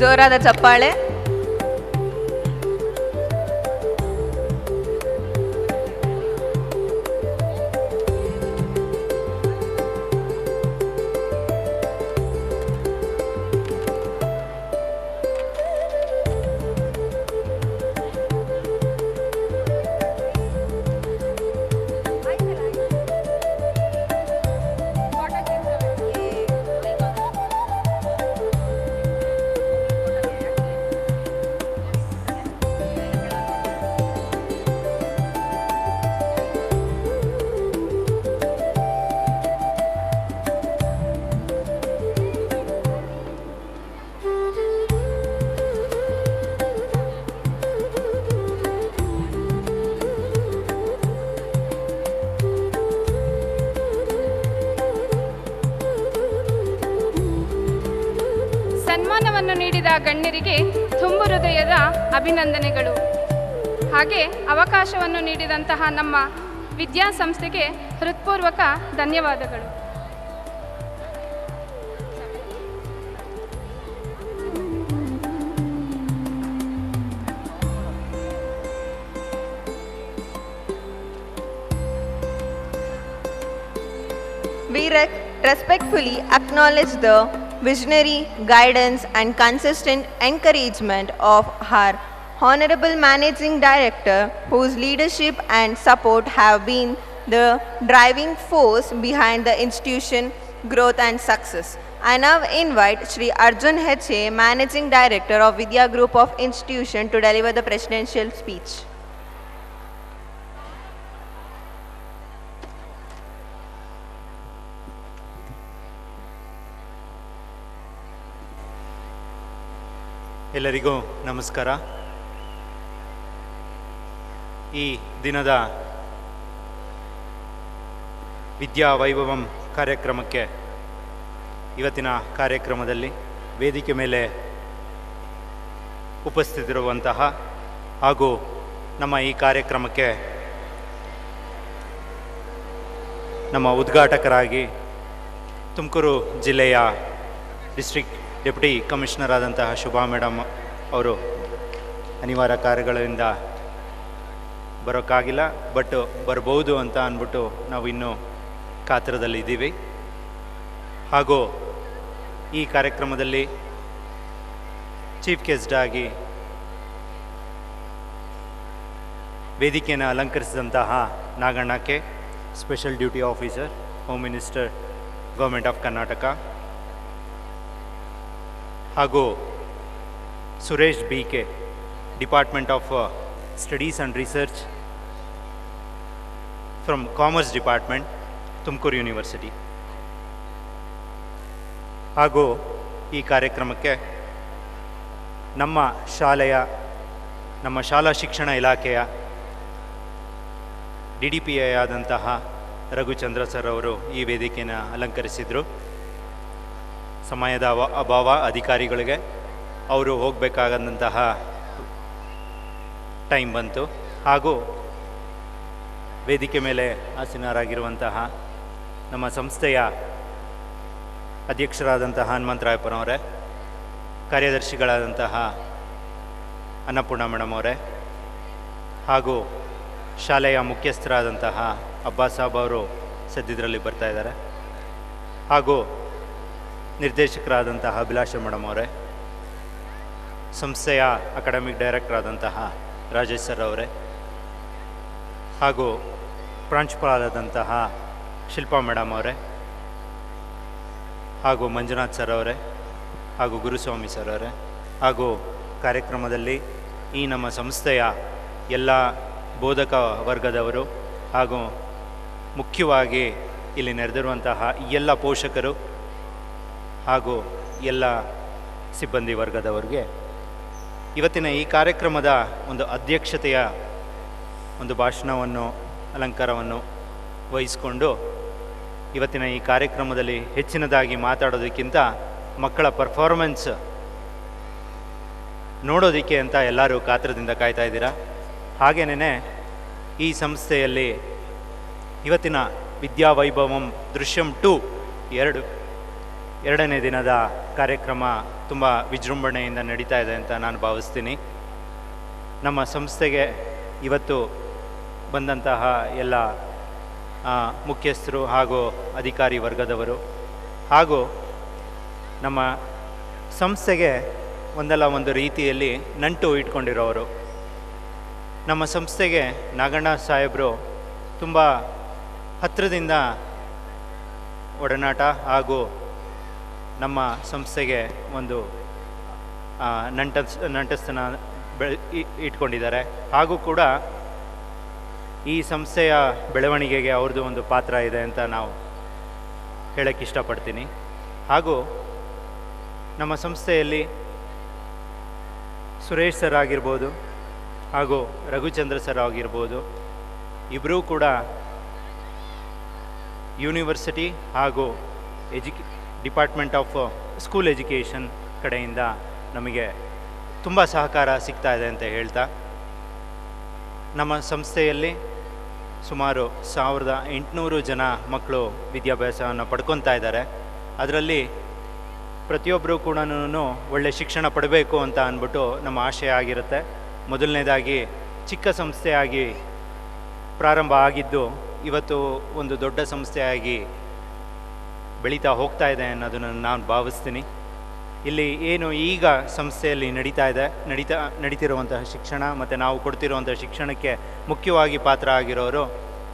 ಜೋರಾದ ಚಪ್ಪಾಳೆ. ಸನ್ಮಾನವನ್ನು ನೀಡಿದ ಗಣ್ಯರಿಗೆ ತುಂಬು ಹೃದಯದ ಅಭಿನಂದನೆಗಳು. ಹಾಗೆ ಅವಕಾಶವನ್ನು ನೀಡಿದಂತಹ ನಮ್ಮ ವಿದ್ಯಾಸಂಸ್ಥೆಗೆ ಹೃತ್ಪೂರ್ವಕ ಧನ್ಯವಾದಗಳು. We respectfully acknowledge the visionary guidance and consistent encouragement of our Honorable Managing Director, whose leadership and support have been the driving force behind the institution growth and success. I now invite Shri Arjun H.A., Managing Director of Vidya Group of Institution, to deliver the presidential speech. ಎಲ್ಲರಿಗೂ ನಮಸ್ಕಾರ. ಈ ದಿನದ ವಿದ್ಯಾ ವೈಭವಂ ಕಾರ್ಯಕ್ರಮಕ್ಕೆ, ಇವತ್ತಿನ ಕಾರ್ಯಕ್ರಮದಲ್ಲಿ ವೇದಿಕೆ ಮೇಲೆ ಉಪಸ್ಥಿತಿರುವಂತಹ ಹಾಗೂ ನಮ್ಮ ಈ ಕಾರ್ಯಕ್ರಮಕ್ಕೆ ನಮ್ಮ ಉದ್ಘಾಟಕರಾಗಿ ತುಮಕೂರು ಜಿಲ್ಲೆಯ ಡಿಸ್ಟ್ರಿಕ್ಟ್ ಡೆಪ್ಯೂಟಿ ಕಮಿಷನರ್ ಆದಂತಹ ಶುಭಾ ಮೇಡಮ್ ಅವರು ಅನಿವಾರ್ಯ ಕಾರ್ಯಗಳಿಂದ ಬರೋಕ್ಕಾಗಿಲ್ಲ, ಬಟ್ ಬರ್ಬೋದು ಅಂತ ಅಂದ್ಬಿಟ್ಟು ನಾವು ಇನ್ನೂ ಕಾತರದಲ್ಲಿದ್ದೀವಿ. ಹಾಗೂ ಈ ಕಾರ್ಯಕ್ರಮದಲ್ಲಿ ಚೀಫ್ ಗೆಸ್ಟ್ ಆಗಿ ವೇದಿಕೆಯನ್ನು ಅಲಂಕರಿಸಿದಂತಹ ನಾಗಣ್ಣಕ್ಕೆ, special duty officer, home minister, government of Karnataka, ಹಾಗೂ Suresh B K, department of studies and research from commerce department, Tumakuru university. ಹಾಗೂ ಈ ಕಾರ್ಯಕ್ರಮಕ್ಕೆ ನಮ್ಮ ಶಾಲಾ ಶಿಕ್ಷಣ ಇಲಾಖೆಯ DDPI ಆದಂತಹ ರಘುಚಂದ್ರ ಸರ್ ಅವರು ಈ ವೇದಿಕೆಯನ್ನು ಅಲಂಕರಿಸಿದರು. ಸಮಯದ ಅಭಾವ ಅಧಿಕಾರಿಗಳಿಗೆ, ಅವರು ಹೋಗಬೇಕಾದಂತಹ ಟೈಮ್ ಬಂತು. ಹಾಗೂ ವೇದಿಕೆ ಮೇಲೆ ಆಸೀನರಾಗಿರುವಂತಹ ನಮ್ಮ ಸಂಸ್ಥೆಯ ಅಧ್ಯಕ್ಷರಾದಂತಹ ಹನುಮಂತರಾಯಪ್ಪನವರೇ, ಕಾರ್ಯದರ್ಶಿಗಳಾದಂತಹ ಅನ್ನಪೂರ್ಣ ಮೇಡಮ್ ಅವರೇ, ಹಾಗೂ ಶಾಲೆಯ ಮುಖ್ಯಸ್ಥರಾದಂತಹ ಅಬ್ಬಾಸ್ ಸಾಬ್ ಅವರು ಸದ್ಯದರಲ್ಲಿ ಬರ್ತಾ ಇದ್ದಾರೆ, ಹಾಗೂ ನಿರ್ದೇಶಕರಾದಂತಹ ಅಭಿಲಾಷ ಮೇಡಮ್ ಅವರೇ, ಸಂಸ್ಥೆಯ ಅಕಾಡೆಮಿಕ್ ಡೈರೆಕ್ಟರ್ ಆದಂತಹ ರಾಜೇಶ್ ಸರ್ ಅವರೇ, ಹಾಗೂ ಪ್ರಾಂಶುಪಾಲರಾದಂತಹ ಶಿಲ್ಪಾ ಮೇಡಮ್ ಅವರೇ, ಹಾಗೂ ಮಂಜುನಾಥ್ ಸರ್ ಅವರೇ, ಹಾಗೂ ಗುರುಸ್ವಾಮಿ ಸರ್ ಅವರೇ, ಹಾಗೂ ಕಾರ್ಯಕ್ರಮದಲ್ಲಿ ಈ ನಮ್ಮ ಸಂಸ್ಥೆಯ ಎಲ್ಲ ಬೋಧಕ ವರ್ಗದವರು, ಹಾಗೂ ಮುಖ್ಯವಾಗಿ ಇಲ್ಲಿ ನೆರೆದಿರುವಂತಹ ಎಲ್ಲ ಪೋಷಕರು ಹಾಗೂ ಎಲ್ಲ ಸಿಬ್ಬಂದಿ ವರ್ಗದವರಿಗೆ ಇವತ್ತಿನ ಈ ಕಾರ್ಯಕ್ರಮದ ಒಂದು ಅಧ್ಯಕ್ಷತೆಯ ಒಂದು ಭಾಷಣವನ್ನು, ಅಲಂಕಾರವನ್ನು ವಹಿಸಿಕೊಂಡು ಇವತ್ತಿನ ಈ ಕಾರ್ಯಕ್ರಮದಲ್ಲಿ ಹೆಚ್ಚಿನದಾಗಿ ಮಾತಾಡೋದಕ್ಕಿಂತ ಮಕ್ಕಳ ಪರ್ಫಾರ್ಮೆನ್ಸ್ ನೋಡೋದಕ್ಕೆ ಅಂತ ಎಲ್ಲರೂ ಕಾತರದಿಂದ ಕಾಯ್ತಾ ಇದ್ದೀರಾ. ಹಾಗೇನೇ ಈ ಸಂಸ್ಥೆಯಲ್ಲಿ ಇವತ್ತಿನ ವಿದ್ಯಾವೈಭವಂ ದೃಶ್ಯಂ 2 ಎರಡನೇ ದಿನದ ಕಾರ್ಯಕ್ರಮ ತುಂಬ ವಿಜೃಂಭಣೆಯಿಂದ ನಡೀತಾ ಇದೆ ಅಂತ ನಾನು ಭಾವಿಸ್ತೀನಿ. ನಮ್ಮ ಸಂಸ್ಥೆಗೆ ಇವತ್ತು ಬಂದಂತಹ ಎಲ್ಲ ಮುಖ್ಯಸ್ಥರು ಹಾಗೂ ಅಧಿಕಾರಿ ವರ್ಗದವರು, ಹಾಗೂ ನಮ್ಮ ಸಂಸ್ಥೆಗೆ ಒಂದಲ್ಲ ಒಂದು ರೀತಿಯಲ್ಲಿ ನಂಟು ಇಟ್ಕೊಂಡಿರೋರು, ನಮ್ಮ ಸಂಸ್ಥೆಗೆ ನಾಗಣ್ಣ ಸಾಹೇಬರು ತುಂಬ ಹತ್ತಿರದಿಂದ ಒಡನಾಟ ಹಾಗೂ ನಮ್ಮ ಸಂಸ್ಥೆಗೆ ಒಂದು ನಂಟಸ್ತನ ಇಟ್ಕೊಂಡಿದ್ದಾರೆ. ಹಾಗೂ ಕೂಡ ಈ ಸಂಸ್ಥೆಯ ಬೆಳವಣಿಗೆಗೆ ಅವ್ರದ್ದು ಒಂದು ಪಾತ್ರ ಇದೆ ಅಂತ ನಾವು ಹೇಳಕ್ಕೆ ಇಷ್ಟಪಡ್ತೀನಿ. ಹಾಗೂ ನಮ್ಮ ಸಂಸ್ಥೆಯಲ್ಲಿ ಸುರೇಶ್ ಸರ್ ಆಗಿರ್ಬೋದು ಹಾಗೂ ರಘುಚಂದ್ರ ಸರ್ ಆಗಿರ್ಬೋದು, ಇಬ್ಬರೂ ಕೂಡ ಯೂನಿವರ್ಸಿಟಿ ಹಾಗೂ ಡಿಪಾರ್ಟ್ಮೆಂಟ್ ಆಫ್ ಸ್ಕೂಲ್ ಎಜುಕೇಷನ್ ಕಡೆಯಿಂದ ನಮಗೆ ತುಂಬ ಸಹಕಾರ ಸಿಗ್ತಾ ಇದೆ ಅಂತ ಹೇಳ್ತಾ, ನಮ್ಮ ಸಂಸ್ಥೆಯಲ್ಲಿ ಸುಮಾರು 1800 ಜನ ಮಕ್ಕಳು ವಿದ್ಯಾಭ್ಯಾಸವನ್ನು ಪಡ್ಕೊತಾ ಇದ್ದಾರೆ. ಅದರಲ್ಲಿ ಪ್ರತಿಯೊಬ್ಬರೂ ಕೂಡ ಒಳ್ಳೆಯ ಶಿಕ್ಷಣ ಪಡಬೇಕು ಅಂತ ಅಂದ್ಬಿಟ್ಟು ನಮ್ಮ ಆಶಯ ಆಗಿರುತ್ತೆ. ಮೊದಲನೇದಾಗಿ ಚಿಕ್ಕ ಸಂಸ್ಥೆಯಾಗಿ ಪ್ರಾರಂಭ ಆಗಿದ್ದು ಇವತ್ತು ಒಂದು ದೊಡ್ಡ ಸಂಸ್ಥೆಯಾಗಿ ಬೆಳೀತಾ ಹೋಗ್ತಾ ಇದೆ ಅನ್ನೋದನ್ನು ನಾನು ಭಾವಿಸ್ತೀನಿ. ಇಲ್ಲಿ ಏನು ಈಗ ಸಂಸ್ಥೆಯಲ್ಲಿ ನಡೀತಿರುವಂತಹ ಶಿಕ್ಷಣ ಮತ್ತು ನಾವು ಕೊಡ್ತಿರುವಂಥ ಶಿಕ್ಷಣಕ್ಕೆ ಮುಖ್ಯವಾಗಿ ಪಾತ್ರ ಆಗಿರೋರು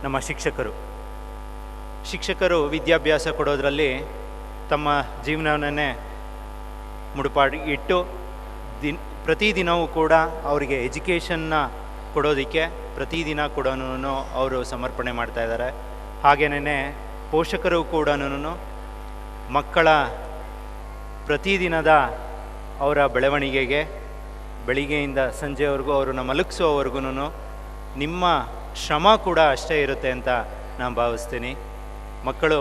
ನಮ್ಮ ಶಿಕ್ಷಕರು ವಿದ್ಯಾಭ್ಯಾಸ ಕೊಡೋದ್ರಲ್ಲಿ ತಮ್ಮ ಜೀವನವನ್ನೇ ಮುಡುಪಾಗಿ ಇಟ್ಟು ಪ್ರತಿದಿನವೂ ಕೂಡ ಅವರಿಗೆ ಎಜುಕೇಷನ್ನ ಕೊಡೋದಕ್ಕೆ ಪ್ರತಿದಿನ ಕೂಡ ಅವರು ಸಮರ್ಪಣೆ ಮಾಡ್ತಾ ಇದ್ದಾರೆ. ಹಾಗೆಯೇ ಪೋಷಕರು ಕೂಡ ಮಕ್ಕಳ ಪ್ರತಿದಿನದ ಅವರ ಬೆಳವಣಿಗೆಗೆ ಬೆಳಿಗ್ಗೆಯಿಂದ ಸಂಜೆವರೆಗೂ ಅವರನ್ನು ಮಲಗಿಸೋವರೆಗೂ ನಿಮ್ಮ ಶ್ರಮ ಕೂಡ ಅಷ್ಟೇ ಇರುತ್ತೆ ಅಂತ ನಾನು ಭಾವಿಸ್ತೀನಿ. ಮಕ್ಕಳು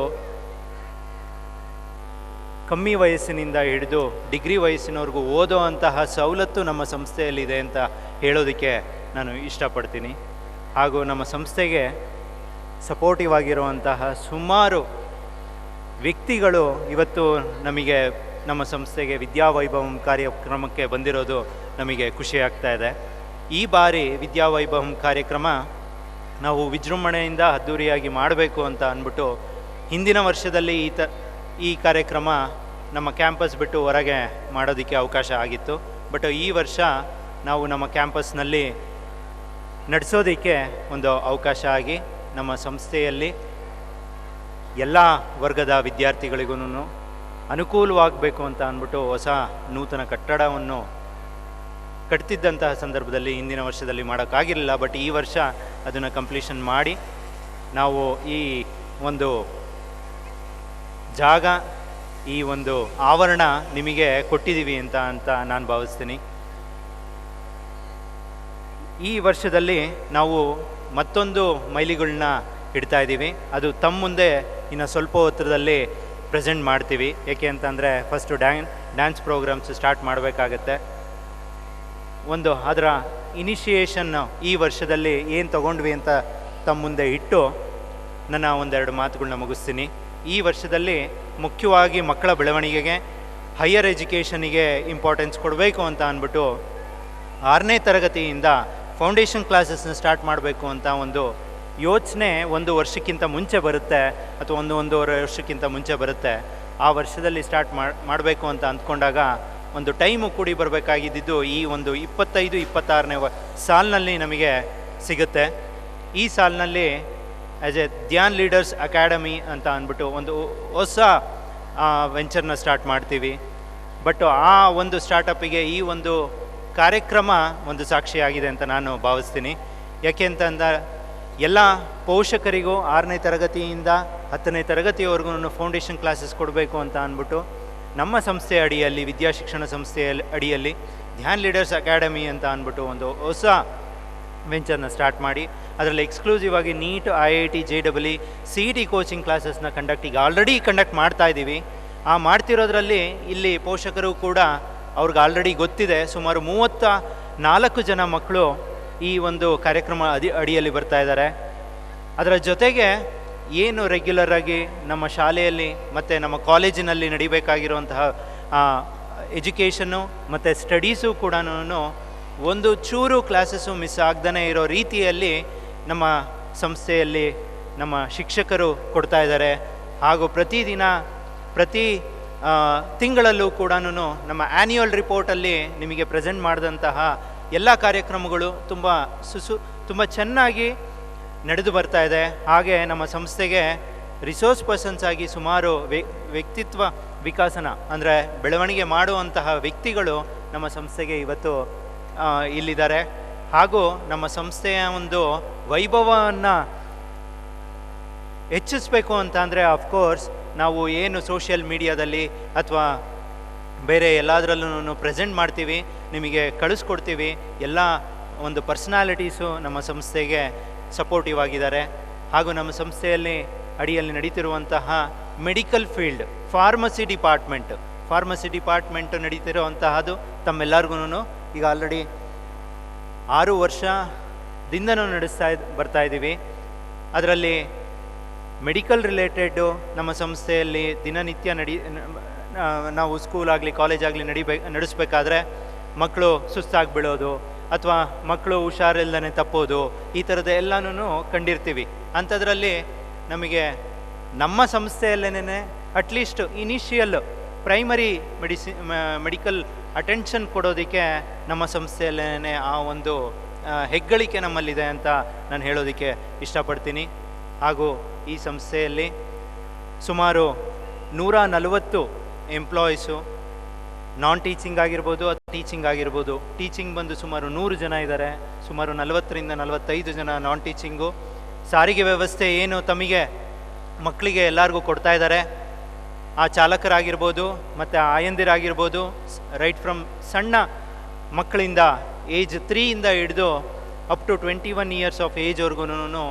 ಕಮ್ಮಿ ವಯಸ್ಸಿನಿಂದ ಹಿಡಿದು ಡಿಗ್ರಿ ವಯಸ್ಸಿನವರೆಗೂ ಓದೋ ಅಂತಹ ಸವಲತ್ತು ನಮ್ಮ ಸಂಸ್ಥೆಯಲ್ಲಿದೆ ಅಂತ ಹೇಳೋದಕ್ಕೆ ನಾನು ಇಷ್ಟಪಡ್ತೀನಿ. ಹಾಗೂ ನಮ್ಮ ಸಂಸ್ಥೆಗೆ ಸಪೋರ್ಟಿವ್ ಆಗಿರುವಂತಹ ಸುಮಾರು ವ್ಯಕ್ತಿಗಳು ಇವತ್ತು ನಮಗೆ ನಮ್ಮ ಸಂಸ್ಥೆಗೆ ವಿದ್ಯಾವೈಭವಂ ಕಾರ್ಯಕ್ರಮಕ್ಕೆ ಬಂದಿರೋದು ನಮಗೆ ಖುಷಿಯಾಗ್ತಾ ಇದೆ. ಈ ಬಾರಿ ವಿದ್ಯಾವೈಭವಂ ಕಾರ್ಯಕ್ರಮ ನಾವು ವಿಜೃಂಭಣೆಯಿಂದ ಅದ್ಧೂರಿಯಾಗಿ ಮಾಡಬೇಕು ಅಂತ ಅಂದ್ಬಿಟ್ಟು ಹಿಂದಿನ ವರ್ಷದಲ್ಲಿ ಈ ಕಾರ್ಯಕ್ರಮ ನಮ್ಮ ಕ್ಯಾಂಪಸ್ ಬಿಟ್ಟು ಹೊರಗೆ ಮಾಡೋದಕ್ಕೆ ಅವಕಾಶ ಆಗಿತ್ತು. ಬಟ್ ಈ ವರ್ಷ ನಾವು ನಮ್ಮ ಕ್ಯಾಂಪಸ್ನಲ್ಲಿ ನಡೆಸೋದಕ್ಕೆ ಒಂದು ಅವಕಾಶ ಆಗಿ ನಮ್ಮ ಸಂಸ್ಥೆಯಲ್ಲಿ ಎಲ್ಲ ವರ್ಗದ ವಿದ್ಯಾರ್ಥಿಗಳಿಗೂ ಅನುಕೂಲವಾಗಬೇಕು ಅಂತ ಅಂದ್ಬಿಟ್ಟು ಹೊಸ ನೂತನ ಕಟ್ಟಡವನ್ನು ಕಟ್ತಿದ್ದಂತಹ ಸಂದರ್ಭದಲ್ಲಿ ಹಿಂದಿನ ವರ್ಷದಲ್ಲಿ ಮಾಡೋಕ್ಕಾಗಿರಲಿಲ್ಲ. ಬಟ್ ಈ ವರ್ಷ ಅದನ್ನು ಕಂಪ್ಲೀಷನ್ ಮಾಡಿ ನಾವು ಈ ಒಂದು ಜಾಗ, ಈ ಒಂದು ಆವರಣ ನಿಮಗೆ ಕೊಟ್ಟಿದ್ದೀವಿ ಅಂತ ನಾನು ಭಾವಿಸ್ತೀನಿ. ಈ ವರ್ಷದಲ್ಲಿ ನಾವು ಮತ್ತೊಂದು ಮೈಲಿಗಳನ್ನ ಇಡ್ತಾ ಇದ್ದೀವಿ. ಅದು ತಮ್ಮ ಮುಂದೆ ಇನ್ನು ಸ್ವಲ್ಪ ಹೊತ್ತರಲ್ಲಿ ಪ್ರೆಸೆಂಟ್ ಮಾಡ್ತೀವಿ. ಏಕೆ ಅಂತಂದರೆ ಫಸ್ಟು ಡ್ಯಾನ್ಸ್ ಪ್ರೋಗ್ರಾಮ್ಸ್ ಸ್ಟಾರ್ಟ್ ಮಾಡಬೇಕಾಗತ್ತೆ. ಒಂದು ಅದರ ಇನಿಷಿಯೇಷನ್ನು ಈ ವರ್ಷದಲ್ಲಿ ಏನು ತಗೊಂಡ್ವಿ ಅಂತ ತಮ್ಮ ಮುಂದೆ ಇಟ್ಟು ನನ್ನ ಒಂದೆರಡು ಮಾತುಗಳನ್ನ ಮುಗಿಸ್ತೀನಿ. ಈ ವರ್ಷದಲ್ಲಿ ಮುಖ್ಯವಾಗಿ ಮಕ್ಕಳ ಬೆಳವಣಿಗೆಗೆ, ಹೈಯರ್ ಎಜುಕೇಷನಿಗೆ ಇಂಪಾರ್ಟೆನ್ಸ್ ಕೊಡಬೇಕು ಅಂತ ಅಂದ್ಬಿಟ್ಟು 6ನೇ ತರಗತಿಯಿಂದ ಫೌಂಡೇಶನ್ ಕ್ಲಾಸಸ್ನ ಸ್ಟಾರ್ಟ್ ಮಾಡಬೇಕು ಅಂತ ಒಂದು ಯೋಚನೆ ಒಂದು ವರ್ಷಕ್ಕಿಂತ ಮುಂಚೆ ಬರುತ್ತೆ, ಅಥವಾ ಒಂದೂವರೆ ವರ್ಷಕ್ಕಿಂತ ಮುಂಚೆ ಬರುತ್ತೆ. ಆ ವರ್ಷದಲ್ಲಿ ಸ್ಟಾರ್ಟ್ ಮಾಡಬೇಕು ಅಂತ ಅಂದ್ಕೊಂಡಾಗ ಒಂದು ಟೈಮು ಕೂಡಿ ಬರಬೇಕಾಗಿದ್ದು ಈ ಒಂದು 25-26ನೇ ಸಾಲಿನಲ್ಲಿ ನಮಗೆ ಸಿಗುತ್ತೆ. ಈ ಸಾಲಿನಲ್ಲಿ as a Dhyan Leaders Academy ಅಂತ ಅಂದ್ಬಿಟ್ಟು ಒಂದು ಹೊಸ ವೆಂಚರ್ನ ಸ್ಟಾರ್ಟ್ ಮಾಡ್ತೀವಿ. ಬಟ್ ಆ ಒಂದು ಸ್ಟಾರ್ಟಪ್ಪಿಗೆ ಈ ಒಂದು ಕಾರ್ಯಕ್ರಮ ಒಂದು ಸಾಕ್ಷಿಯಾಗಿದೆ ಅಂತ ನಾನು ಭಾವಿಸ್ತೀನಿ. ಯಾಕೆ ಅಂತಂದರೆ ಎಲ್ಲ ಪೋಷಕರಿಗೂ 6ನೇ ತರಗತಿಯಿಂದ 10ನೇ ತರಗತಿಯವರೆಗೂ ಫೌಂಡೇಶನ್ ಕ್ಲಾಸಸ್ ಕೊಡಬೇಕು ಅಂತ ಅಂದ್ಬಿಟ್ಟು ನಮ್ಮ ಸಂಸ್ಥೆ ಅಡಿಯಲ್ಲಿ, ವಿದ್ಯಾಶಿಕ್ಷಣ ಸಂಸ್ಥೆಯ ಅಡಿಯಲ್ಲಿ ಧ್ಯಾನ್ ಲೀಡರ್ಸ್ ಅಕಾಡೆಮಿ ಅಂತ ಅಂದ್ಬಿಟ್ಟು ಒಂದು ಹೊಸ ವೆಂಚರ್ನ ಸ್ಟಾರ್ಟ್ ಮಾಡಿ ಅದರಲ್ಲಿ ಎಕ್ಸ್ಕ್ಲೂಸಿವ್ ಆಗಿ NEET, IIT, JEE, CET coaching ಕ್ಲಾಸಸ್ನ ಈಗ ಆಲ್ರೆಡಿ ಕಂಡಕ್ಟ್ ಮಾಡ್ತಾ ಇದ್ದೀವಿ. ಆ ಮಾಡ್ತಿರೋದ್ರಲ್ಲಿ ಇಲ್ಲಿ ಪೋಷಕರು ಕೂಡ ಅವ್ರಿಗೆ ಆಲ್ರೆಡಿ ಗೊತ್ತಿದೆ. ಸುಮಾರು 34 ಜನ ಮಕ್ಕಳು ಈ ಒಂದು ಕಾರ್ಯಕ್ರಮ ಅಡಿಯಲ್ಲಿ ಬರ್ತಾ ಇದ್ದಾರೆ. ಅದರ ಜೊತೆಗೆ ಏನು ರೆಗ್ಯುಲರ್ ಆಗಿ ನಮ್ಮ ಶಾಲೆಯಲ್ಲಿ ಮತ್ತು ನಮ್ಮ ಕಾಲೇಜಿನಲ್ಲಿ ನಡಿಬೇಕಾಗಿರುವಂತಹ ಎಜುಕೇಷನ್ನು ಮತ್ತು ಸ್ಟಡೀಸು ಕೂಡ ಒಂದು ಚೂರು ಕ್ಲಾಸಸ್ಸು ಮಿಸ್ ಆಗದೇ ಇರೋ ರೀತಿಯಲ್ಲಿ ನಮ್ಮ ಸಂಸ್ಥೆಯಲ್ಲಿ ನಮ್ಮ ಶಿಕ್ಷಕರು ಕೊಡ್ತಾ ಇದ್ದಾರೆ. ಹಾಗೂ ಪ್ರತಿ ತಿಂಗಳಲ್ಲೂ ಕೂಡ ನಮ್ಮ ಆ್ಯನ್ಯುವಲ್ ರಿಪೋರ್ಟಲ್ಲಿ ನಿಮಗೆ ಪ್ರೆಸೆಂಟ್ ಮಾಡಿದಂತಹ ಎಲ್ಲ ಕಾರ್ಯಕ್ರಮಗಳು ತುಂಬ ಚೆನ್ನಾಗಿ ನಡೆದು ಬರ್ತಾ ಇದೆ. ಹಾಗೆ ನಮ್ಮ ಸಂಸ್ಥೆಗೆ ರಿಸೋರ್ಸ್ ಪರ್ಸನ್ಸ್ ಆಗಿ ಸುಮಾರು ವ್ಯಕ್ತಿತ್ವ ವಿಕಾಸನ ಅಂದರೆ ಬೆಳವಣಿಗೆ ಮಾಡುವಂತಹ ವ್ಯಕ್ತಿಗಳು ನಮ್ಮ ಸಂಸ್ಥೆಗೆ ಇವತ್ತು ಇಲ್ಲಿದ್ದಾರೆ. ಹಾಗೂ ನಮ್ಮ ಸಂಸ್ಥೆಯ ಒಂದು ವೈಭವವನ್ನು ಹೆಚ್ಚಿಸಬೇಕು ಅಂತ ಅಂದರೆ ಅಫ್ಕೋರ್ಸ್ ನಾವು ಏನು ಸೋಷಿಯಲ್ ಮೀಡಿಯಾದಲ್ಲಿ ಅಥವಾ ಬೇರೆ ಎಲ್ಲದರಲ್ಲೂ ಪ್ರೆಸೆಂಟ್ ಮಾಡ್ತೀವಿ, ನಿಮಗೆ ಕಳಿಸ್ಕೊಡ್ತೀವಿ. ಎಲ್ಲ ಒಂದು ಪರ್ಸನಾಲಿಟೀಸು ನಮ್ಮ ಸಂಸ್ಥೆಗೆ ಸಪೋರ್ಟಿವ್ ಆಗಿದ್ದಾರೆ. ಹಾಗೂ ನಮ್ಮ ಸಂಸ್ಥೆಯಲ್ಲಿ ಅಡಿಯಲ್ಲಿ ನಡೀತಿರುವಂತಹ ಮೆಡಿಕಲ್ ಫೀಲ್ಡ್, ಫಾರ್ಮಸಿ ಡಿಪಾರ್ಟ್ಮೆಂಟು ನಡೀತಿರುವಂತಹದ್ದು ತಮ್ಮೆಲ್ಲರಿಗೂ ಈಗ ಆಲ್ರೆಡಿ 6 ವರ್ಷದಿಂದನೂ ಬರ್ತಾ ಇದ್ದೀವಿ. ಅದರಲ್ಲಿ ಮೆಡಿಕಲ್ ರಿಲೇಟೆಡ್ಡು ನಮ್ಮ ಸಂಸ್ಥೆಯಲ್ಲಿ ದಿನನಿತ್ಯ ನಾವು ಸ್ಕೂಲಾಗಲಿ ಕಾಲೇಜಾಗಲಿ ನಡೆಸಬೇಕಾದ್ರೆ ಮಕ್ಕಳು ಸುಸ್ತಾಗಿ ಬೀಳೋದು ಅಥವಾ ಮಕ್ಕಳು ಹುಷಾರಿಲ್ಲದೇ ತಪ್ಪೋದು, ಈ ಥರದ ಎಲ್ಲನೂ ಕಂಡಿರ್ತೀವಿ. ಅಂಥದ್ರಲ್ಲಿ ನಮಗೆ ನಮ್ಮ ಸಂಸ್ಥೆಯಲ್ಲೇನೆ at least initial primary medical attention ಕೊಡೋದಕ್ಕೆ ನಮ್ಮ ಸಂಸ್ಥೆಯಲ್ಲೇ ಆ ಒಂದು ಹೆಗ್ಗಳಿಕೆ ನಮ್ಮಲ್ಲಿದೆ ಅಂತ ನಾನು ಹೇಳೋದಕ್ಕೆ ಇಷ್ಟಪಡ್ತೀನಿ. ಹಾಗೂ ಈ ಸಂಸ್ಥೆಯಲ್ಲಿ ಸುಮಾರು 140 ಎಂಪ್ಲಾಯೀಸು, ನಾನ್ ಟೀಚಿಂಗ್ ಆಗಿರ್ಬೋದು ಅಥವಾ ಟೀಚಿಂಗ್ ಆಗಿರ್ಬೋದು. ಟೀಚಿಂಗ್ ಬಂದು ಸುಮಾರು 100 ಜನ ಇದ್ದಾರೆ, ಸುಮಾರು 40ರಿಂದ 45 ಜನ ನಾನ್ ಟೀಚಿಂಗು. ಸಾರಿಗೆ ವ್ಯವಸ್ಥೆ ಏನು ತಮಗೆ ಮಕ್ಕಳಿಗೆ ಎಲ್ಲರಿಗೂ ಕೊಡ್ತಾ ಇದ್ದಾರೆ, ಆ ಚಾಲಕರಾಗಿರ್ಬೋದು ಮತ್ತು ಆಯಂದಿರಾಗಿರ್ಬೋದು, ರೈಟ್ ಫ್ರಮ್ ಸಣ್ಣ ಮಕ್ಕಳಿಂದ ಏಜ್ 3ಇಂದ ಹಿಡಿದು ಅಪ್ ಟು 21 ಇಯರ್ಸ್ ಆಫ್ ಏಜ್ವರೆಗೂ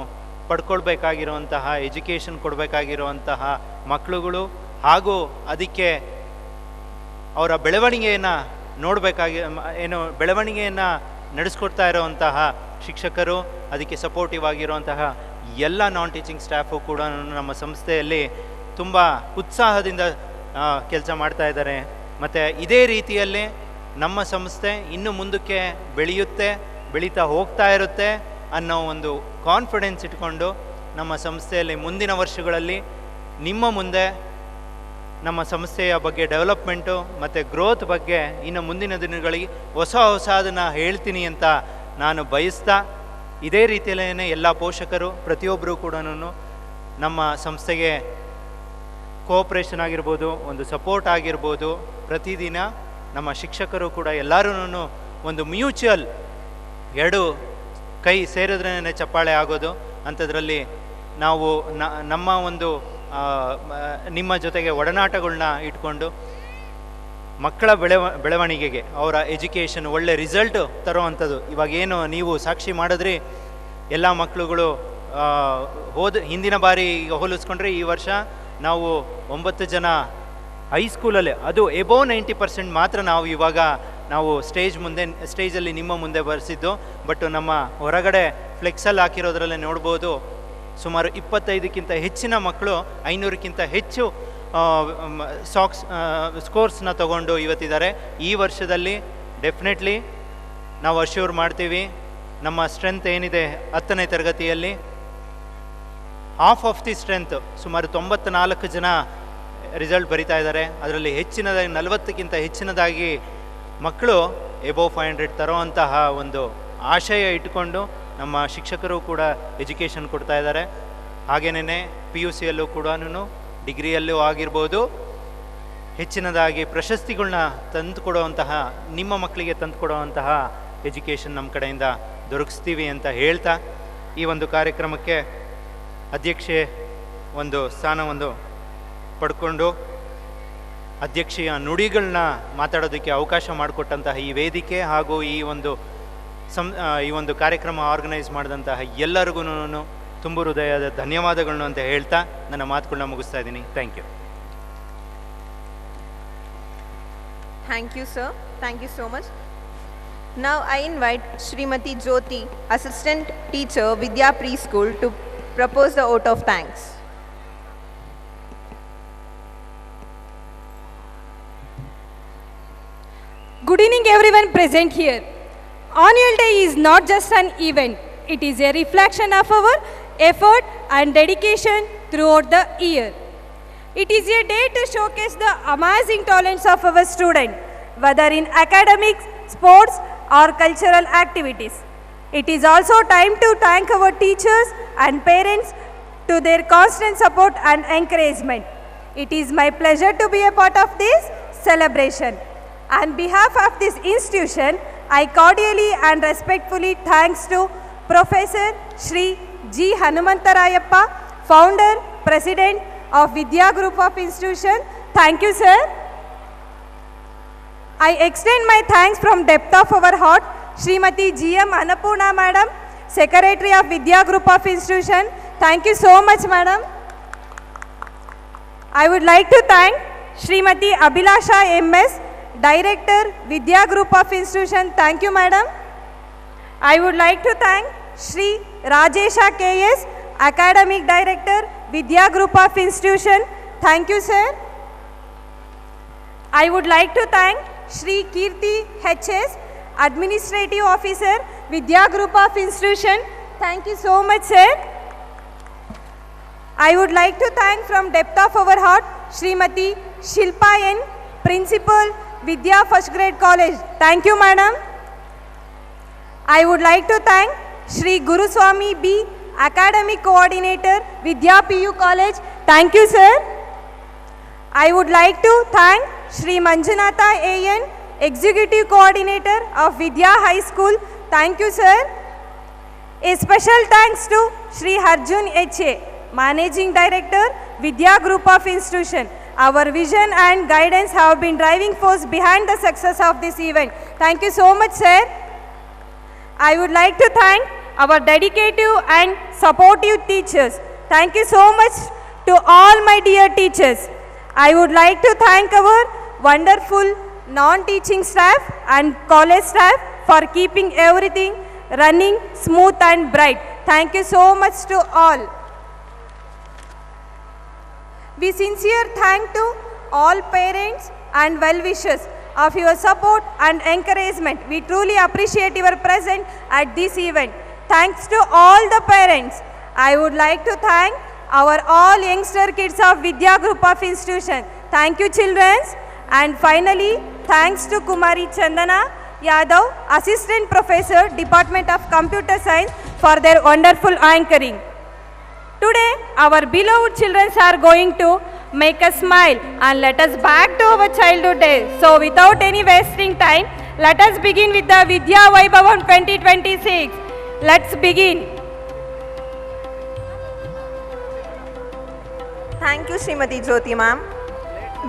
ಪಡ್ಕೊಳ್ಬೇಕಾಗಿರುವಂತಹ ಎಜುಕೇಷನ್ ಕೊಡಬೇಕಾಗಿರುವಂತಹ ಮಕ್ಕಳುಗಳು, ಹಾಗೂ ಅದಕ್ಕೆ ಅವರ ಬೆಳವಣಿಗೆಯನ್ನು ಬೆಳವಣಿಗೆಯನ್ನು ನಡೆಸ್ಕೊಡ್ತಾ ಇರುವಂತಹ ಶಿಕ್ಷಕರು, ಅದಕ್ಕೆ ಸಪೋರ್ಟಿವ್ ಆಗಿರುವಂತಹ ಎಲ್ಲ ನಾನ್ ಟೀಚಿಂಗ್ ಸ್ಟಾಫು ಕೂಡ ನಮ್ಮ ಸಂಸ್ಥೆಯಲ್ಲಿ ತುಂಬ ಉತ್ಸಾಹದಿಂದ ಕೆಲಸ ಮಾಡ್ತಾ ಇದ್ದಾರೆ. ಮತ್ತು ಇದೇ ರೀತಿಯಲ್ಲಿ ನಮ್ಮ ಸಂಸ್ಥೆ ಇನ್ನು ಮುಂದಕ್ಕೆ ಬೆಳೀತಾ ಹೋಗ್ತಾ ಇರುತ್ತೆ ಅನ್ನೋ ಒಂದು ಕಾನ್ಫಿಡೆನ್ಸ್ ಇಟ್ಕೊಂಡು ನಮ್ಮ ಸಂಸ್ಥೆಯಲ್ಲಿ ಮುಂದಿನ ವರ್ಷಗಳಲ್ಲಿ ನಿಮ್ಮ ಮುಂದೆ ನಮ್ಮ ಸಂಸ್ಥೆಯ ಬಗ್ಗೆ ಡೆವಲಪ್ಮೆಂಟು ಮತ್ತು ಗ್ರೋತ್ ಬಗ್ಗೆ ಇನ್ನು ಮುಂದಿನ ದಿನಗಳಿಗೆ ಹೊಸದನ್ನು ಹೇಳ್ತೀನಿ ಅಂತ ನಾನು ಬಯಸ್ತಾ, ಇದೇ ರೀತಿಯಲ್ಲೇ ಎಲ್ಲ ಪೋಷಕರು ಪ್ರತಿಯೊಬ್ಬರೂ ಕೂಡ ನಮ್ಮ ಸಂಸ್ಥೆಗೆ ಕೋಆಪ್ರೇಷನ್ ಆಗಿರ್ಬೋದು, ಒಂದು ಸಪೋರ್ಟ್ ಆಗಿರ್ಬೋದು, ಪ್ರತಿದಿನ ನಮ್ಮ ಶಿಕ್ಷಕರು ಕೂಡ ಎಲ್ಲರೂ ಒಂದು ಮ್ಯೂಚುವಲ್ ಎರಡು ಕೈ ಸೇರಿದ್ರೇ ಚಪ್ಪಾಳೆ ಆಗೋದು ಅಂಥದ್ರಲ್ಲಿ ನಾವು ನಮ್ಮ ಒಂದು ನಿಮ್ಮ ಜೊತೆಗೆ ಒಡನಾಟಗಳನ್ನ ಇಟ್ಕೊಂಡು ಮಕ್ಕಳ ಬೆಳವಣಿಗೆಗೆ ಅವರ ಎಜುಕೇಷನ್ ಒಳ್ಳೆ ರಿಸಲ್ಟ್ ತರೋವಂಥದ್ದು. ಇವಾಗೇನು ನೀವು ಸಾಕ್ಷಿ ಮಾಡಿದ್ರಿ, ಎಲ್ಲ ಮಕ್ಕಳುಗಳು ಹಿಂದಿನ ಬಾರಿ ಈಗ ಹೋಲಿಸ್ಕೊಂಡ್ರೆ ಈ ವರ್ಷ ನಾವು 9 ಜನ ಹೈಸ್ಕೂಲಲ್ಲೇ, ಅದು ಎಬೋವ್ 90% ಮಾತ್ರ ನಾವು ಸ್ಟೇಜಲ್ಲಿ ನಿಮ್ಮ ಮುಂದೆ ಬರೆಸಿದ್ದು. ಬಟ್ ನಮ್ಮ ಹೊರಗಡೆ ಫ್ಲೆಕ್ಸಲ್ಲಿ ಹಾಕಿರೋದ್ರಲ್ಲೇ ನೋಡ್ಬೋದು, ಸುಮಾರು 25ಕ್ಕಿಂತ ಹೆಚ್ಚಿನ ಮಕ್ಕಳು 500ಕ್ಕಿಂತ ಹೆಚ್ಚು ಸ್ಕೋರ್ಸ್ನ ತಗೊಂಡು ಇವತ್ತಿದ್ದಾರೆ. ಈ ವರ್ಷದಲ್ಲಿ ಡೆಫಿನೆಟ್ಲಿ ನಾವು ಅಶ್ಯೂರ್ ಮಾಡ್ತೀವಿ, ನಮ್ಮ ಸ್ಟ್ರೆಂತ್ ಏನಿದೆ 10ನೇ ತರಗತಿಯಲ್ಲಿ ಹಾಫ್ ಆಫ್ ದಿ ಸ್ಟ್ರೆಂತ್ ಸುಮಾರು 94 ಜನ ರಿಸಲ್ಟ್ ಬರಿತಾ ಇದ್ದಾರೆ. ಅದರಲ್ಲಿ ಹೆಚ್ಚಿನದಾಗಿ 40ಕ್ಕಿಂತ ಹೆಚ್ಚಿನದಾಗಿ ಮಕ್ಕಳು ಎಬೋವ್ 500 ತರೋವಂತಹ ಒಂದು ಆಶಯ ಇಟ್ಕೊಂಡು ನಮ್ಮ ಶಿಕ್ಷಕರು ಕೂಡ ಎಜುಕೇಷನ್ ಕೊಡ್ತಾ ಇದ್ದಾರೆ. ಹಾಗೇನೇ PUCಯಲ್ಲೂ ಕೂಡ, ಡಿಗ್ರಿಯಲ್ಲೂ ಆಗಿರ್ಬೋದು, ಹೆಚ್ಚಿನದಾಗಿ ಪ್ರಶಸ್ತಿಗಳನ್ನ ತಂದುಕೊಡುವಂತಹ, ನಿಮ್ಮ ಮಕ್ಕಳಿಗೆ ತಂದುಕೊಡುವಂತಹ ಎಜುಕೇಷನ್ ನಮ್ಮ ಕಡೆಯಿಂದ ದೊರಕಿಸ್ತೀವಿ ಅಂತ ಹೇಳ್ತಾ, ಈ ಒಂದು ಕಾರ್ಯಕ್ರಮಕ್ಕೆ ಅಧ್ಯಕ್ಷೆ ಒಂದು ಸ್ಥಾನವನ್ನು ಪಡ್ಕೊಂಡು ಅಧ್ಯಕ್ಷೀಯ ನುಡಿಗಳನ್ನ ಮಾತಾಡೋದಕ್ಕೆ ಅವಕಾಶ ಮಾಡಿಕೊಟ್ಟಂತಹ ಈ ವೇದಿಕೆ ಹಾಗೂ ಈ ಒಂದು ಕಾರ್ಯಕ್ರಮ ಆರ್ಗನೈಸ್ ಮಾಡಿದಂತಹ ಎಲ್ಲರಿಗೂ ತುಂಬ ಹೃದಯದ ಧನ್ಯವಾದಗಳನ್ನು ಅಂತ ಹೇಳ್ತಾ ನನ್ನ ಮಾತುಗಳನ್ನ ಮುಗಿಸ್ತಾ ಇದ್ದೀನಿ. Thank you. Thank you, sir. Thank you so much. Now I invite Srimati Jyoti, Assistant Teacher, Vidya Preschool, to propose the vote of thanks. Good evening everyone present here. Annual Day is not just an event, it is a reflection of our effort and dedication throughout the year. It is a day to showcase the amazing talents of our students, whether in academics, sports or cultural activities. It is also time to thank our teachers and parents to their constant support and encouragement. It is my pleasure to be a part of this celebration. On behalf of this institution, I cordially and respectfully thanks to Professor Shri G. Hanumantarayappa, Founder, President of Vidya Group of Institution. Thank you, sir. I extend my thanks from depth of our heart, Srimati G.M. Annapurna Madam, Secretary of Vidya Group of Institution. Thank you so much, Madam. I would like to thank Srimati Abhilasha M.S., Director, Vidya Group of Institution. Thank you, Madam. I would like to thank Shri Rajesha K.S., Academic Director, Vidya Group of Institution. Thank you, sir. I would like to thank Shri Kirti H.S., Administrative Officer, Vidya Group of Institution. Thank you so much, sir. I would like to thank from depth of our heart, Srimati Shilpa N., Principal, Vidya First Grade College. Thank you, Madam. I would like to thank Shri Guruswami B., Academic Coordinator, Vidya PU College. Thank you, sir. I would like to thank Shri Manjunatha A.N., Executive Coordinator of Vidya High School. Thank you, sir. A special thanks to Shri Arjun H.A., Managing Director, Vidya Group of Institution. Our vision and guidance have been driving force behind the success of this event. Thank you so much, sir. I would like to thank our dedicated and supportive teachers. Thank you so much to all my dear teachers. I would like to thank our wonderful non-teaching staff and college staff for keeping everything running smooth and bright. Thank you so much to all. We sincere thank to all parents and well-wishers of your support and encouragement. We truly appreciate your presence at this event. Thanks to all the parents. I would like to thank our all youngster kids of Vidya Group of Institution. Thank you, children. And finally, thanks to Kumari Chandana Yadav, Assistant Professor, Department of Computer Science, for their wonderful anchoring. Today, our beloved children are going to make us smile and let us back to our childhood days. So, without any wasting time, let us begin with the Vidya Vaibhavam 2026. Let's begin. Thank you, Srimati Jyoti ma'am.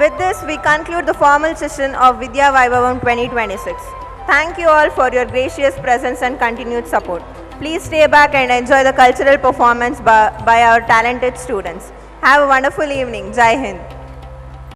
With this, we conclude the formal session of Vidya Vaibhavam 2026. Thank you all for your gracious presence and continued support. Please stay back and enjoy the cultural performance by our talented students. Have a wonderful evening. Jai Hind.